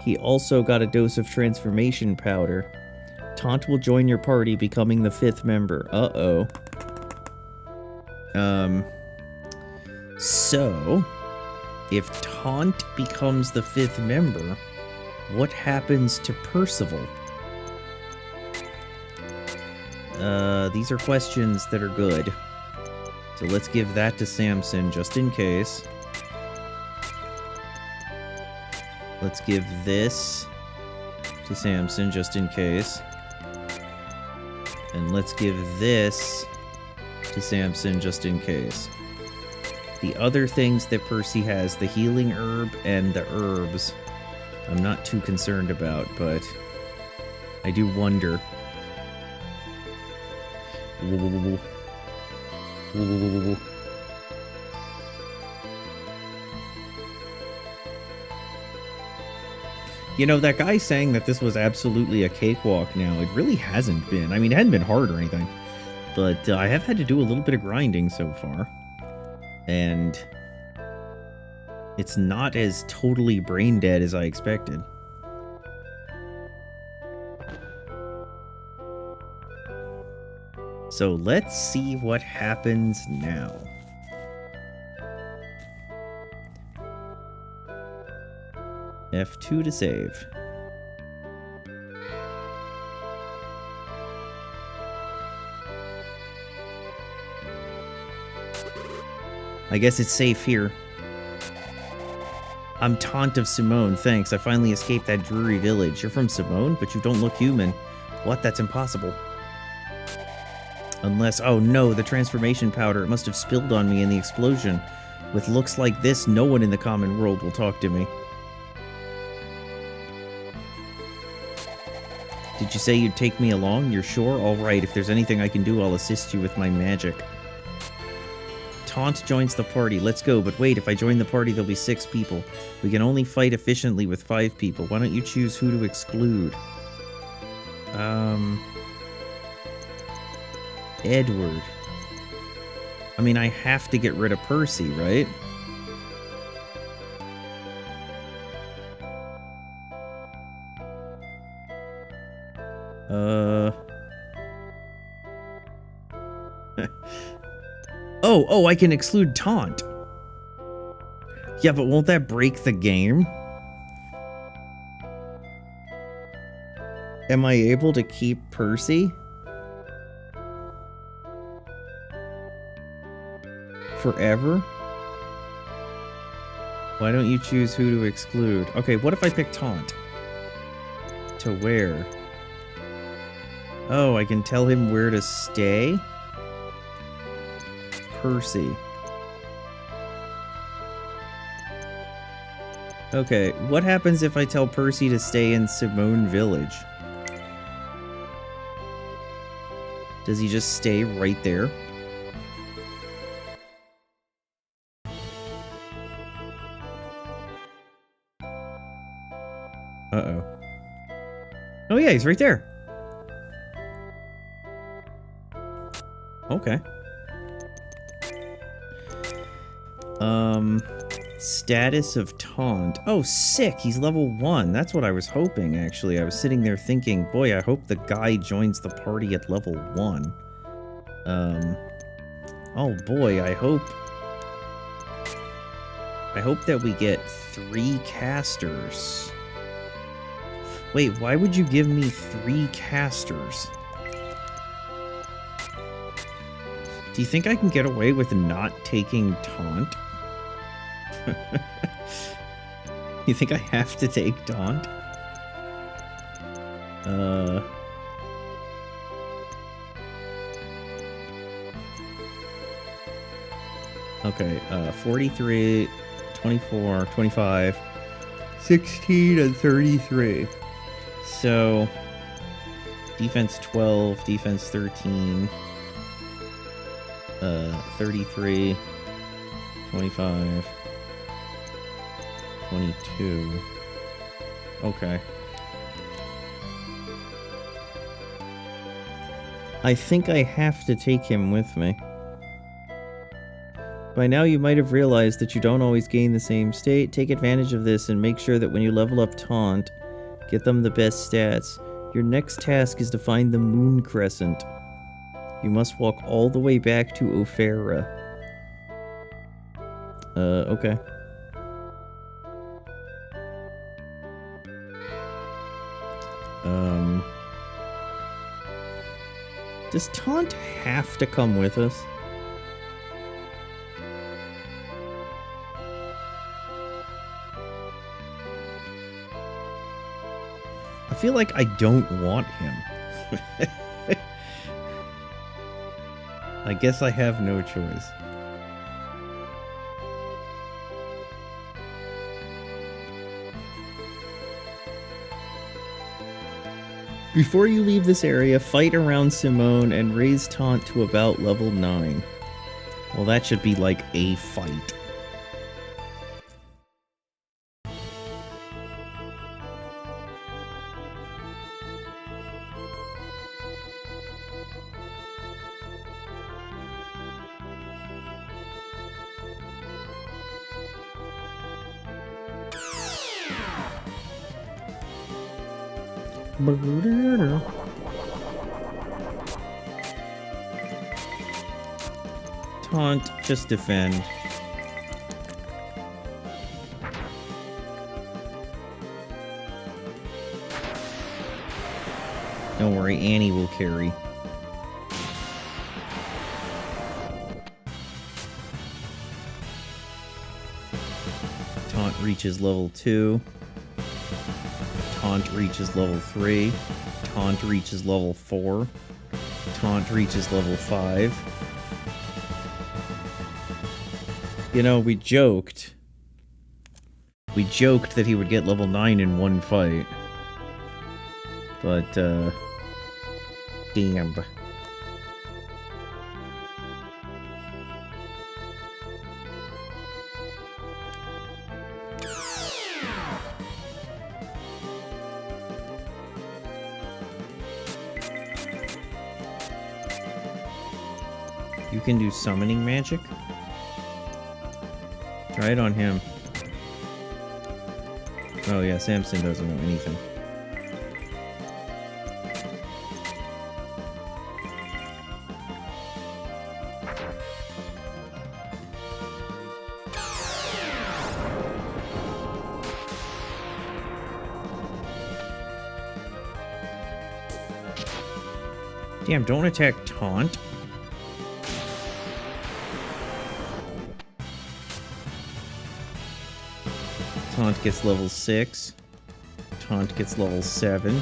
S1: He also got a dose of transformation powder. Taunt will join your party, becoming the 5th member. Uh-oh. So, if Taunt becomes the 5th member, what happens to Percival? These are questions that are good. So let's give that to Samson, just in case. Let's give this to Samson, just in case. And let's give this to Samson, just in case. The other things that Percy has, the healing herb and the herbs, I'm not too concerned about, but I do wonder. You know, that guy saying that this was absolutely a cakewalk now, it really hasn't been. I mean, it hadn't been hard or anything, but I have had to do a little bit of grinding so far. And it's not as totally brain dead as I expected. So let's see what happens now. F2 to save. I guess it's safe here. I'm Taunt of Simone, thanks. I finally escaped that dreary village. You're from Simone, but you don't look human. What? That's impossible. Unless... oh no, the transformation powder. It must have spilled on me in the explosion. With looks like this, no one in the common world will talk to me. Did you say you'd take me along? You're sure? Alright, if there's anything I can do, I'll assist you with my magic. Taunt joins the party. Let's go. But wait, if I join the party, there'll be 6 people. We can only fight efficiently with 5 people. Why don't you choose who to exclude? Edward. I mean, I have to get rid of Percy, right? Oh, I can exclude Taunt. Yeah, but won't that break the game? Am I able to keep Percy? Forever? Why don't you choose who to exclude? Okay, what if I pick Taunt? To where? Oh, I can tell him where to stay? Percy. Okay, what happens if I tell Percy to stay in Simone Village? Does he just stay right there? Uh-oh. Oh yeah, he's right there. Okay. Status of taunt. Oh, sick. He's level 1. That's what I was hoping, actually. I was sitting there thinking, boy, I hope the guy joins the party at level 1. Oh boy, I hope that we get 3 casters. Wait, why would you give me 3 casters? Do you think I can get away with not taking taunt? You think I have to take taunt? Okay, 43, 24, 25, 16, and 33. So, defense 12, defense 13, 33, 25, 22. Okay. I think I have to take him with me. By now you might have realized that you don't always gain the same state. Take advantage of this and make sure that when you level up Taunt, get them the best stats. Your next task is to find the Moon Crescent. You must walk all the way back to Ophera. Okay. Does Taunt have to come with us? I feel like I don't want him. I guess I have no choice. Before you leave this area, fight around Simone and raise Taunt to about level 9. Well, that should be like a fight. Taunt, just defend. Don't worry, Annie will carry. Taunt reaches level 2. Taunt reaches level 3. Taunt reaches level 4. Taunt reaches level 5. You know, we joked that he would get level 9 in one fight. But, damn. You can do summoning magic? Try it on him. Oh yeah, Samson doesn't know anything. Damn, don't attack Taunt. Taunt gets level 6. Taunt gets level 7.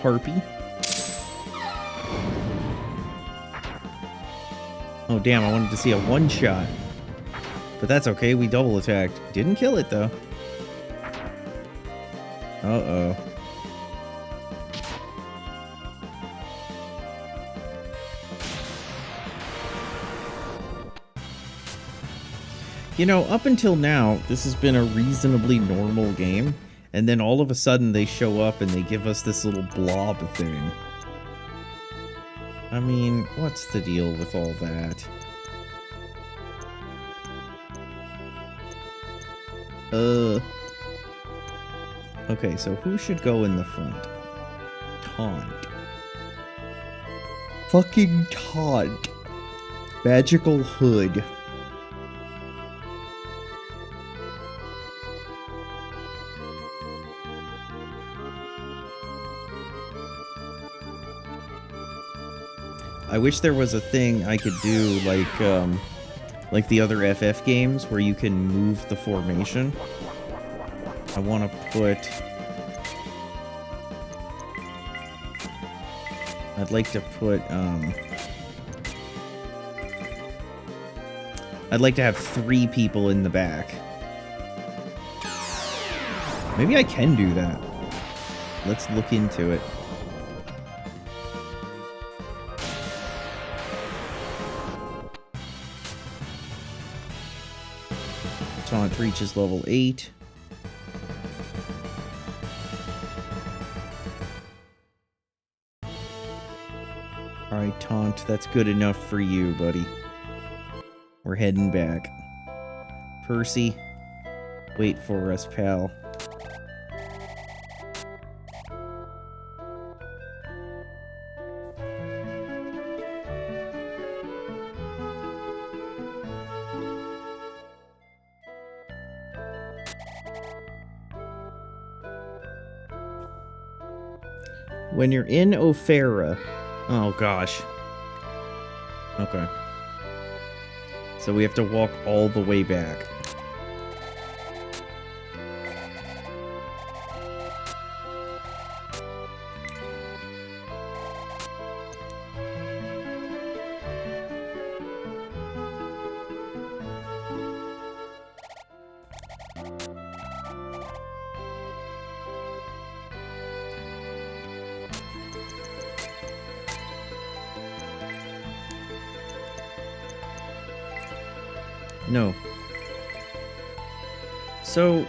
S1: Harpy. Oh damn, I wanted to see a one-shot. But that's okay, we double attacked. Didn't kill it though. Uh-oh. You know, up until now, this has been a reasonably normal game, and then all of a sudden they show up and they give us this little blob thing. I mean, what's the deal with all that? Okay, so who should go in the front? Taunt. Fucking Taunt. Magical Hood. I wish there was a thing I could do like the other FF games where you can move the formation. I want to put... I'd like to put, I'd like to have 3 people in the back. Maybe I can do that. Let's look into it. Taunt reaches level 8. Alright, Taunt, that's good enough for you, buddy. We're heading back. Percy, wait for us, pal. When you're in Ophera... Oh, gosh. Okay. So we have to walk all the way back. No. So...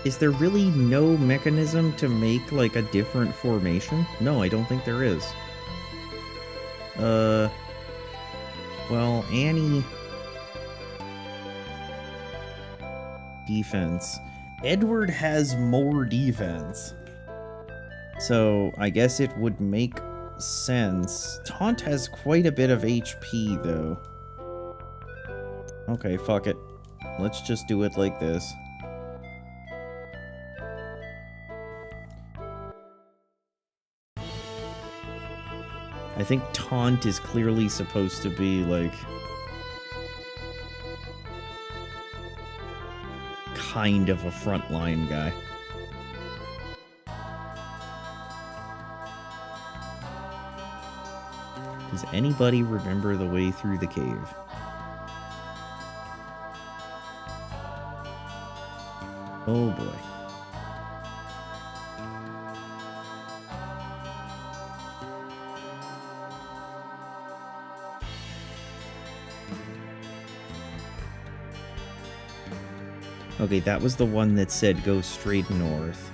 S1: is there really no mechanism to make, like, a different formation? No, I don't think there is. Well, Annie... defense. Edward has more defense. So, I guess it would make sense. Taunt has quite a bit of HP, though. Okay, fuck it. Let's just do it like this. I think Taunt is clearly supposed to be, like... kind of a frontline guy. Does anybody remember the way through the cave? Oh boy. Okay, that was the one that said go straight north.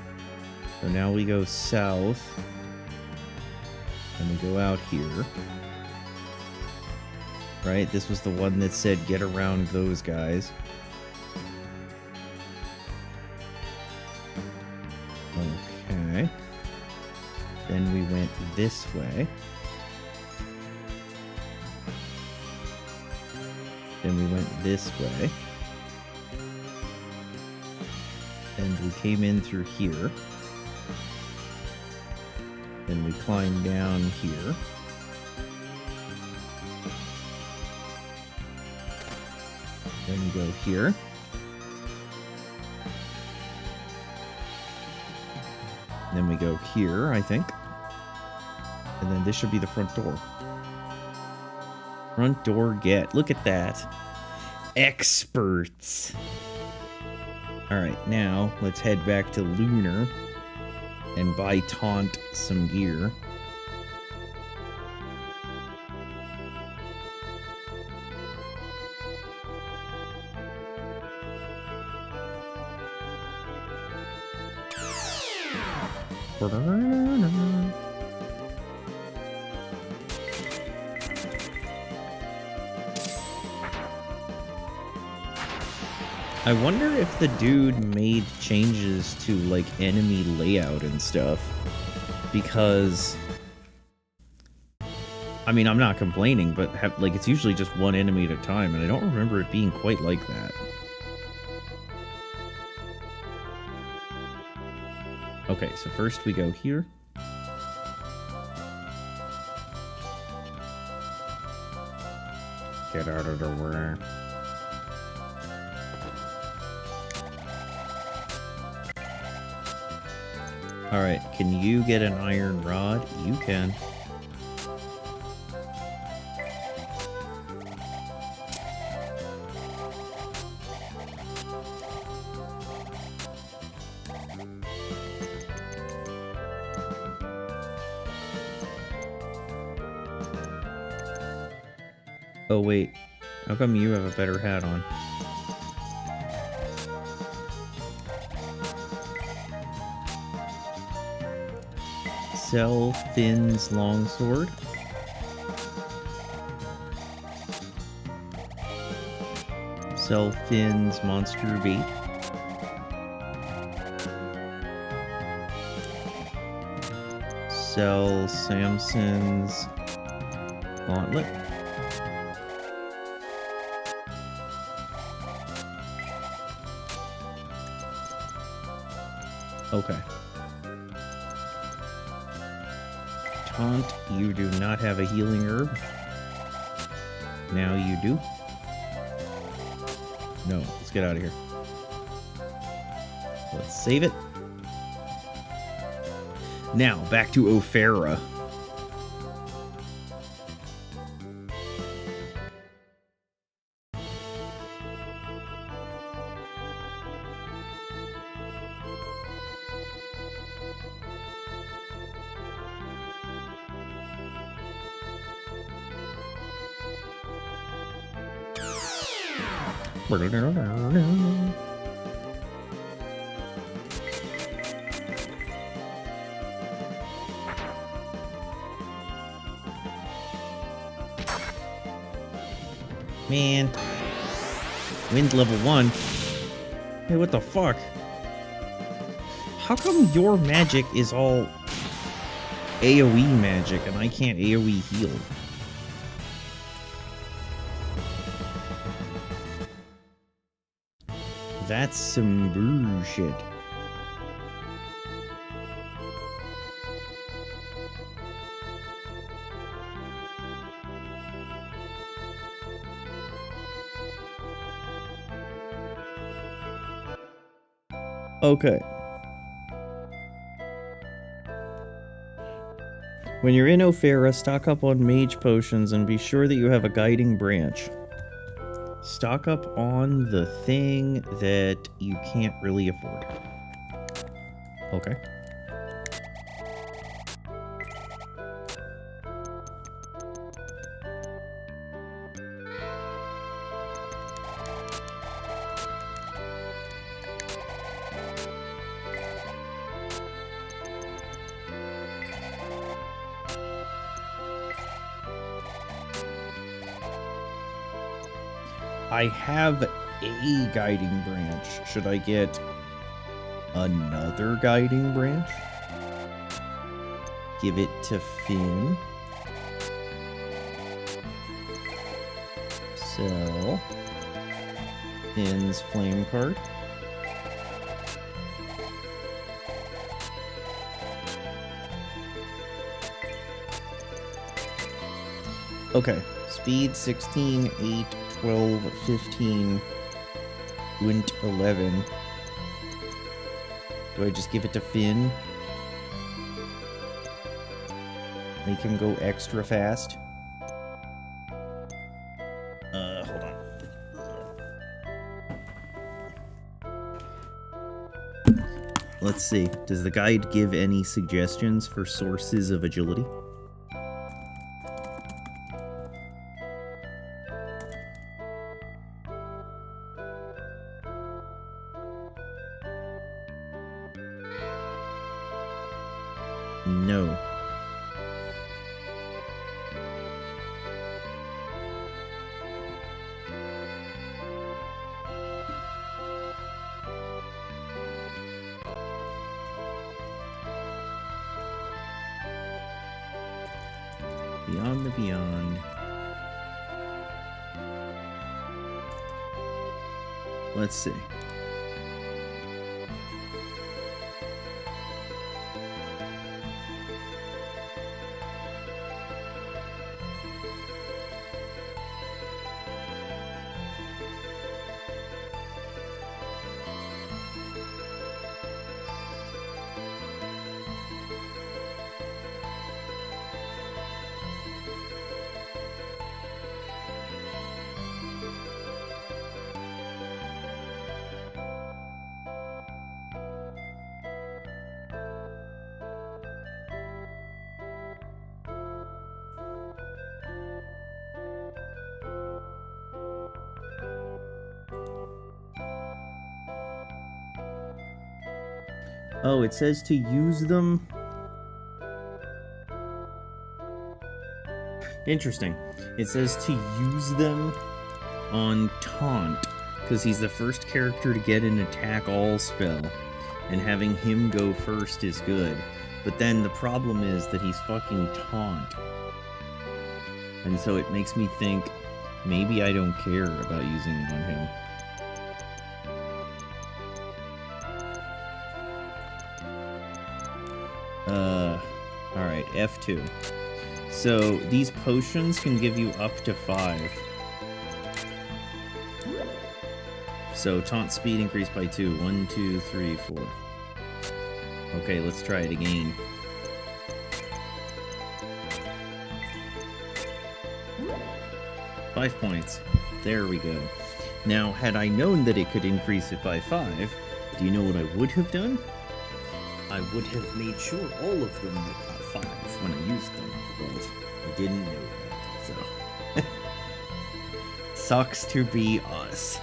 S1: So now we go south. And we go out here. Right, this was the one that said get around those guys. Okay. Then we went this way. Then we went this way. And we came in through here. Then we climbed down here. Then we go here. Then we go here, I think. And then this should be the front door. Front door get. Look at that. Experts. Alright, now let's head back to Lunar and buy Taunt some gear. I wonder if the dude made changes to, like, enemy layout and stuff. Because, I mean, I'm not complaining, but, like, it's usually just one enemy at a time, and I don't remember it being quite like that. Okay, so first we go here. Get out of the way. Alright, can you get an iron rod? You can. Oh wait, how come you have a better hat on? Sell Finn's longsword. Sell Finn's monster bait. Sell Samson's gauntlet. Okay. Taunt, you do not have a healing herb. Now you do. No, let's get out of here. Let's save it. Now, back to Ophera. Man. Wind's level 1. Hey, what the fuck? How come your magic is all AoE magic and I can't AoE heal? That's some bullshit. Okay. When you're in Ophera, stock up on mage potions and be sure that you have a guiding branch. Stock up on the thing that you can't really afford. Okay. I have a guiding branch. Should I get another guiding branch? Give it to Finn. Sell Finn's flame card. Okay, speed 16, 8, 12, 15, and 11. Do I just give it to Finn? Make him go extra fast? Hold on. Let's see. Does the guide give any suggestions for sources of agility? No. Beyond the Beyond. Let's see. Oh, it says to use them. Interesting. It says to use them on Taunt, because he's the first character to get an attack all spell, and having him go first is good. But then the problem is that he's fucking Taunt. And so it makes me think, maybe I don't care about using it on him. Alright, F2. So, these potions can give you up to 5. So, taunt speed increased by 2. 1, 2, 3, 4. Okay, let's try it again. Five points. There we go. Now, had I known that it could increase it by 5, do you know what I would have done? I would have made sure all of them got 5 when I used them, but I didn't know that, so... Sucks to be us.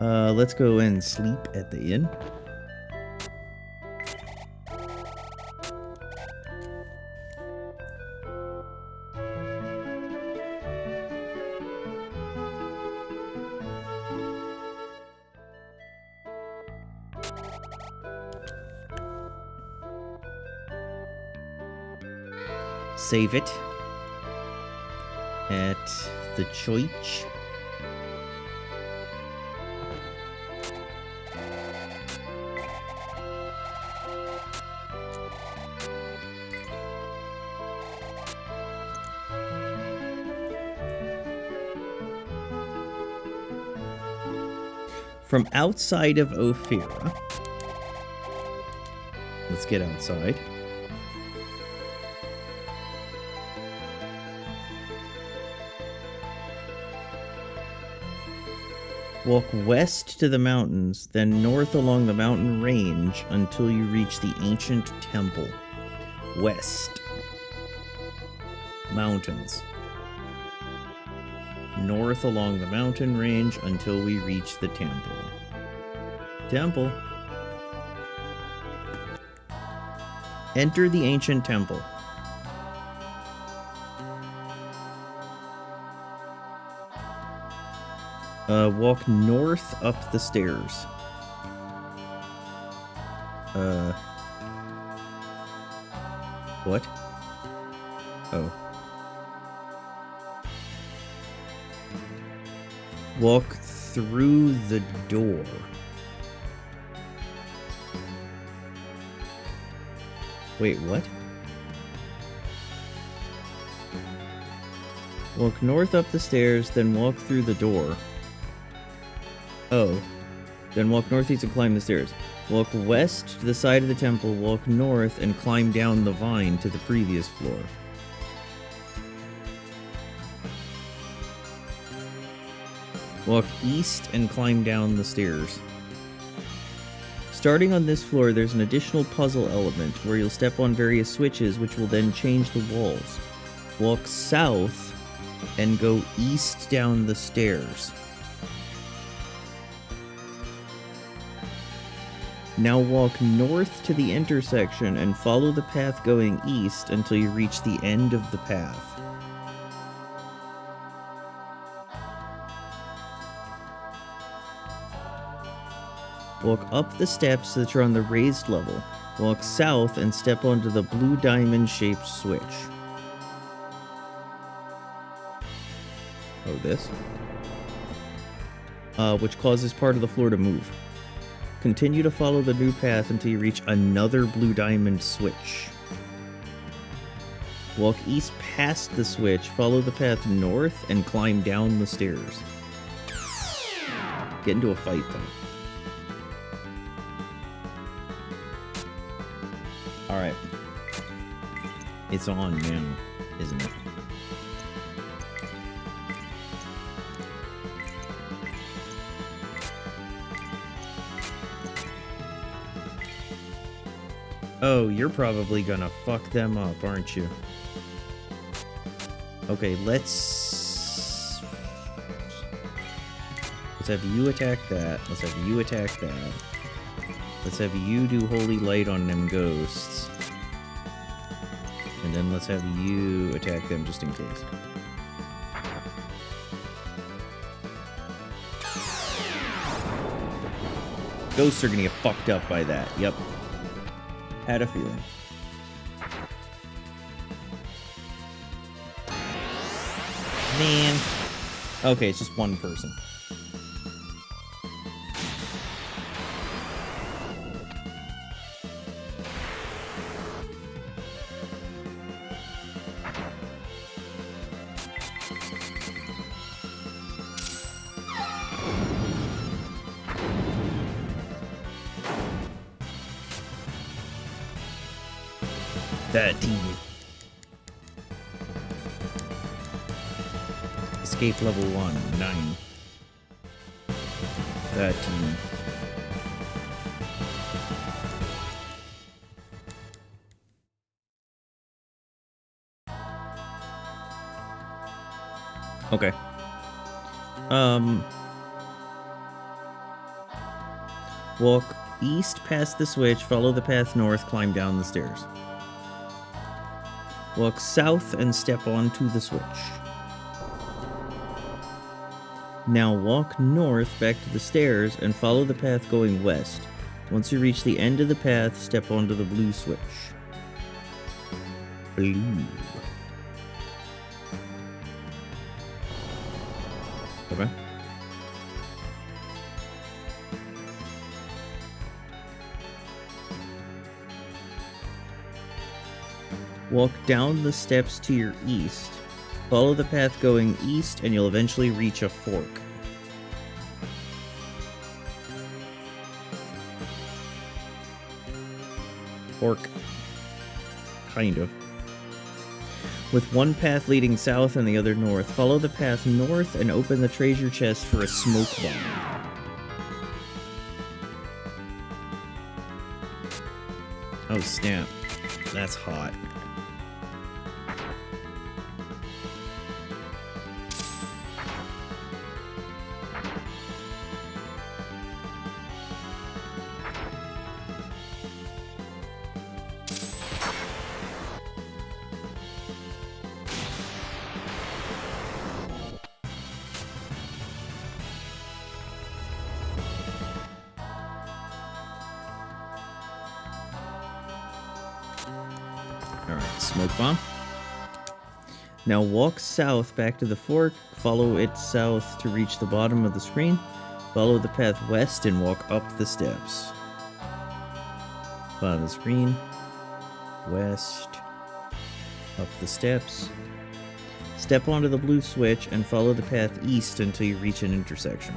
S1: Let's go and sleep at the inn. Save it at the church. From outside of Ophira, let's get outside. Walk west to the mountains, then north along the mountain range until you reach the ancient temple. West. Mountains. North along the mountain range until we reach the temple. Temple. Enter the ancient temple. Walk north up the stairs. What? Oh. Walk through the door. Wait, what? Walk north up the stairs, then walk through the door. Oh. Then walk northeast and climb the stairs. Walk west to the side of the temple, walk north, and climb down the vine to the previous floor. Walk east and climb down the stairs. Starting on this floor, there's an additional puzzle element where you'll step on various switches which will then change the walls. Walk south and go east down the stairs. Now walk north to the intersection and follow the path going east until you reach the end of the path. Walk up the steps that are on the raised level. Walk south and step onto the blue diamond-shaped switch. Oh, this? Which causes part of the floor to move. Continue to follow the new path until you reach another blue diamond switch. Walk east past the switch, follow the path north, and climb down the stairs. Get into a fight, though. Alright. It's on now, isn't it? Oh, you're probably gonna fuck them up, aren't you? Okay, let's have you attack that. Let's have you attack that. Let's have you do holy light on them ghosts. And then let's have you attack them just in case. Ghosts are gonna get fucked up by that. Yep. Had a feeling. Man. Okay, it's just one person. Escape level 1, 9. 13. Okay. Walk east past the switch, follow the path north, climb down the stairs. Walk south and step onto the switch. Now walk north back to the stairs and follow the path going west. Once you reach the end of the path, step onto the blue switch. Blue. Okay. Walk down the steps to your east. Follow the path going east and you'll eventually reach a fork. Fork. Kind of. With one path leading south and the other north, follow the path north and open the treasure chest for a smoke bomb. Oh snap. That's hot. Alright, smoke bomb. Now walk south back to the fork, follow it south to reach the bottom of the screen, follow the path west and walk up the steps. Bottom of the screen, west, up the steps. Step onto the blue switch and follow the path east until you reach an intersection.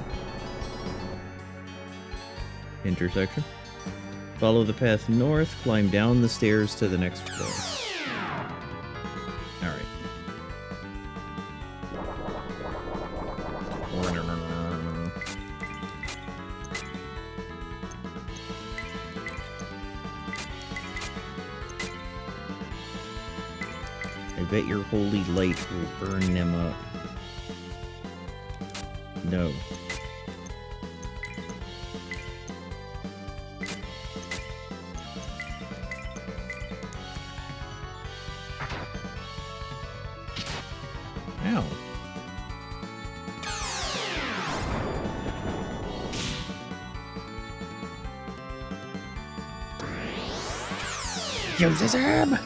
S1: Intersection. Follow the path north, climb down the stairs to the next floor. Alright. I bet your holy light will burn them up. No. Ow. Use his arm!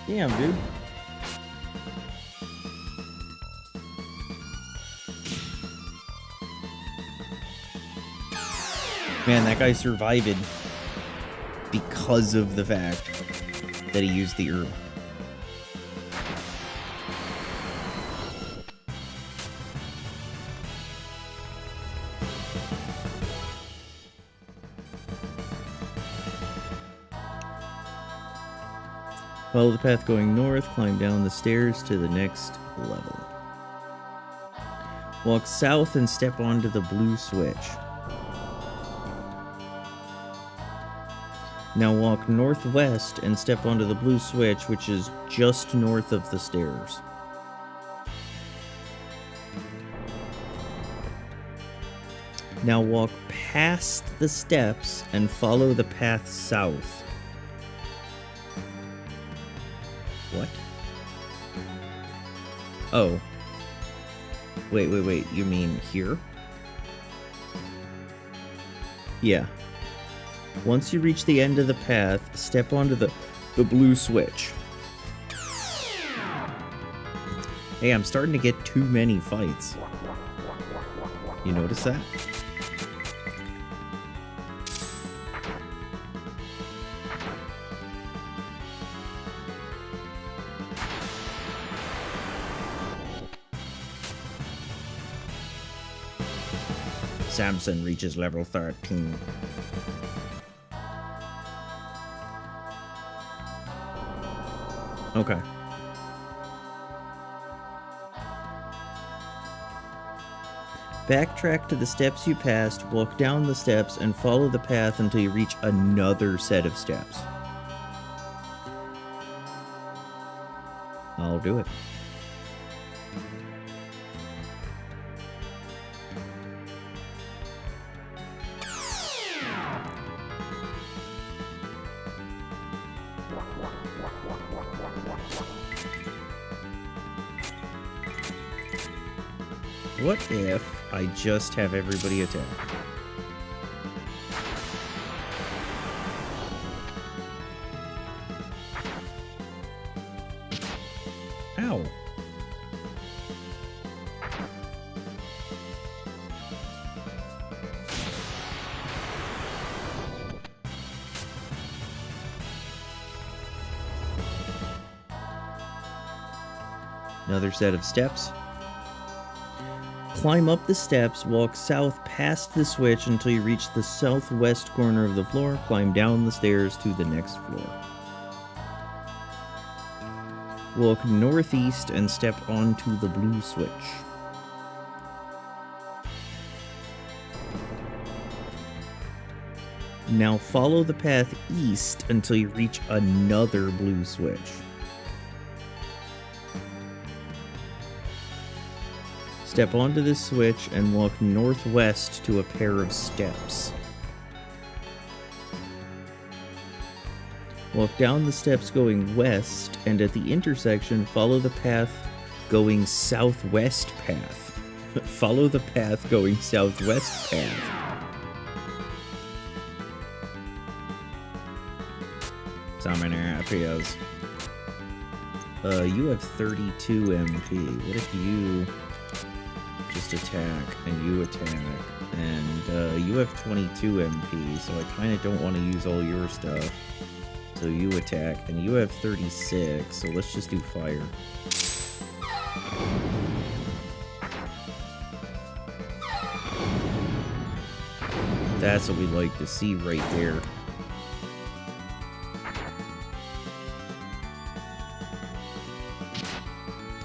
S1: Damn, dude. Man, that guy survived because of the fact that he used the herb. Follow the path going north, climb down the stairs to the next level. Walk south and step onto the blue switch. Now walk northwest and step onto the blue switch, which is just north of the stairs. Now walk past the steps and follow the path south. What? Oh. Wait. You mean here? Yeah. Once you reach the end of the path, step onto the blue switch. Hey, I'm starting to get too many fights. You notice that? Samson reaches level 13. Okay. Backtrack to the steps you passed, walk down the steps, and follow the path until you reach another set of steps. I'll do it. What if I just have everybody attack? Ow. Another set of steps. Climb up the steps, walk south past the switch until you reach the southwest corner of the floor, climb down the stairs to the next floor. Walk northeast and step onto the blue switch. Now follow the path east until you reach another blue switch. Step onto this switch and walk northwest to a pair of steps. Walk down the steps going west, and at the intersection, follow the path going southwest path. Follow the path going southwest path. Summoner appears. You have 32 MP. What if you just attack, and you attack. And you have 22 MP, so I kind of don't want to use all your stuff. So you attack, and you have 36, so let's just do fire. That's what we like to see right there.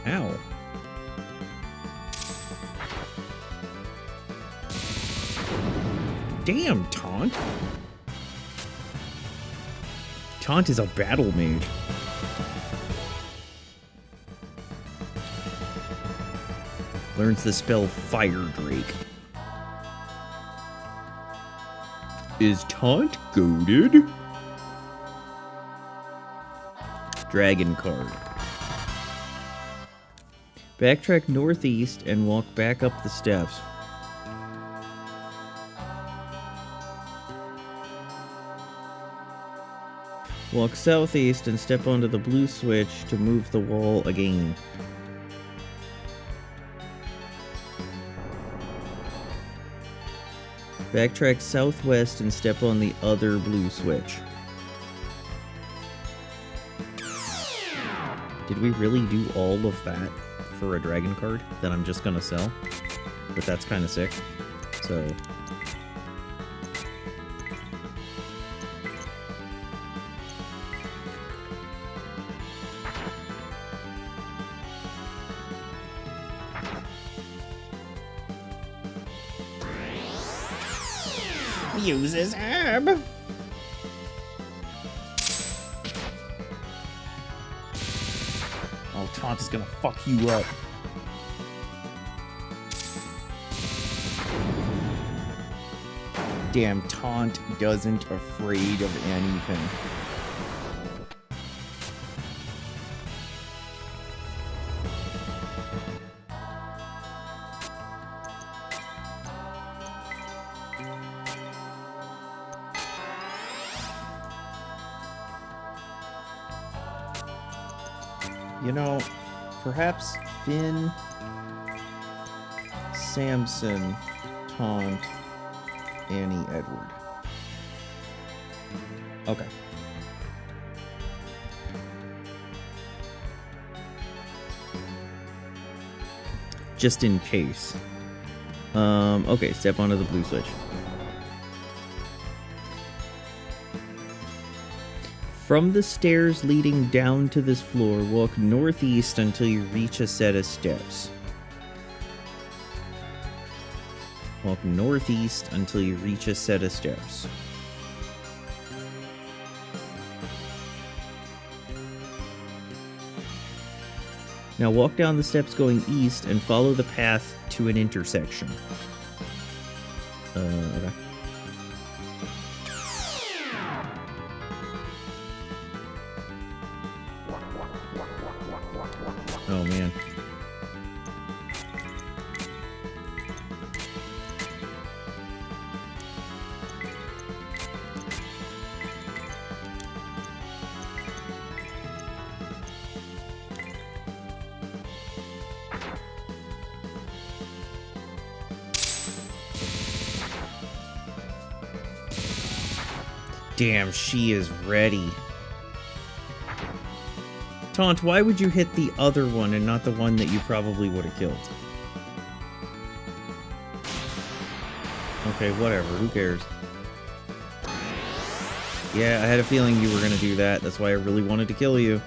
S1: Ow. Damn, Taunt. Taunt is a battle mage. Learns the spell Fire Drake. Is Taunt goated? Dragon card. Backtrack northeast and walk back up the steps. Walk southeast and step onto the blue switch to move the wall again. Backtrack southwest and step on the other blue switch. Did we really do all of that for a dragon card that I'm just gonna sell? But that's kind of sick. So... uses herb. Oh, Taunt is gonna fuck you up. Damn, Taunt doesn't afraid of anything. You know, perhaps Finn, Samson, Taunt, Annie, Edward. Okay. Just in case. Okay, step onto the blue switch. From the stairs leading down to this floor, walk northeast until you reach a set of steps. Walk northeast until you reach a set of steps. Now walk down the steps going east and follow the path to an intersection. Okay. Oh, man. Damn, she is ready. Taunt, why would you hit the other one and not the one that you probably would have killed? Okay, whatever. Who cares? Yeah, I had a feeling you were gonna do that. That's why I really wanted to kill you.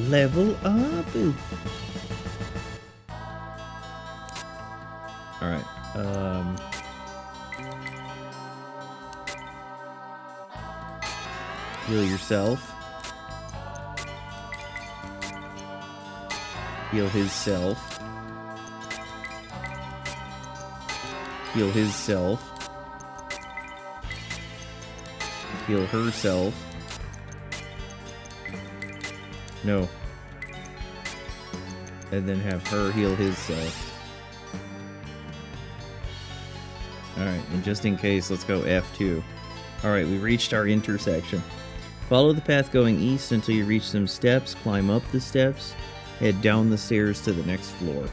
S1: Level up. Alright. Heal yourself. Heal his self. Heal his self. Heal herself. No. And then have her heal his self. Alright, and just in case, let's go F2. Alright, we reached our intersection. Follow the path going east until you reach some steps, climb up the steps, head down the stairs to the next floor.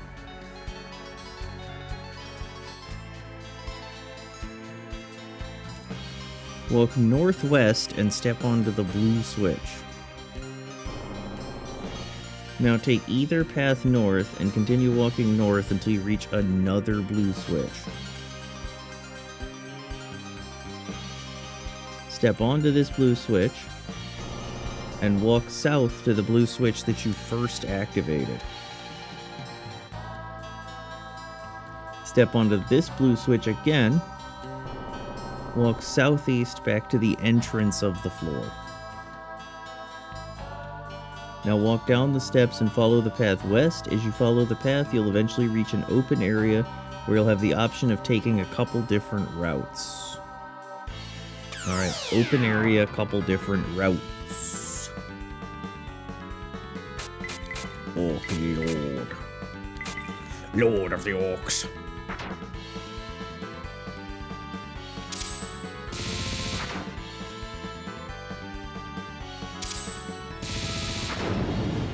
S1: Walk northwest and step onto the blue switch. Now take either path north and continue walking north until you reach another blue switch. Step onto this blue switch and walk south to the blue switch that you first activated. Step onto this blue switch again. Walk southeast back to the entrance of the floor. Now walk down the steps and follow the path west. As you follow the path, you'll eventually reach an open area where you'll have the option of taking a couple different routes. Alright, open area, couple different routes. Okay, Lord. Lord of the Orcs.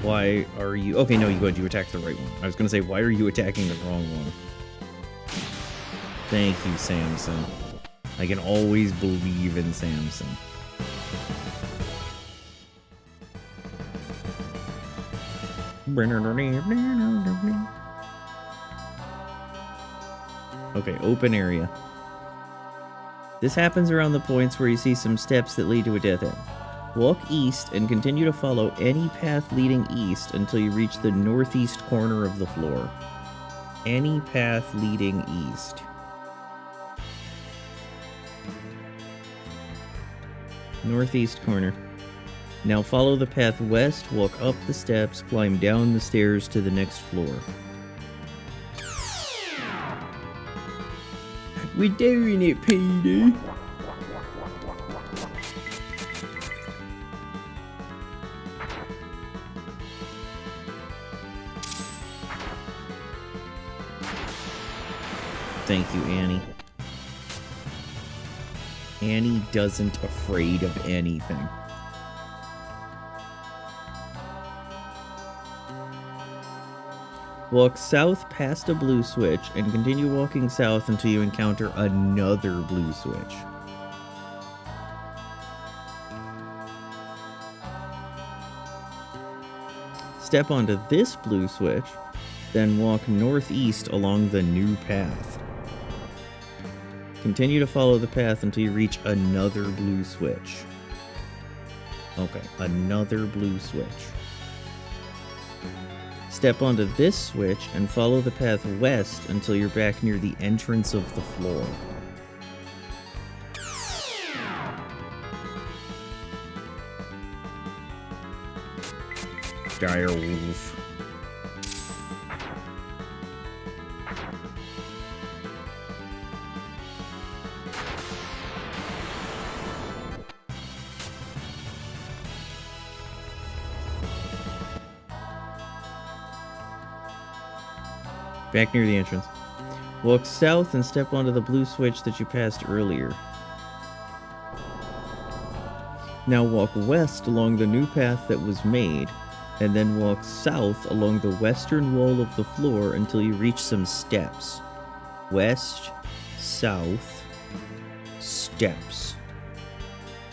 S1: Why are you... Okay, no, you attacked the right one. I was going to say, why are you attacking the wrong one? Thank you, Samson. I can always believe in Samson. Okay, open area. This happens around the points where you see some steps that lead to a death end. Walk east and continue to follow any path leading east until you reach the northeast corner of the floor. Any path leading east. Northeast corner. Now follow the path west, walk up the steps, climb down the stairs to the next floor. We're doing it, Peter! Thank you, Annie. Annie doesn't afraid of anything. Walk south past a blue switch and continue walking south until you encounter another blue switch. Step onto this blue switch, then walk northeast along the new path. Continue to follow the path until you reach another blue switch. Okay, another blue switch. Step onto this switch and follow the path west until you're back near the entrance of the floor. Dire wolf. Back near the entrance. Walk south and step onto the blue switch that you passed earlier. Now walk west along the new path that was made, and then walk south along the western wall of the floor until you reach some steps. West, south, steps.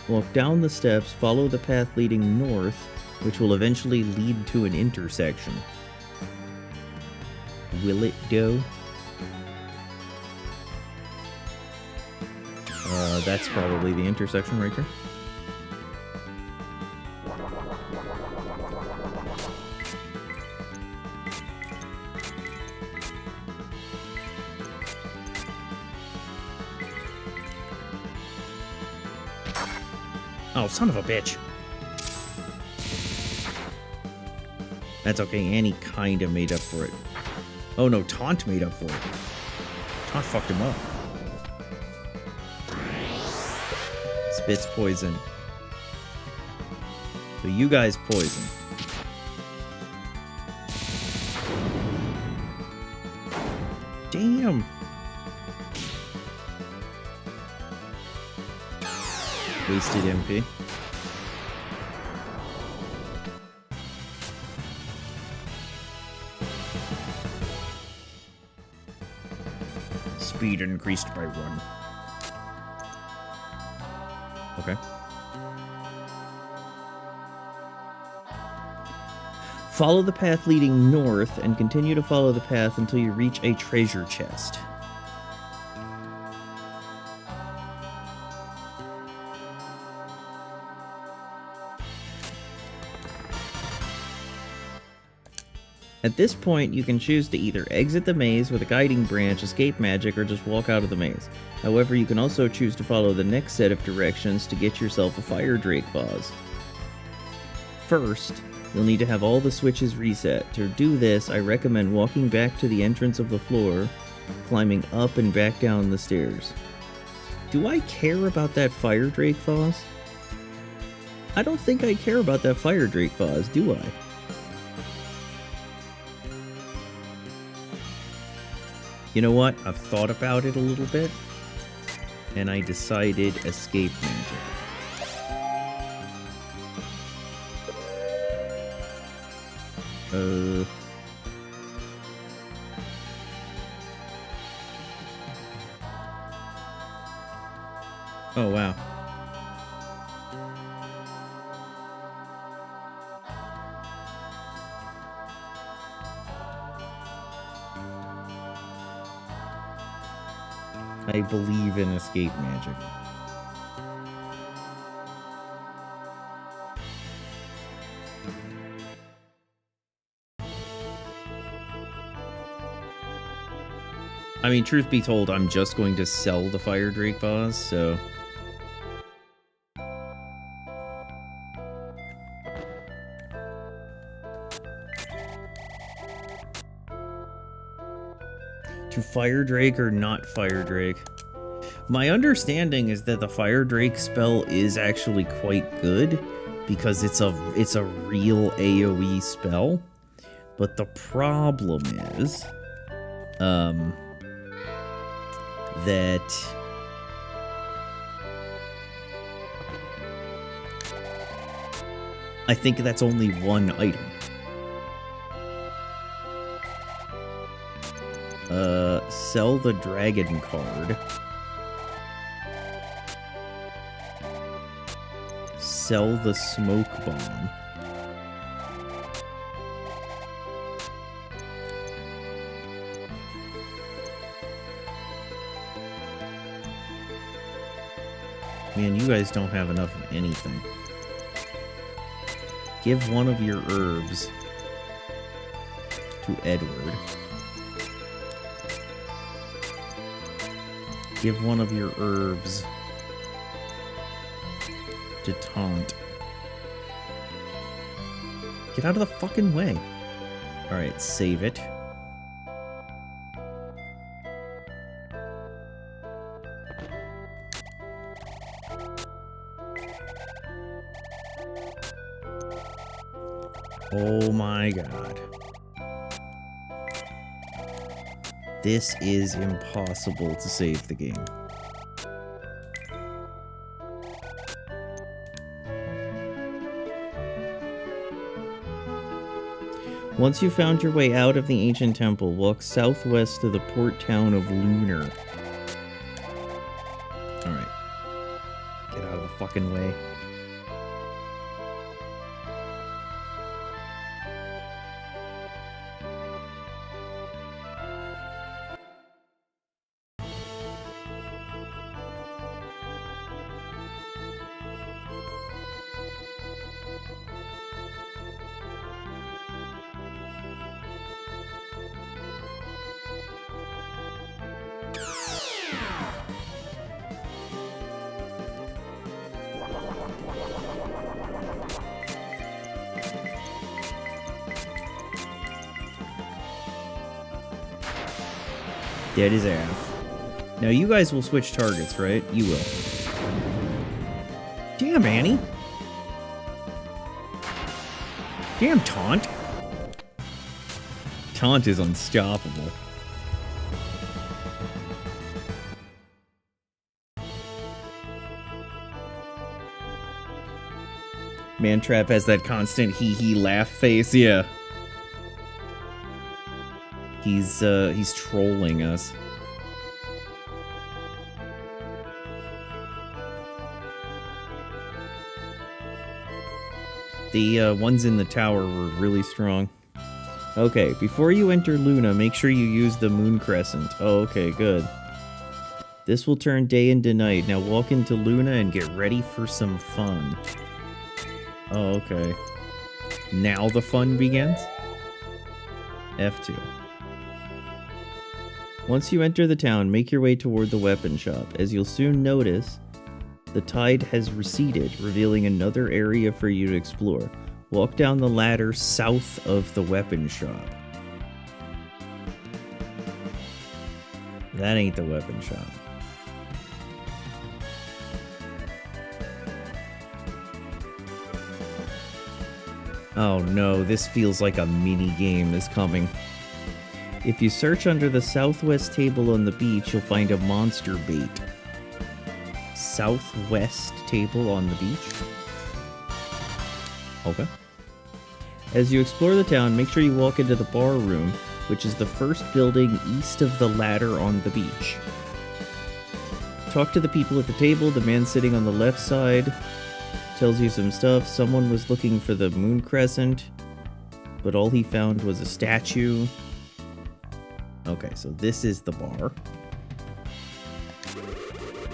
S1: Walk down the steps, follow the path leading north, which will eventually lead to an intersection. Will it do? That's probably the intersection right there. Oh, son of a bitch. That's okay, Annie kinda made up for it. Oh no, Taunt made up for it. Taunt fucked him up. Spits poison. So you guys poison. Damn! Wasted MP. Speed increased by 1. Okay. Follow the path leading north and continue to follow the path until you reach a treasure chest. At this point, you can choose to either exit the maze with a guiding branch, escape magic, or just walk out of the maze. However, you can also choose to follow the next set of directions to get yourself a fire drake vase. First, you'll need to have all the switches reset. To do this, I recommend walking back to the entrance of the floor, climbing up and back down the stairs. Do I care about that fire drake vase? I don't think I care about that fire drake vase, do I? You know what? I've thought about it a little bit, and I decided escape magic. Oh, wow. I believe in escape magic. I mean, truth be told, I'm just going to sell the fire drake vase, so... To fire drake or not fire drake? My understanding is that the fire drake spell is actually quite good because it's a real AoE spell. But the problem is that I think that's only one item. Sell the dragon card. Sell the smoke bomb. Man, you guys don't have enough of anything. Give one of your herbs to Edward. Give one of your herbs to Taunt. Get out of the fucking way. Alright, save it. Oh my god. This is impossible to save the game. Once you've found your way out of the ancient temple, walk southwest to the port town of Lunar. Alright. Get out of the fucking way. Dead as F. Now you guys will switch targets, right? You will. Damn, Annie. Damn, Taunt. Taunt is unstoppable. Mantrap has that constant hee-hee laugh face, yeah. He's trolling us. The ones in the tower were really strong. Okay, before you enter Luna, make sure you use the moon crescent. Oh, okay, good. This will turn day into night. Now walk into Luna and get ready for some fun. Oh, okay. Now the fun begins? F2. Once you enter the town, make your way toward the weapon shop. As you'll soon notice, the tide has receded, revealing another area for you to explore. Walk down the ladder south of the weapon shop. That ain't the weapon shop. Oh no, this feels like a mini game is coming. If you search under the southwest table on the beach, you'll find a monster bait. Southwest table on the beach? Okay. As you explore the town, make sure you walk into the bar room, which is the first building east of the ladder on the beach. Talk to the people at the table. The man sitting on the left side tells you some stuff. Someone was looking for the moon crescent, but all he found was a statue. Okay, so this is the bar.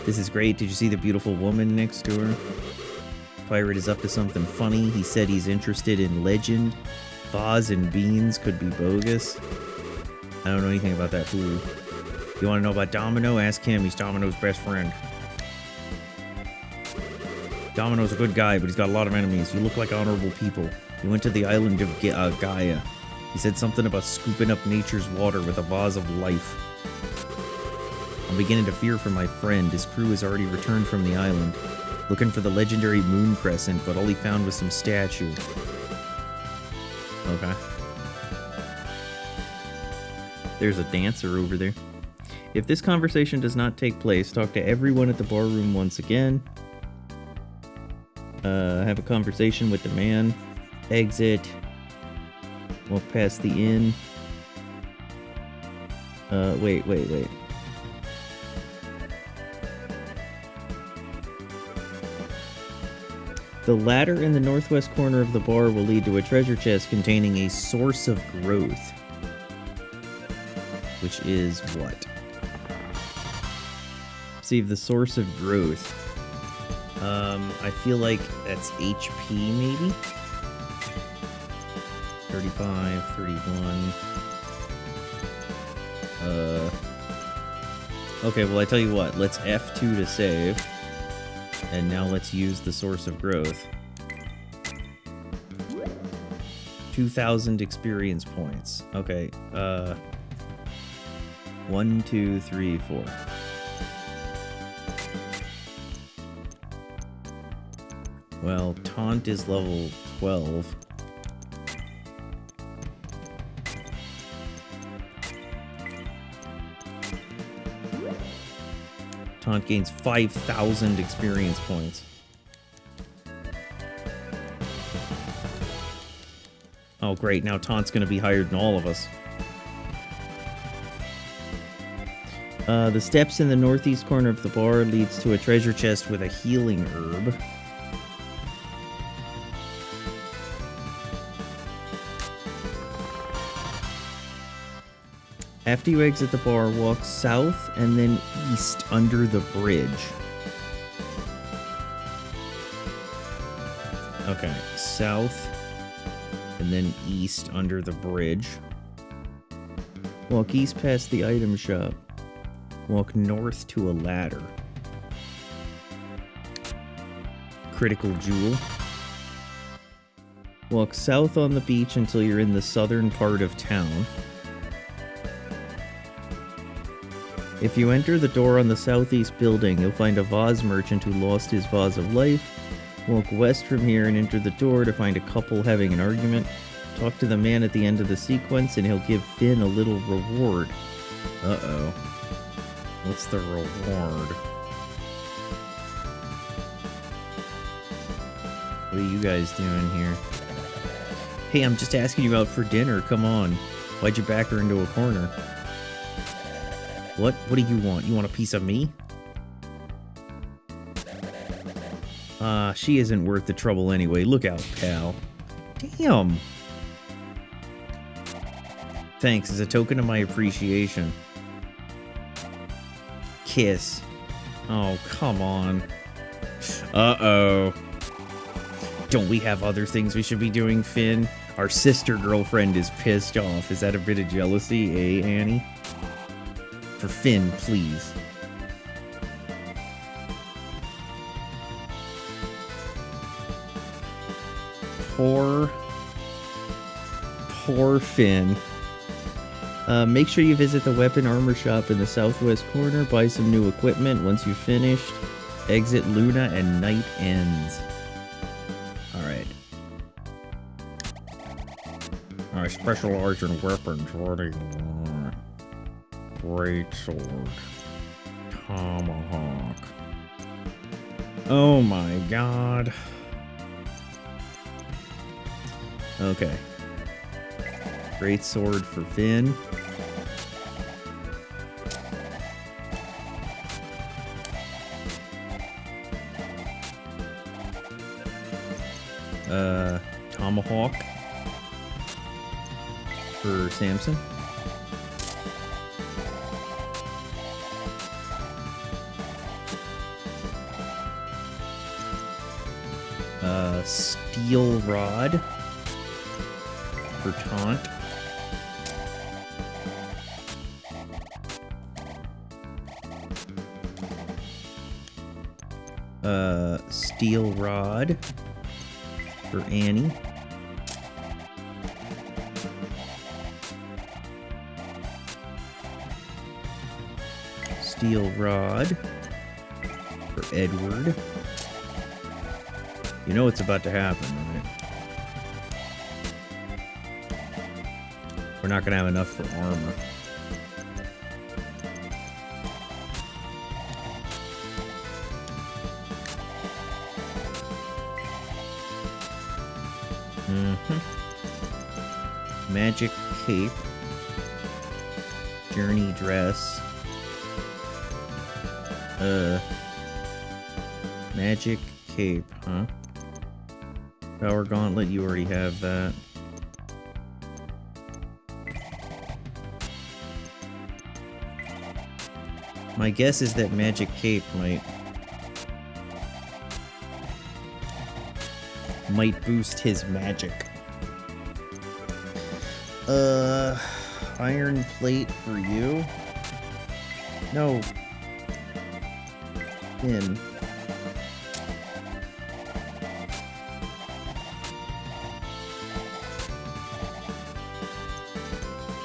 S1: This is great. Did you see the beautiful woman next to her? Pirate is up to something funny. He said he's interested in legend. Vase and beans could be bogus. I don't know anything about that fool. You want to know about Domino? Ask him. He's Domino's best friend. Domino's a good guy, but he's got a lot of enemies. You look like honorable people. He went to the island of Gaia. He said something about scooping up nature's water with a vase of life. I'm beginning to fear for my friend. His crew has already returned from the island, looking for the legendary moon crescent, but all he found was some statue. Okay. There's a dancer over there. If this conversation does not take place, talk to everyone at the bar room once again. Have a conversation with the man. Exit. Walk past the inn. Wait. The ladder in the northwest corner of the bar will lead to a treasure chest containing a source of growth. Which is what? See, the source of growth. I feel like that's HP, maybe? 35, 31. Okay, well, I tell you what. Let's F2 to save. And now let's use the source of growth. 2,000 experience points. Okay, 1, 2, 3, 4. Well, Taunt is level 12. Taunt gains 5,000 experience points. Oh great, now Taunt's gonna be higher than all of us. The steps in the northeast corner of the bar leads to a treasure chest with a healing herb. After you exit the bar, walk south and then east under the bridge. Okay, south and then east under the bridge. Walk east past the item shop. Walk north to a ladder. Critical jewel. Walk south on the beach until you're in the southern part of town. If you enter the door on the southeast building, you'll find a vase merchant who lost his vase of life. Walk west from here and enter the door to find a couple having an argument. Talk to the man at the end of the sequence and he'll give Finn a little reward. Uh-oh. What's the reward? What are you guys doing here? Hey, I'm just asking you out for dinner. Come on. Why'd you back her into a corner? What? What do you want? You want a piece of me? She isn't worth the trouble anyway. Look out, pal. Damn. Thanks, as a token of my appreciation. Kiss. Oh, come on. Uh-oh. Don't we have other things we should be doing, Finn? Our sister girlfriend is pissed off. Is that a bit of jealousy, eh, Annie? For Finn, please. Poor Finn. Make sure you visit the weapon armor shop in the southwest corner. Buy some new equipment. Once you've finished, exit Luna and night ends. Alright. Alright, specialized in weapons. What do you want? Great sword. Tomahawk. Oh my god. Okay. Great sword for Finn. Tomahawk for Samson. Steel rod for Taunt. Steel rod for Annie. Steel rod for Edward. You know what's about to happen, right? We're not gonna have enough for armor. Magic cape. Journey dress. Magic cape, huh? Power gauntlet, you already have that. My guess is that magic cape might boost his magic. Iron plate for you? No. Finn.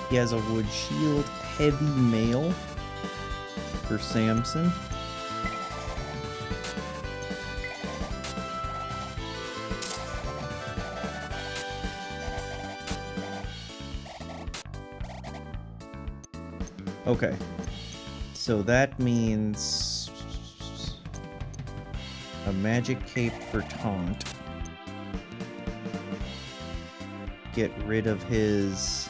S1: He has a wood shield, heavy mail for Samson. Okay, so that means a magic cape for Taunt. Get rid of his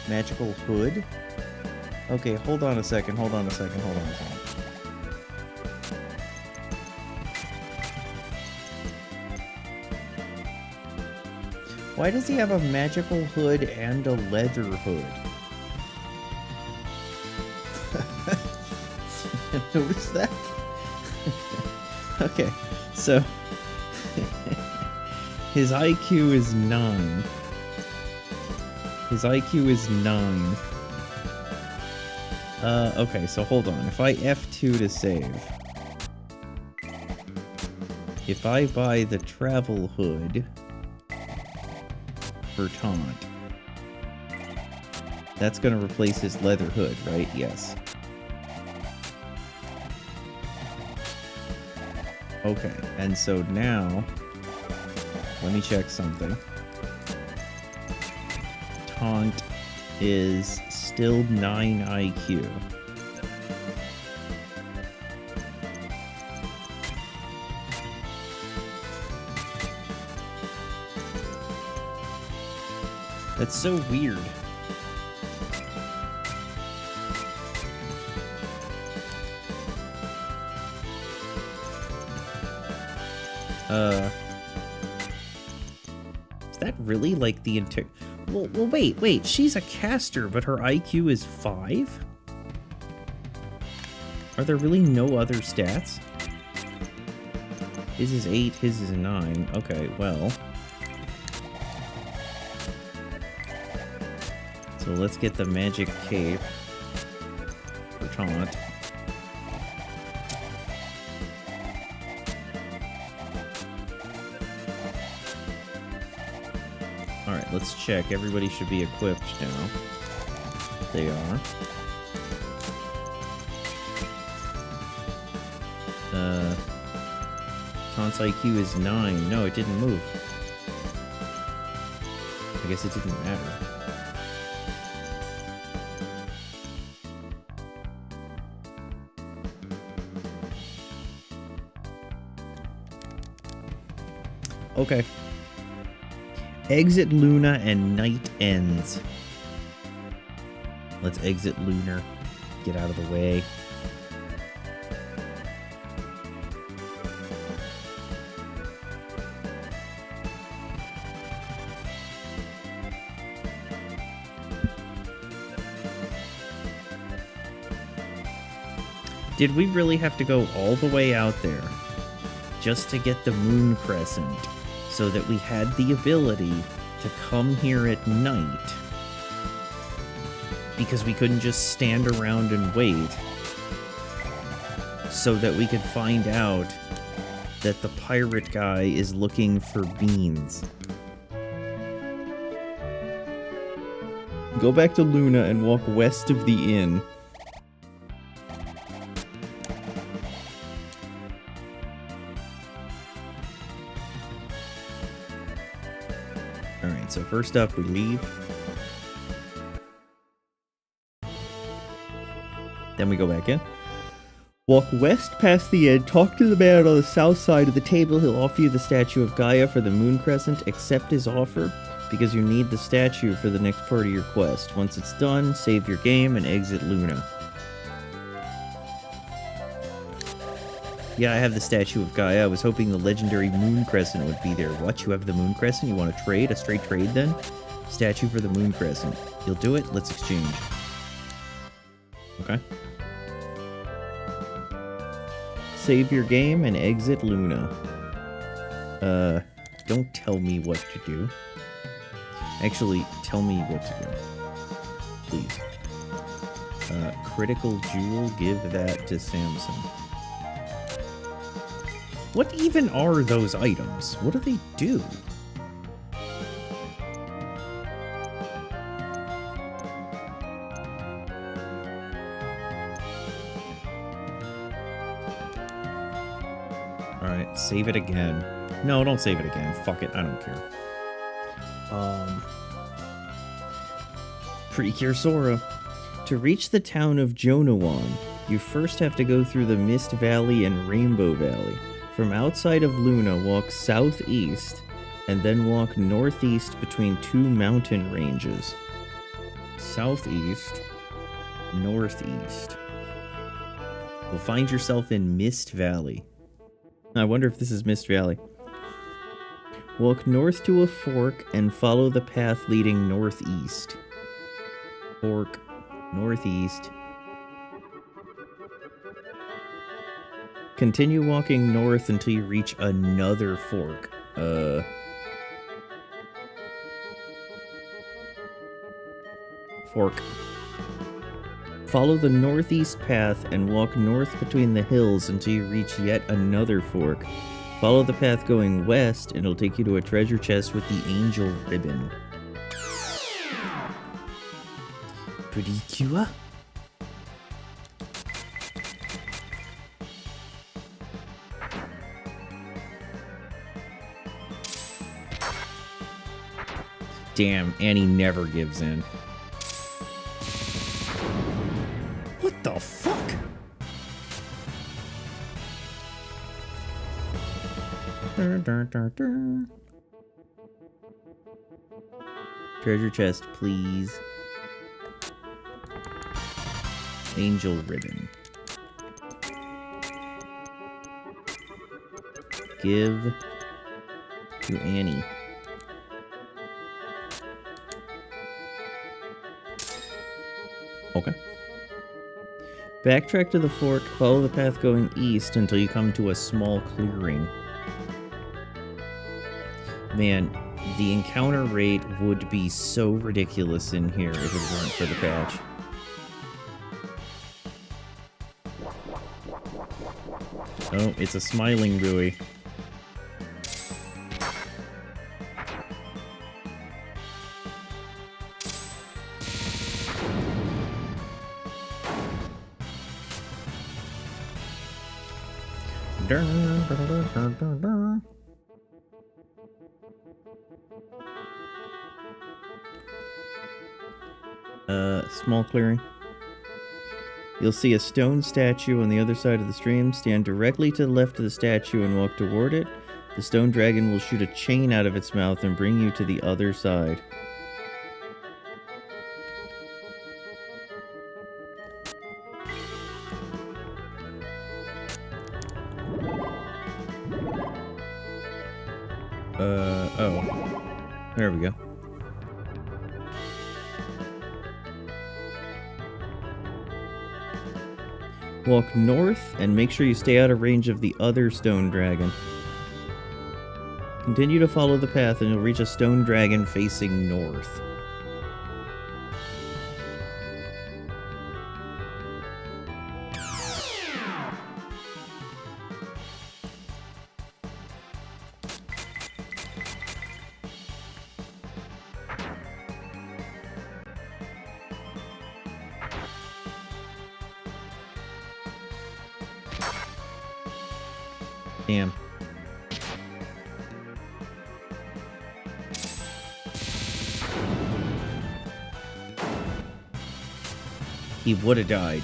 S1: magical hood. Okay, hold on a second. Why does he have a magical hood and a leather hood? Notice that? Okay, so his IQ is 9. His IQ is 9. Okay, so hold on. If I F2 to save, if I buy the travel hood for Taunt, That's going to replace his leather hood, right? Yes. Okay, and so now, let me check something. Taunt is still 9 IQ. That's so weird. Is that really like the entire... Well, wait, she's a caster, but her IQ is 5? Are there really no other stats? His is 8, his is 9. Okay, well... So let's get the magic cape for Taunt. Alright, let's check. Everybody should be equipped now. They are. Taunt's IQ is 9. No, it didn't move. I guess it didn't matter. Okay. Exit Luna and night ends. Let's exit Lunar. Get out of the way. Did we really have to go all the way out there just to get the moon crescent so that we had the ability to come here at night? Because we couldn't just stand around and wait so that we could find out that the pirate guy is looking for beans. Go back to Luna and walk west of the inn. Alright, so first up we leave. Then we go back in. Walk west past the inn, talk to the man on the south side of the table. He'll offer you the statue of Gaia for the moon crescent. Accept his offer, because you need the statue for the next part of your quest. Once it's done, save your game and exit Luna. Yeah, I have the statue of Gaia. I was hoping the legendary moon crescent would be there. What? You have the moon crescent? You want to trade? A straight trade then? Statue for the moon crescent. You'll do it? Let's exchange. Okay. Save your game and exit Luna. Don't tell me what to do. Actually, tell me what to do. Please. Critical jewel, give that to Samson. What even are those items? What do they do? Alright, save it again. No, don't save it again. Fuck it, I don't care. Precure Sora. To reach the town of Jonawan, you first have to go through the Mist Valley and Rainbow Valley. From outside of Luna, walk southeast, and then walk northeast between two mountain ranges. Southeast, northeast. You'll find yourself in Mist Valley. I wonder if this is Mist Valley. Walk north to a fork and follow the path leading northeast. Fork, northeast. Continue walking north until you reach another fork. Fork. Follow the northeast path and walk north between the hills until you reach yet another fork. Follow the path going west and it'll take you to a treasure chest with the angel ribbon. Pretty Damn, Annie never gives in. What the fuck? Treasure chest, please. Angel ribbon. Give to Annie. Okay. Backtrack to the fort, follow the path going east until you come to a small clearing. Man, the encounter rate would be so ridiculous in here if it weren't for the patch. Oh, it's a smiling buoy. Small clearing. You'll see a stone statue on the other side of the stream. Stand directly to the left of the statue and walk toward it. The stone dragon will shoot a chain out of its mouth and bring you to the other side. Oh. There we go. Walk north and make sure you stay out of range of the other stone dragon. Continue to follow the path and you'll reach a stone dragon facing north. Damn. He would have died.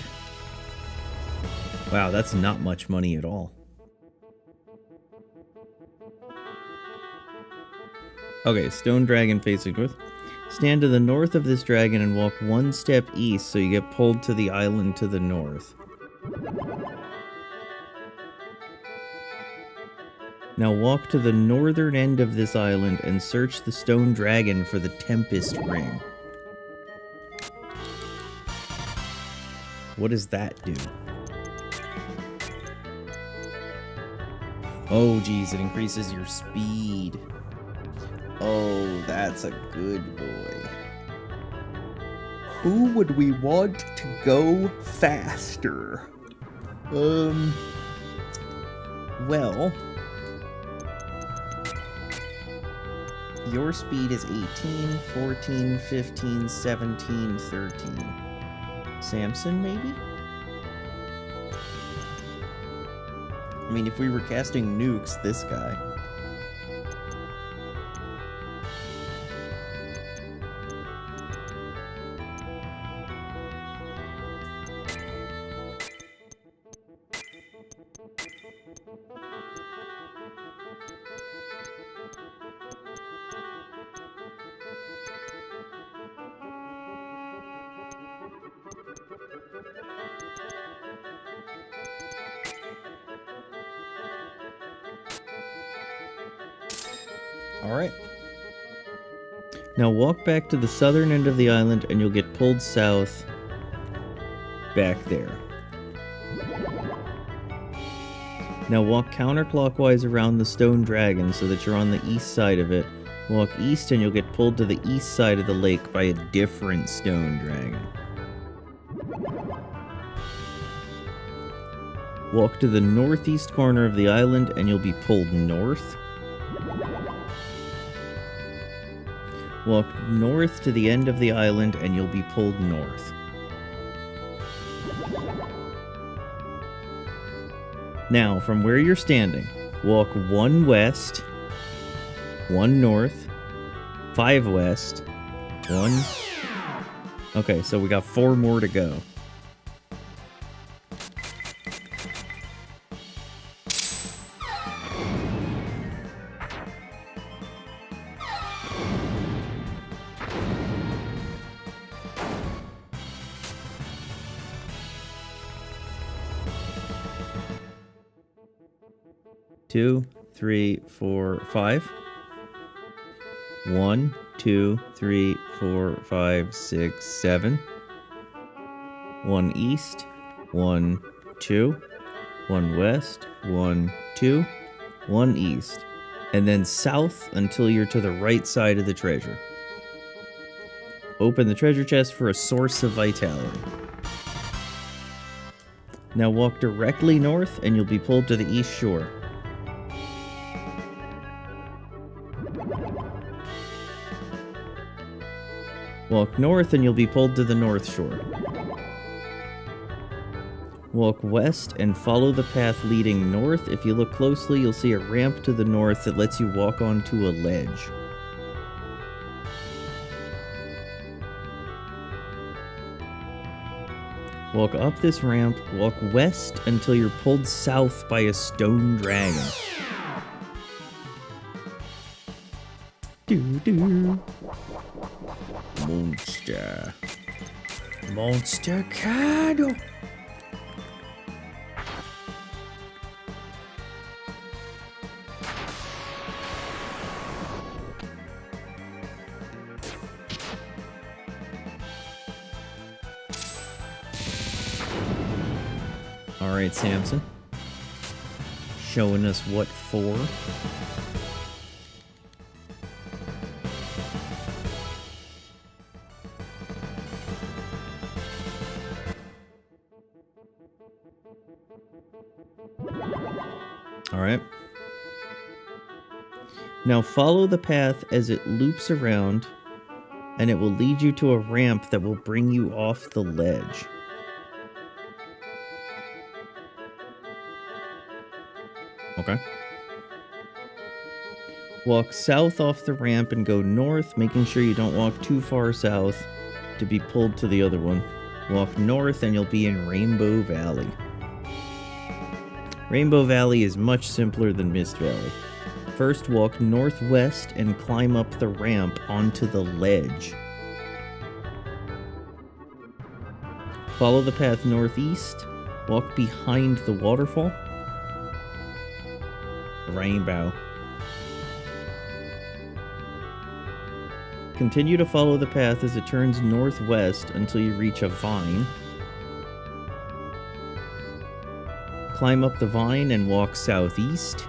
S1: Wow, that's not much money at all. Okay, stone dragon facing north. Stand to the north of this dragon and walk one step east so you get pulled to the island to the north. Now walk to the northern end of this island and search the stone dragon for the Tempest Ring. What does that do? Oh geez, it increases your speed. Oh, that's a good boy. Who would we want to go faster? Well... Your speed is 18, 14, 15, 17, 13. Samson, maybe? I mean, if we were casting nukes, this guy. Alright. Now walk back to the southern end of the island and you'll get pulled south back there. Now walk counterclockwise around the stone dragon so that you're on the east side of it. Walk east and you'll get pulled to the east side of the lake by a different stone dragon. Walk to the northeast corner of the island and you'll be pulled north. Walk north to the end of the island and you'll be pulled north. Now, from where you're standing, walk 1 west, 1 north, 5 west, 1... Okay, so we got 4 more to go. Two, 3, 4, 5. 1, 2, 3, 4, 5, 6, 7. 1 east, 1, 2. 1 west, 1, 2. 1 east. And then south until you're to the right side of the treasure. Open the treasure chest for a source of vitality. Now walk directly north and you'll be pulled to the east shore. Walk north and you'll be pulled to the north shore. Walk west and follow the path leading north. If you look closely, you'll see a ramp to the north that lets you walk onto a ledge. Walk up this ramp, walk west until you're pulled south by a stone dragon. Doo-doo. Monster. Monster Cado. Alright, Samson. Showing us what for. Alright. Now follow the path as it loops around, and it will lead you to a ramp that will bring you off the ledge. Okay. Walk south off the ramp and go north, making sure you don't walk too far south to be pulled to the other one. Walk north and you'll be in Rainbow Valley. Rainbow Valley is much simpler than Mist Valley. First, walk northwest and climb up the ramp onto the ledge. Follow the path northeast, walk behind the waterfall. Rainbow. Continue to follow the path as it turns northwest until you reach a vine. Climb up the vine and walk southeast.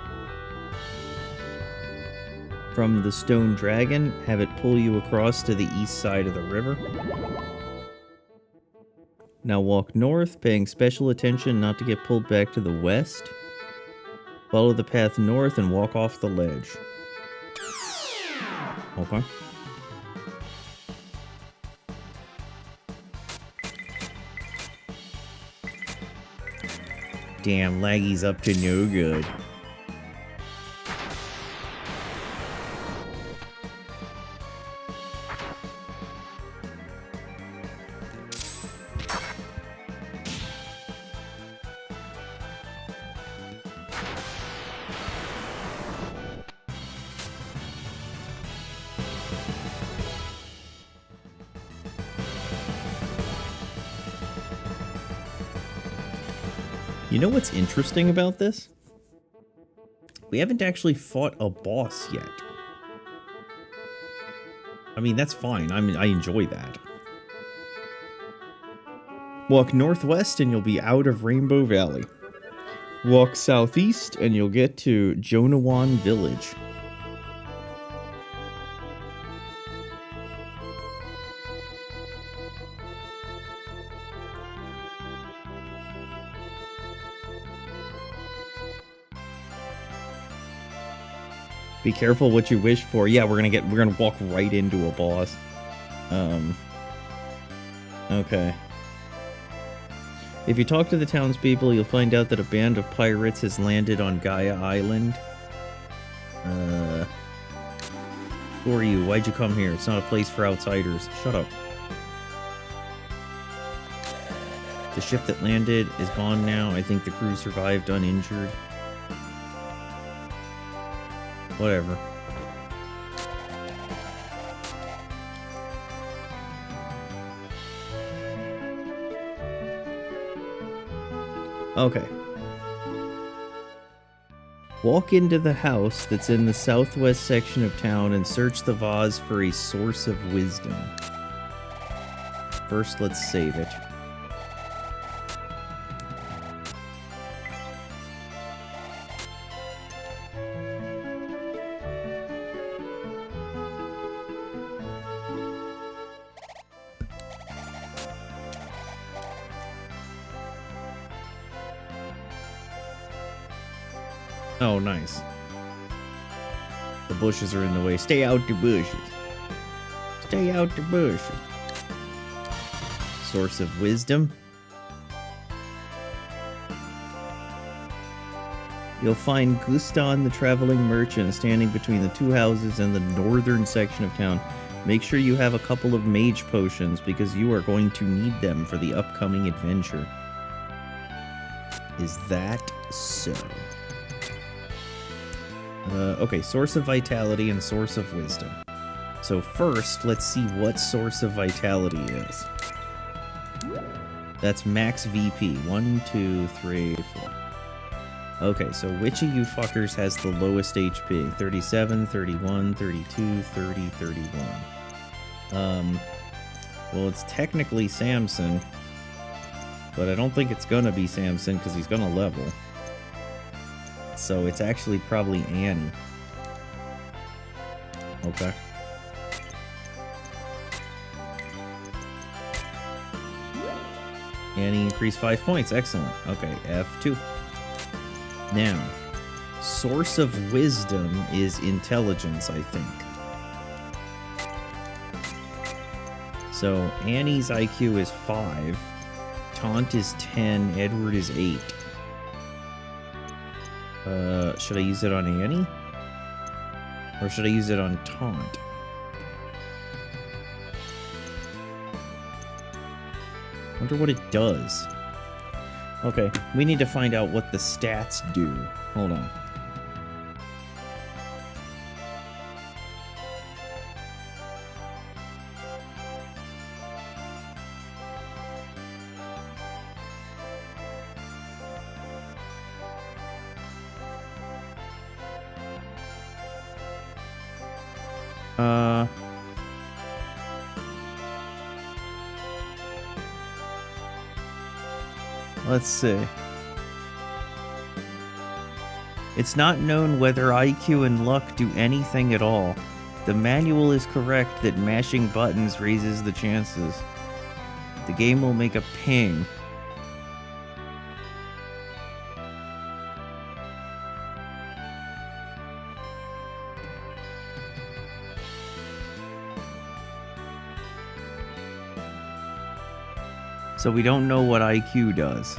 S1: From the stone dragon, have it pull you across to the east side of the river. Now walk north, paying special attention not to get pulled back to the west. Follow the path north and walk off the ledge. Okay. Damn, Laggy's up to no good. You know what's interesting about this? We haven't actually fought a boss yet. I mean, that's fine. I enjoy that. Walk northwest and you'll be out of Rainbow Valley. Walk southeast and you'll get to Jonawan Village. Be careful what you wish for. Yeah, we're gonna walk right into a boss. Okay. If you talk to the townspeople, you'll find out that a band of pirates has landed on Gaia Island. Who are you? Why'd you come here? It's not a place for outsiders. Shut up. The ship that landed is gone now. I think the crew survived uninjured. Whatever. Okay. Walk into the house that's in the southwest section of town and search the vase for a source of wisdom. First, let's save it. Oh, nice. The bushes are in the way. Stay out the bushes. Stay out the bushes. Source of wisdom. You'll find Guston the traveling merchant standing between the two houses in the northern section of town. Make sure you have a couple of mage potions because you are going to need them for the upcoming adventure. Is that so? Okay, source of vitality and source of wisdom. So first, let's see what source of vitality is. That's max VP. 1, 2, 3, 4. Okay, so which of you fuckers has the lowest HP? 37, 31, 32, 30, 31. Well, it's technically Samson, but I don't think it's gonna be Samson because he's gonna level. So it's actually probably Annie. Okay. Annie increased 5 points. Excellent. Okay, F2. Now, source of wisdom is intelligence, I think. So Annie's IQ is 5. Taunt is 10. Edward is 8. Should I use it on Annie? Or should I use it on Taunt? Wonder what it does. Okay, we need to find out what the stats do. Hold on. Let's see. It's not known whether IQ and luck do anything at all. The manual is correct that mashing buttons raises the chances. The game will make a ping. So we don't know what IQ does.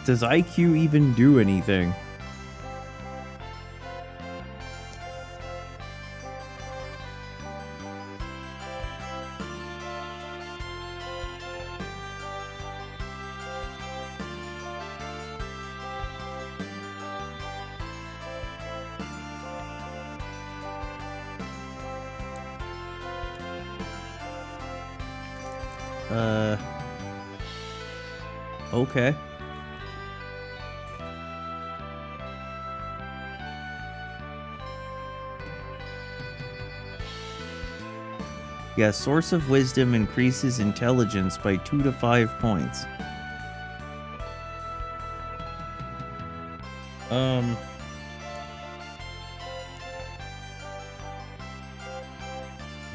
S1: Does IQ even do anything? Okay. Yeah, source of wisdom increases intelligence by 2 to 5 points.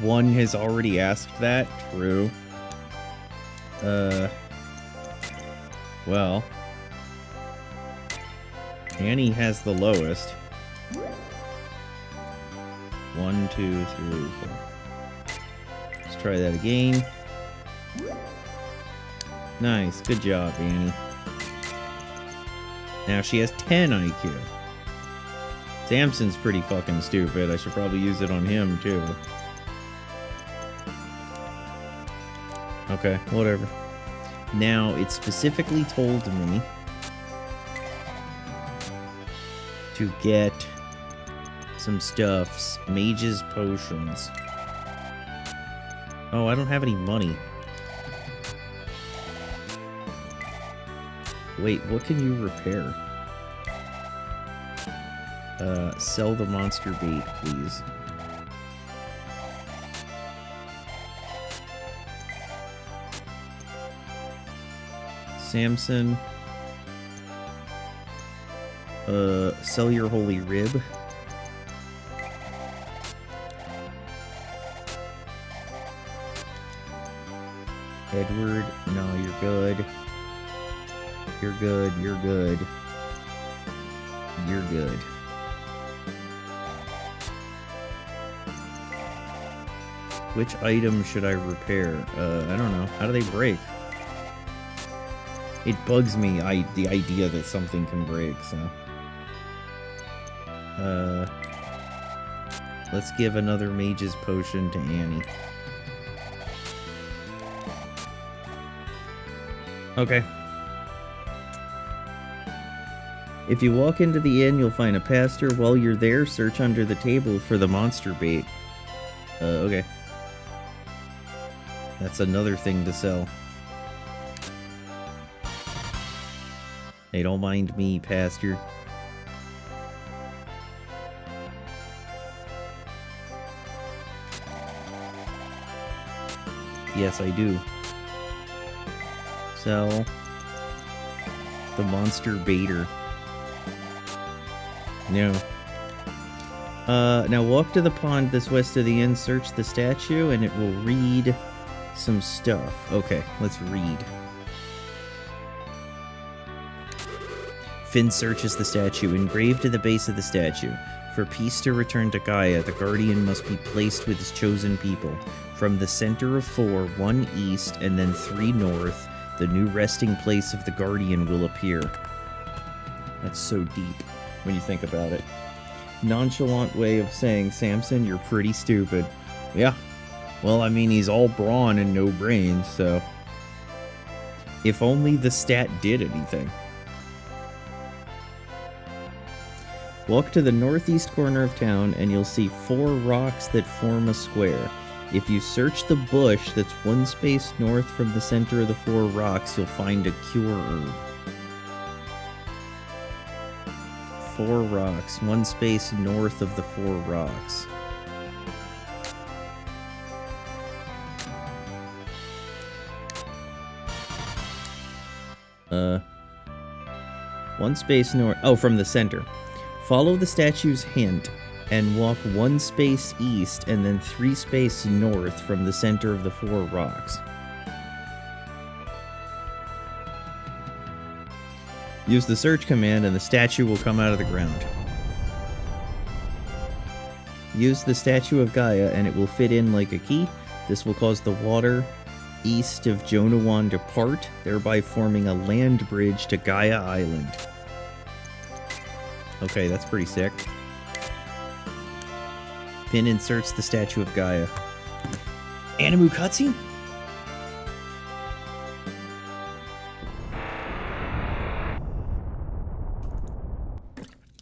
S1: One has already asked that. True. Well. Annie has the lowest. 1, 2, 3, 4. Let's try that again. Nice. Good job, Annie. Now she has 10 IQ. Samson's pretty fucking stupid. I should probably use it on him, too. Okay, whatever. Now, it specifically told me to get some stuffs. Mage's potions. Oh, I don't have any money. Wait, what can you repair? Sell the monster bait, please. Samson. Sell your holy rib. Edward, no, you're good. You're good, you're good. You're good. Which item should I repair? I don't know. How do they break? It bugs me, the idea that something can break, so... let's give another mage's potion to Annie. Okay. If you walk into the inn, you'll find a pastor. While you're there, search under the table for the monster bait. Okay. That's another thing to sell. Hey, don't mind me, pastor. Yes, I do. Sell the monster baiter. No. Now walk to the pond this west of the inn, search the statue, and it will read some stuff. Okay, let's read. Finn searches the statue, engraved at the base of the statue. For peace to return to Gaia, the Guardian must be placed with his chosen people. From the center of 4, 1 east, and then 3 north, the new resting place of the Guardian will appear. That's so deep when you think about it. Nonchalant way of saying, Samson, you're pretty stupid. Yeah. Well, I mean, he's all brawn and no brains, so... If only the stat did anything. Walk to the northeast corner of town, and you'll see 4 rocks that form a square. If you search the bush that's 1 space north from the center of the 4 rocks, you'll find a cure herb. 4 rocks, 1 space north of the 4 rocks. One space north. Oh, from the center. Follow the statue's hint and walk 1 space east and then 3 space north from the center of the 4 rocks. Use the search command and the statue will come out of the ground. Use the statue of Gaia and it will fit in like a key. This will cause the water east of Jonawan to part, thereby forming a land bridge to Gaia Island. Okay, that's pretty sick. Pin inserts the statue of Gaia. Animu cutscene?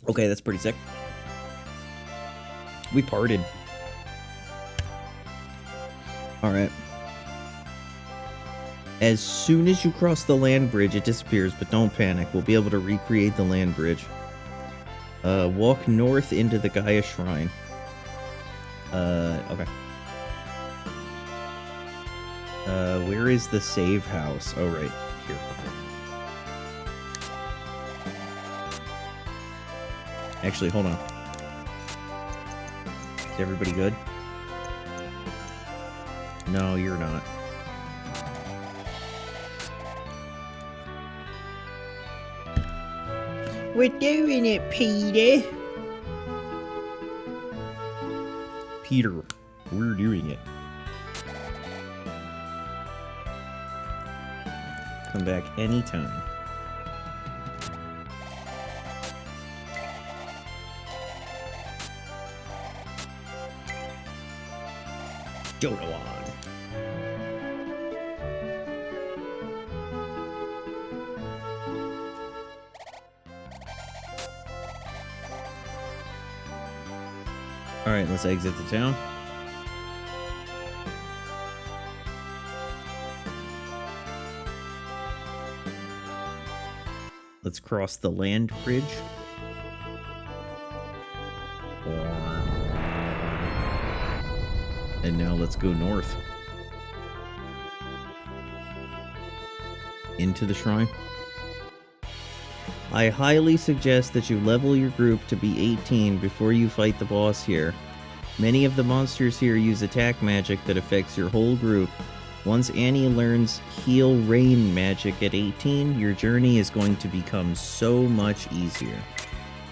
S1: Okay, that's pretty sick. We parted. Alright. As soon as you cross the land bridge, it disappears, but don't panic. We'll be able to recreate the land bridge. Walk north into the Gaia Shrine. Okay. Where is the save house? Oh, right. Here. Actually, hold on. Is everybody good? No, you're not. We're doing it, Peter. Peter, we're doing it. Come back anytime. Jodowan. Alright, let's exit the town. Let's cross the land bridge. And now let's go north. Into the shrine. I highly suggest that you level your group to be 18 before you fight the boss here. Many of the monsters here use attack magic that affects your whole group. Once Annie learns Heal Rain magic at 18, your journey is going to become so much easier.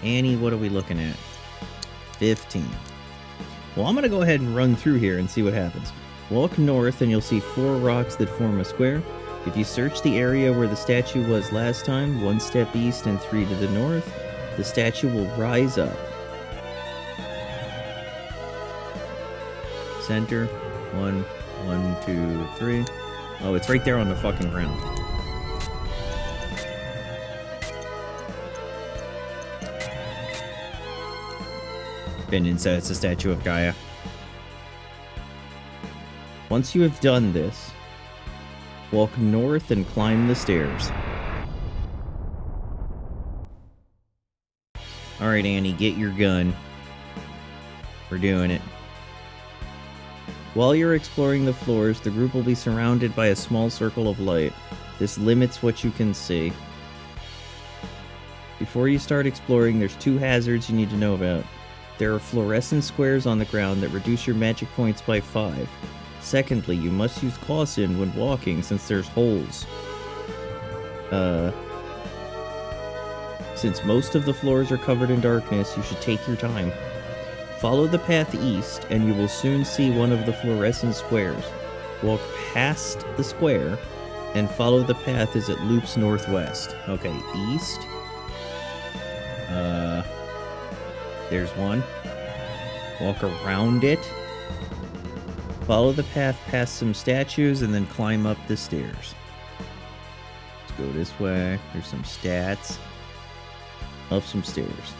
S1: Annie, what are we looking at? 15. Well, I'm going to go ahead and run through here and see what happens. Walk north and you'll see 4 rocks that form a square. If you search the area where the statue was last time, 1 step east and 3 to the north, the statue will rise up. Center. 1, 1, 2, 3. Oh, it's right there on the fucking ground. Binion said it's a statue of Gaia. Once you have done this, walk north and climb the stairs. Alright, Annie, get your gun. We're doing it. While you're exploring the floors, the group will be surrounded by a small circle of light. This limits what you can see. Before you start exploring, there's 2 hazards you need to know about. There are fluorescent squares on the ground that reduce your magic points by 5. Secondly, you must use caution when walking since there's holes. Since most of the floors are covered in darkness, you should take your time. Follow the path east and you will soon see one of the fluorescent squares. Walk past the square and follow the path as it loops northwest. Okay, east. There's one. Walk around it. Follow the path past some statues and then climb up the stairs. Let's go this way. There's some stats. Up some stairs.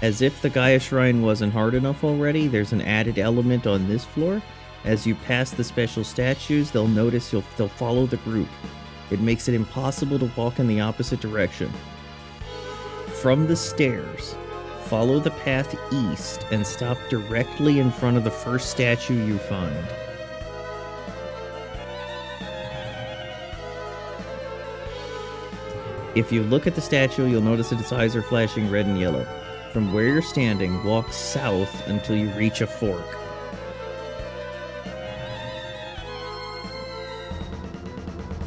S1: As if the Gaia Shrine wasn't hard enough already, there's an added element on this floor. As you pass the special statues, they'll notice they'll follow the group. It makes it impossible to walk in the opposite direction. From the stairs, follow the path east and stop directly in front of the first statue you find. If you look at the statue, you'll notice that its eyes are flashing red and yellow. From where you're standing, walk south until you reach a fork.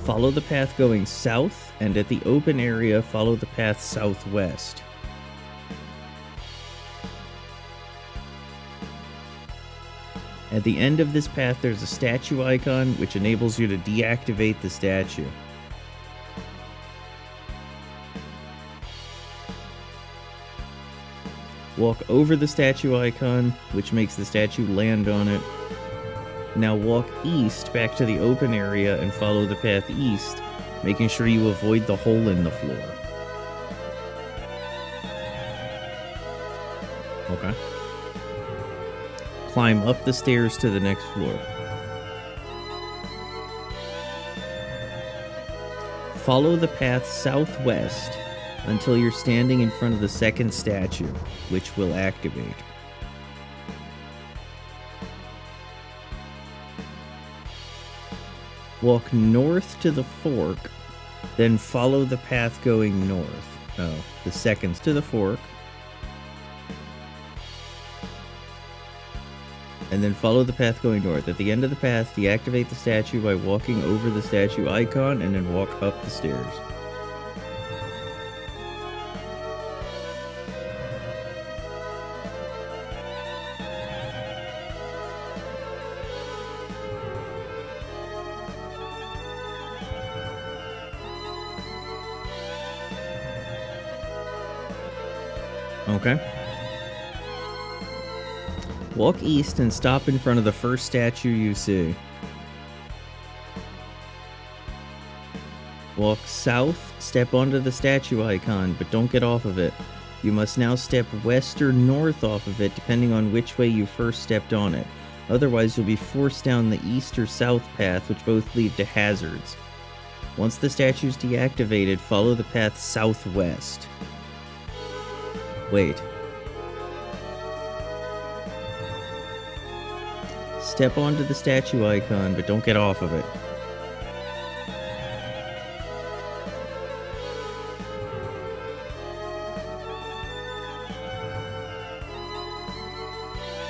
S1: Follow the path going south, and at the open area, follow the path southwest. At the end of this path, there's a statue icon, which enables you to deactivate the statue. Walk over the statue icon, which makes the statue land on it. Now walk east back to the open area and follow the path east, making sure you avoid the hole in the floor. Okay. Climb up the stairs to the next floor. Follow the path southwest until you're standing in front of the second statue, which will activate. Walk north to the fork, then follow the path going north. Oh, the seconds to the fork. And then follow the path going north. At the end of the path, deactivate the statue by walking over the statue icon and then walk up the stairs. Okay. Walk east and stop in front of the first statue you see. Walk south, step onto the statue icon, but don't get off of it. You must now step west or north off of it, depending on which way you first stepped on it. Otherwise, you'll be forced down the east or south path, which both lead to hazards. Once the statue's deactivated, follow the path southwest. Wait. Step onto the statue icon, but don't get off of it.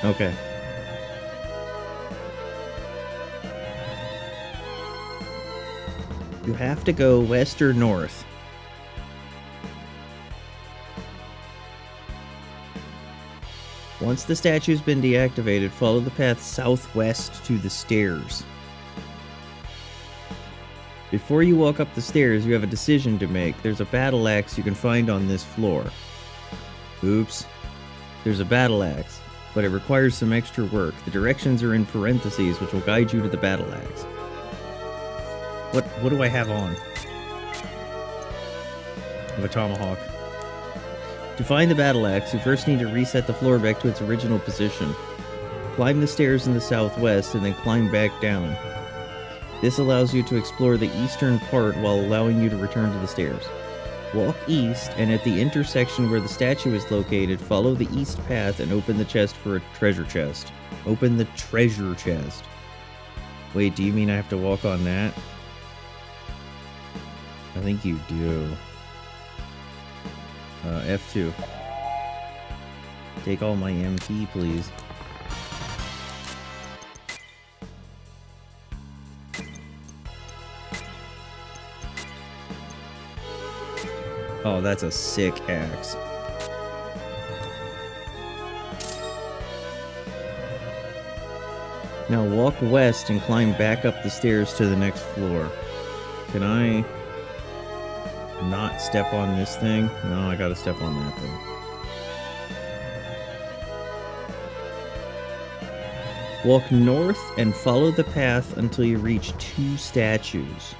S1: Okay. You have to go west or north. Once the statue's been deactivated, follow the path southwest to the stairs. Before you walk up the stairs, you have a decision to make. There's a battle axe you can find on this floor. Oops. There's a battle axe, but it requires some extra work. The directions are in parentheses, which will guide you to the battle axe. What do I have on? I have a tomahawk. To find the battle axe, you first need to reset the floor back to its original position. Climb the stairs in the southwest and then climb back down. This allows you to explore the eastern part while allowing you to return to the stairs. Walk east, and at the intersection where the statue is located, follow the east path and open the chest for a treasure chest. Open the treasure chest. Wait, do you mean I have to walk on that? I think you do. F2. Take all my MP, please. Oh, that's a sick axe. Now walk west and climb back up the stairs to the next floor. Can I not step on this thing? No, I gotta step on that thing. Walk north and follow the path until you reach 2 statues.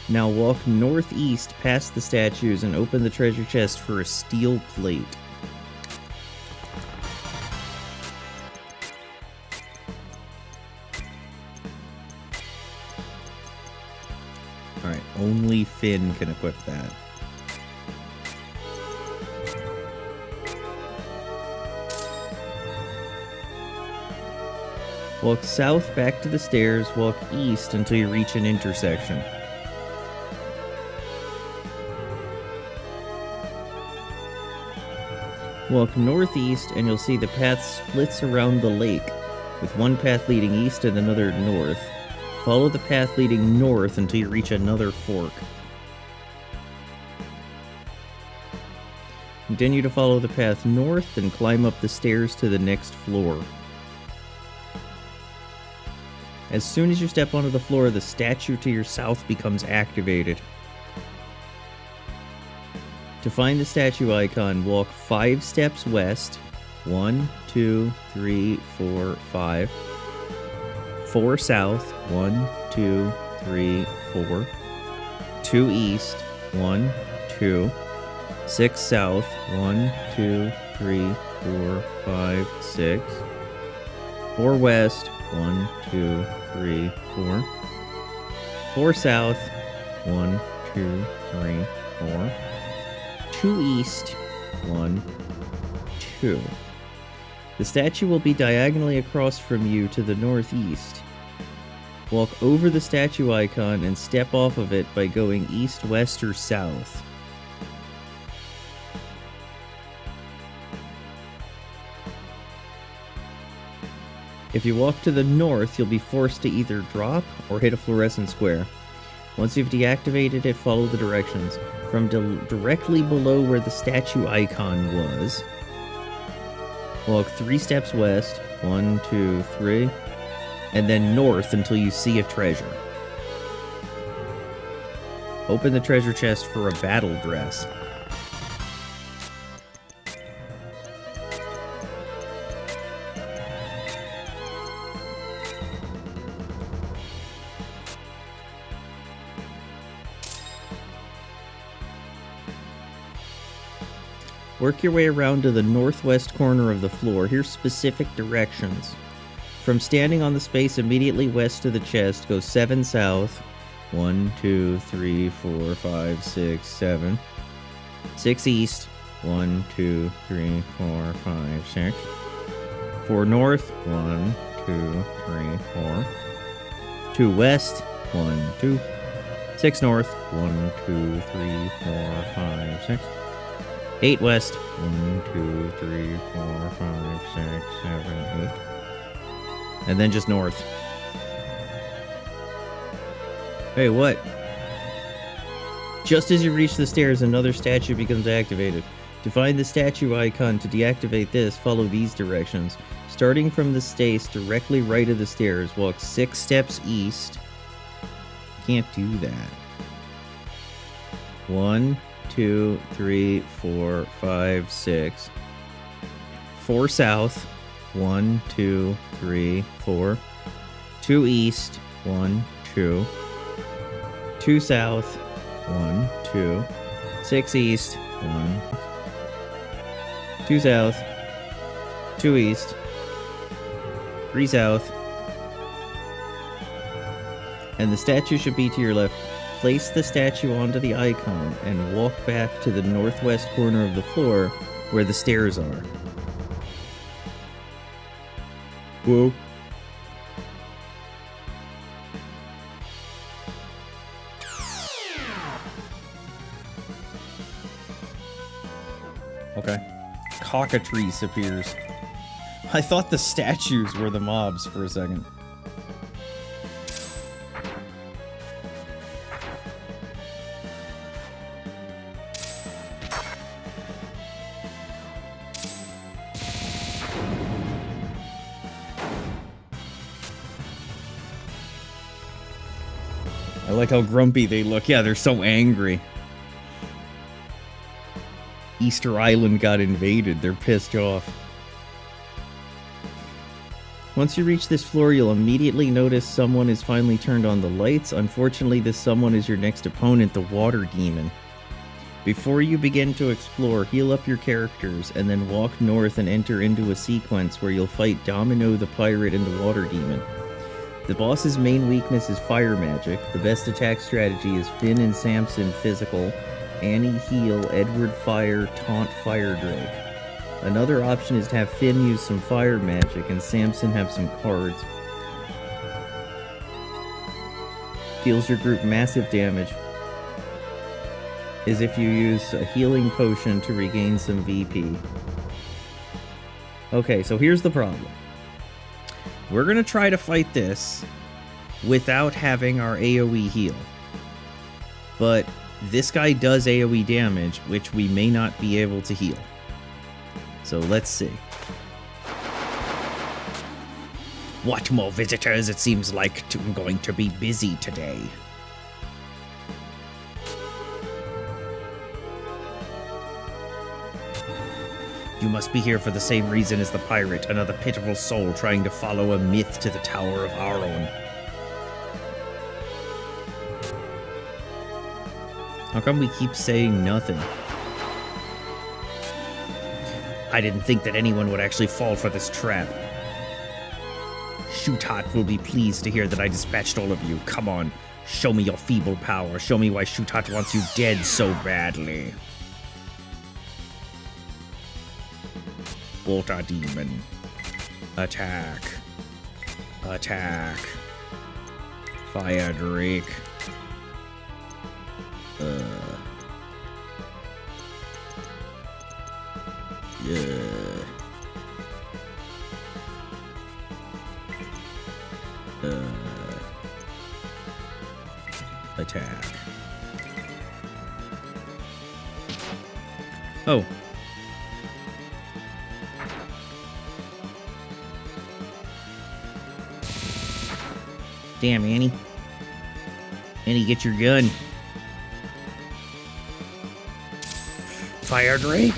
S1: Now walk northeast past the statues and open the treasure chest for a steel plate. Alright, only Finn can equip that. Walk south back to the stairs, walk east until you reach an intersection. Walk northeast and you'll see the path splits around the lake, with one path leading east and another north. Follow the path leading north until you reach another fork. Continue to follow the path north and climb up the stairs to the next floor. As soon as you step onto the floor, the statue to your south becomes activated. To find the statue icon, walk 5 steps west. 1, 2, 3, 4, 5. 4 south. 1, 2, 3, 4. 2 east. 1, 2. 6 south. 1, 2, 3, 4, 5, 6. 4 west. 1, 2, 3, 4. 4 south. 1, 2, 3, 4. 2 east. 1, 2. The statue will be diagonally across from you to the northeast. Walk over the statue icon and step off of it by going east, west, or south. If you walk to the north, you'll be forced to either drop or hit a fluorescent square. Once you've deactivated it, follow the directions. From directly below where the statue icon was, walk 3 steps west, 1, 2, 3, and then north until you see a treasure. Open the treasure chest for a battle dress. Work your way around to the northwest corner of the floor. Here's specific directions. From standing on the space immediately west of the chest, go 7 south. 1, 2, 3, 4, 5, 6, 7. 6 east. 1, 2, 3, 4, 5, 6. 4 north. 1, 2, 3, 4. 2 west. 1, 2. 6 north. 1, 2, 3, 4, 5, 6. 8 west. 1, 2, 3, 4, 5, 6, 7, 8. And then just north. Hey, what? Just as you reach the stairs, another statue becomes activated. To find the statue icon to deactivate this, follow these directions. Starting from the space directly right of the stairs, walk 6 steps east. Can't do that. 1, 2, 3, 4, 5, 6. 4 south. 1, 2, 3, 4. 2 east. 1, 2. 2 south. 1, 2. 6 east. 1. 2 south. 2 east. 3 south. And the statue should be to your left. Place the statue onto the icon and walk back to the northwest corner of the floor where the stairs are. Whoa. Okay. Cockatrice appears. I thought the statues were the mobs for a second. I like how grumpy they look. Yeah, they're so angry. Easter Island got invaded. They're pissed off. Once you reach this floor, you'll immediately notice someone has finally turned on the lights. Unfortunately, this someone is your next opponent, the Water Demon. Before you begin to explore, heal up your characters, and then walk north and enter into a sequence where you'll fight Domino the Pirate and the Water Demon. The boss's main weakness is fire magic. The best attack strategy is Finn and Samson physical, Annie heal, Edward fire, taunt fire Drake. Another option is to have Finn use some fire magic and Samson have some cards. Deals your group massive damage. As if you use a healing potion to regain some VP. Okay, so here's the problem. We're gonna try to fight this without having our AoE heal. But this guy does AoE damage, which we may not be able to heal. So let's see. What more visitors? It seems like I'm going to be busy today. You must be here for the same reason as the pirate, another pitiful soul trying to follow a myth to the Tower of Aron. How come we keep saying nothing? I didn't think that anyone would actually fall for this trap. Shoothot will be pleased to hear that I dispatched all of you. Come on, show me your feeble power. Show me why Shoothot wants you dead so badly. Water Demon. Attack. Attack. Fire Drake. Yeah. Attack. Oh. Damn, Annie. Annie, get your gun. Fire Drake?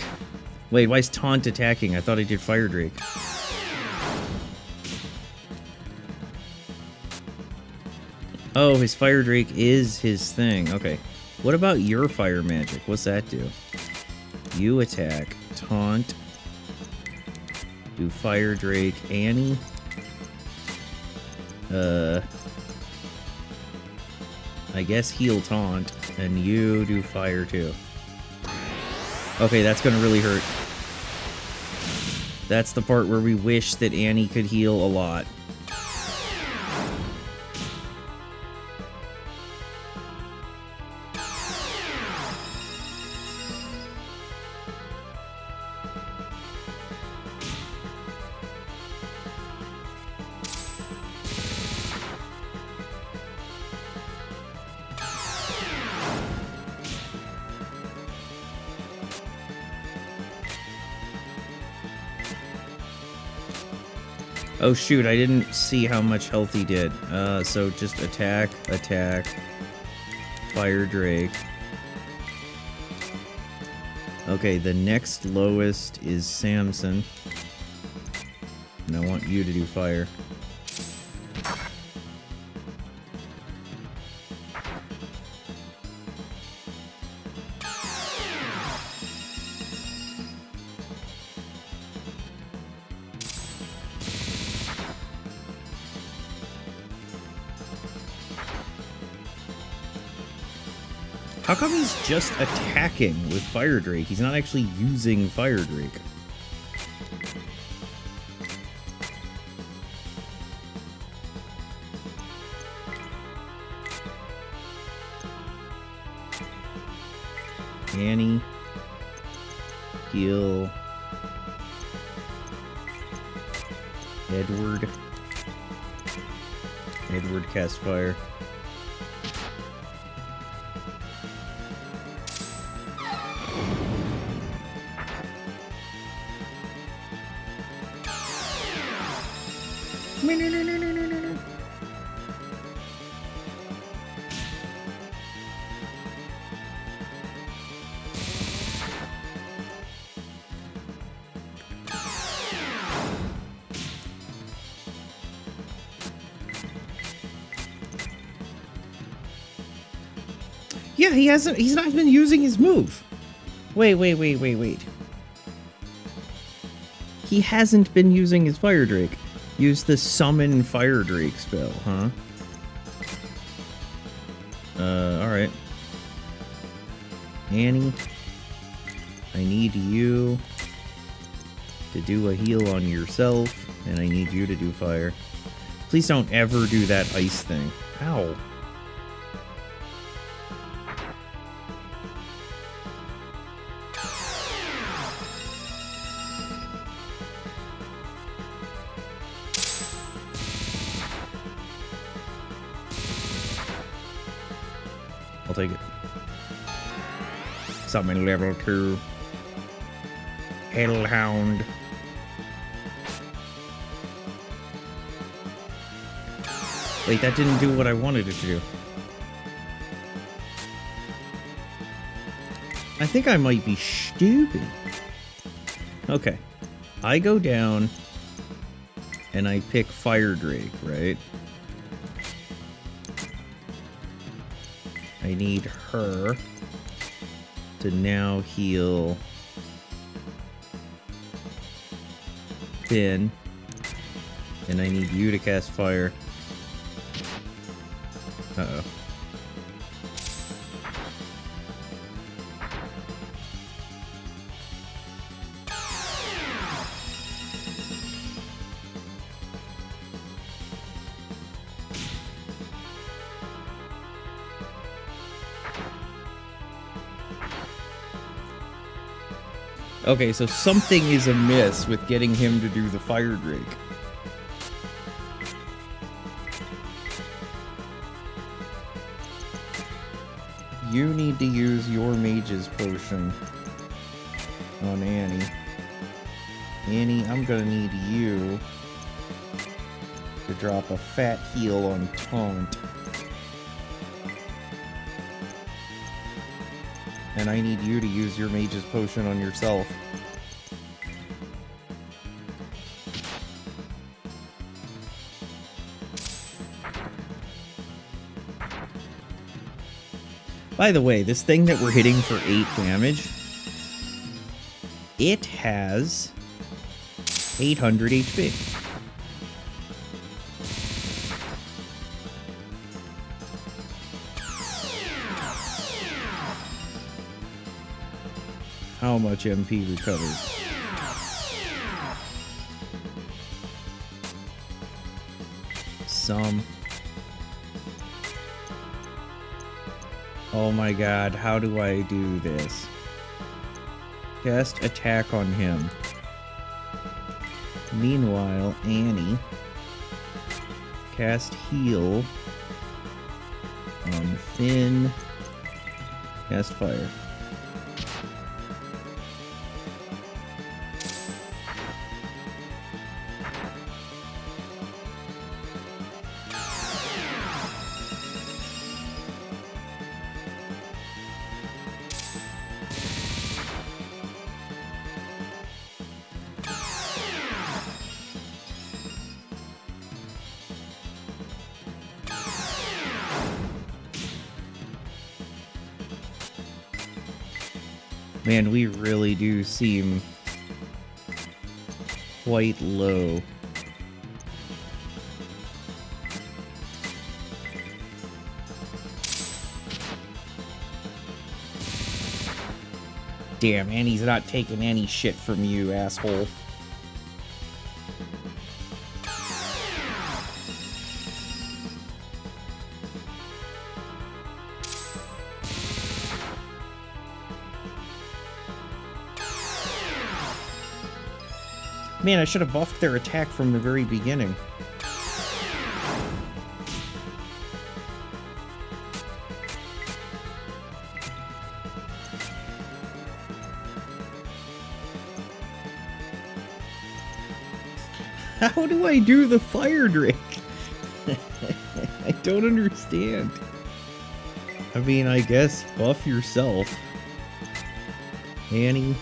S1: Wait, why is Taunt attacking? I thought I did Fire Drake. Oh, his Fire Drake is his thing. Okay. What about your fire magic? What's that do? You attack. Taunt. Do Fire Drake. Annie. I guess heal Taunt. And you do fire too. Okay, that's gonna really hurt. That's the part where we wish that Annie could heal a lot. Oh shoot, I didn't see how much health he did. So just attack, attack, Fire Drake. Okay, the next lowest is Samson. And I want you to do fire. How come he's just attacking with Fire Drake? He's not actually using Fire Drake. Annie. Heal. Edward. Edward cast fire. Yeah, he's not been using his move. Wait. He hasn't been using his Fire Drake. Use the Summon Fire Drake spell, huh? Alright. Annie, I need you to do a heal on yourself, and I need you to do fire. Please don't ever do that ice thing. Ow. I'll take it. Summon level 2. Hellhound. Wait, that didn't do what I wanted it to do. I think I might be stupid. Okay. I go down and I pick Fire Drake, right? I need her to now heal Finn, and I need you to cast fire. Uh-oh. Okay, so something is amiss with getting him to do the Fire Drake. You need to use your mage's potion on Annie. Annie, I'm gonna need you to drop a fat heal on Taunt. And I need you to use your mage's potion on yourself. By the way, this thing that we're hitting for 8 damage, it has 800 HP. How much MP recovered? Some. Oh my god, how do I do this? Cast attack on him. Meanwhile, Annie. Cast heal on Finn. Cast fire. Man, we really do seem quite low. Damn, Annie's not taking any shit from you, asshole. Man, I should have buffed their attack from the very beginning. How do I do the fire drake? I don't understand. I mean, I guess buff yourself. Annie.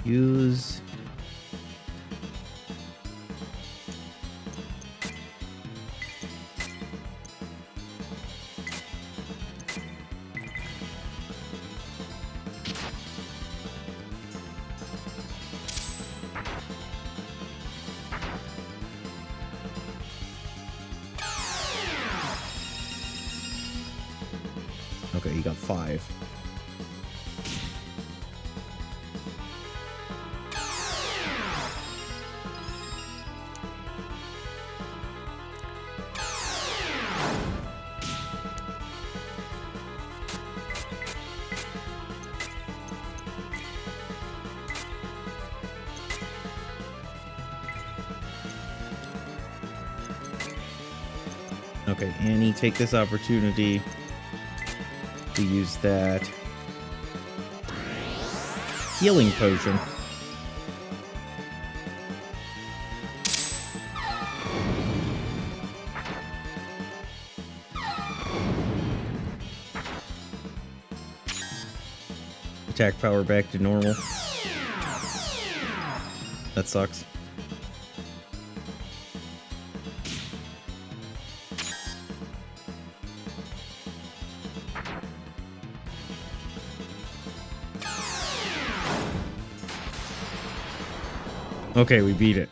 S1: Use okay, you got 5. Okay, Annie, take this opportunity to use that healing potion. Attack power back to normal. That sucks. Okay, we beat it.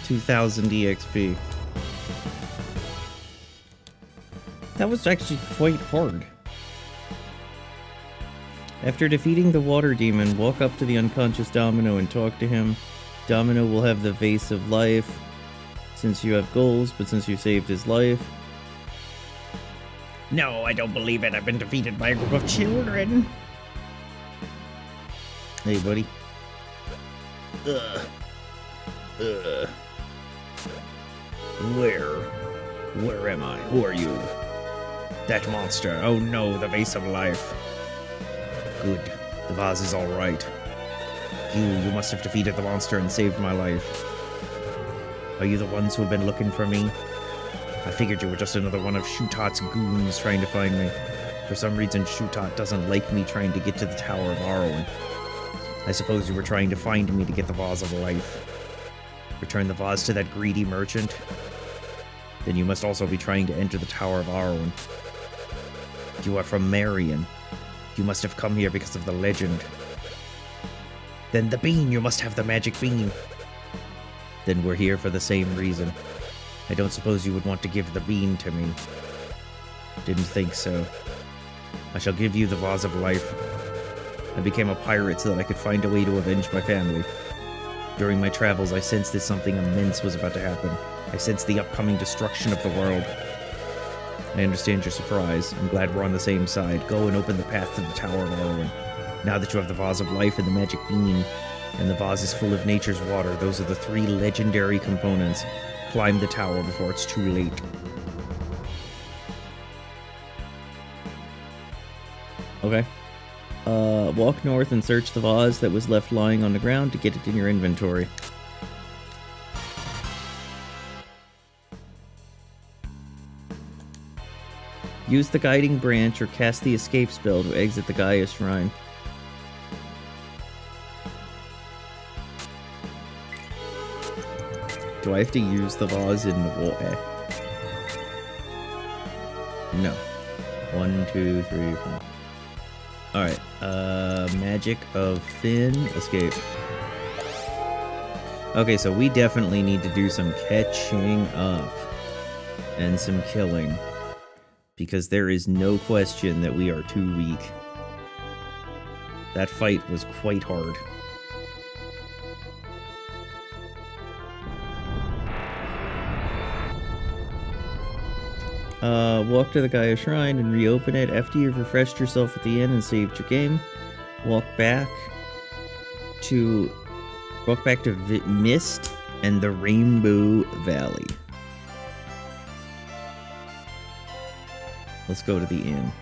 S1: 2000 EXP. That was actually quite hard. After defeating the water demon, walk up to the unconscious Domino and talk to him. Domino will have the vase of life, since you have goals, but since you saved his life. No, I don't believe it. I've been defeated by a group of children. Hey, buddy. Where am I? Who are you? That monster. Oh no, the vase of life. Good. The vase is alright. You must have defeated the monster and saved my life. Are you the ones who have been looking for me? I figured you were just another one of Shutat's goons trying to find me. For some reason, Shutat doesn't like me trying to get to the Tower of Arwen. I suppose you were trying to find me to get the Vase of Life. Return the vase to that greedy merchant? Then you must also be trying to enter the Tower of Arwen. You are from Marion. You must have come here because of the legend. Then the bean! You must have the magic bean! Then we're here for the same reason. I don't suppose you would want to give the bean to me. Didn't think so. I shall give you the Vase of Life. I became a pirate so that I could find a way to avenge my family. During my travels, I sensed that something immense was about to happen. I sensed the upcoming destruction of the world. I understand your surprise. I'm glad we're on the same side. Go and open the path to the Tower of Arwen. Now that you have the Vase of Life and the magic bean, and the vase is full of nature's water, those are the 3 legendary components. Climb the tower before it's too late. Okay. Walk north and search the vase that was left lying on the ground to get it in your inventory. Use the guiding branch or cast the escape spell to exit the Gaia Shrine. Do I have to use the vase in the water? No. 1, 2, 3, 4. Alright, Magic of Finn, escape. Okay, so we definitely need to do some catching up. And some killing. Because there is no question that we are too weak. That fight was quite hard. Walk to the Gaia Shrine and reopen it. After you've refreshed yourself at the inn and saved your game, walk back to Mist and the Rainbow Valley. Let's go to the inn.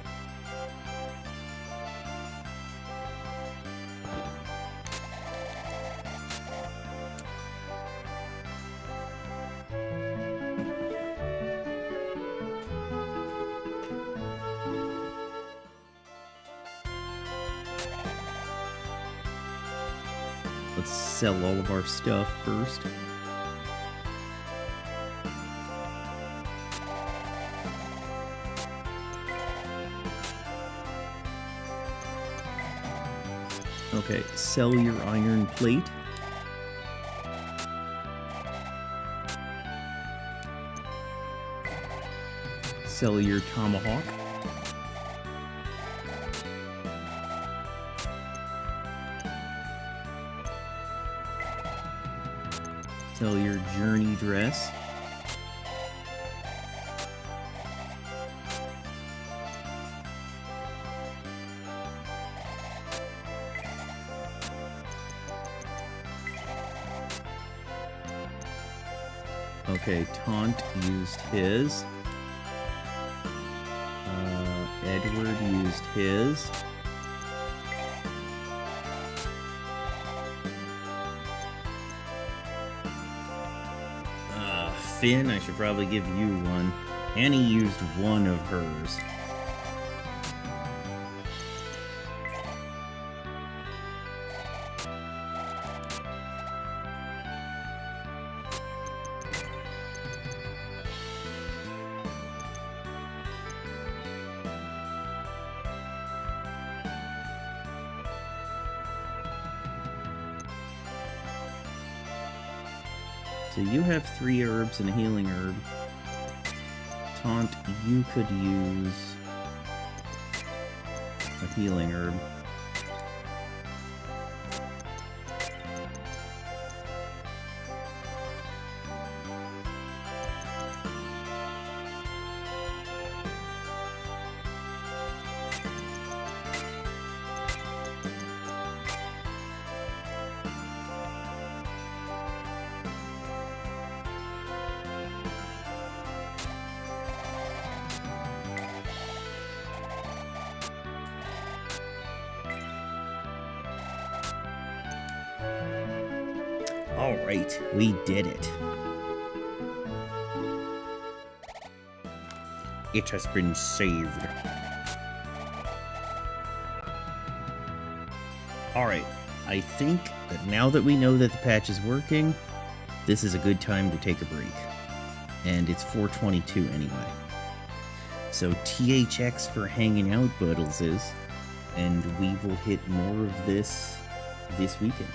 S1: Let's sell all of our stuff first. Okay, sell your iron plate. Sell your tomahawk. Sell your journey dress. Okay, Taunt used his. Edward used his. Finn, I should probably give you one. Annie used one of hers. So you have 3 herbs and a healing herb. Taunt, you could use a healing herb. Alright, we did it. It has been saved. Alright, I think that now that we know that the patch is working, this is a good time to take a break. And it's 4:22 anyway. So THX for hanging out, Buddleses, and we will hit more of this weekend.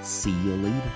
S1: See you later.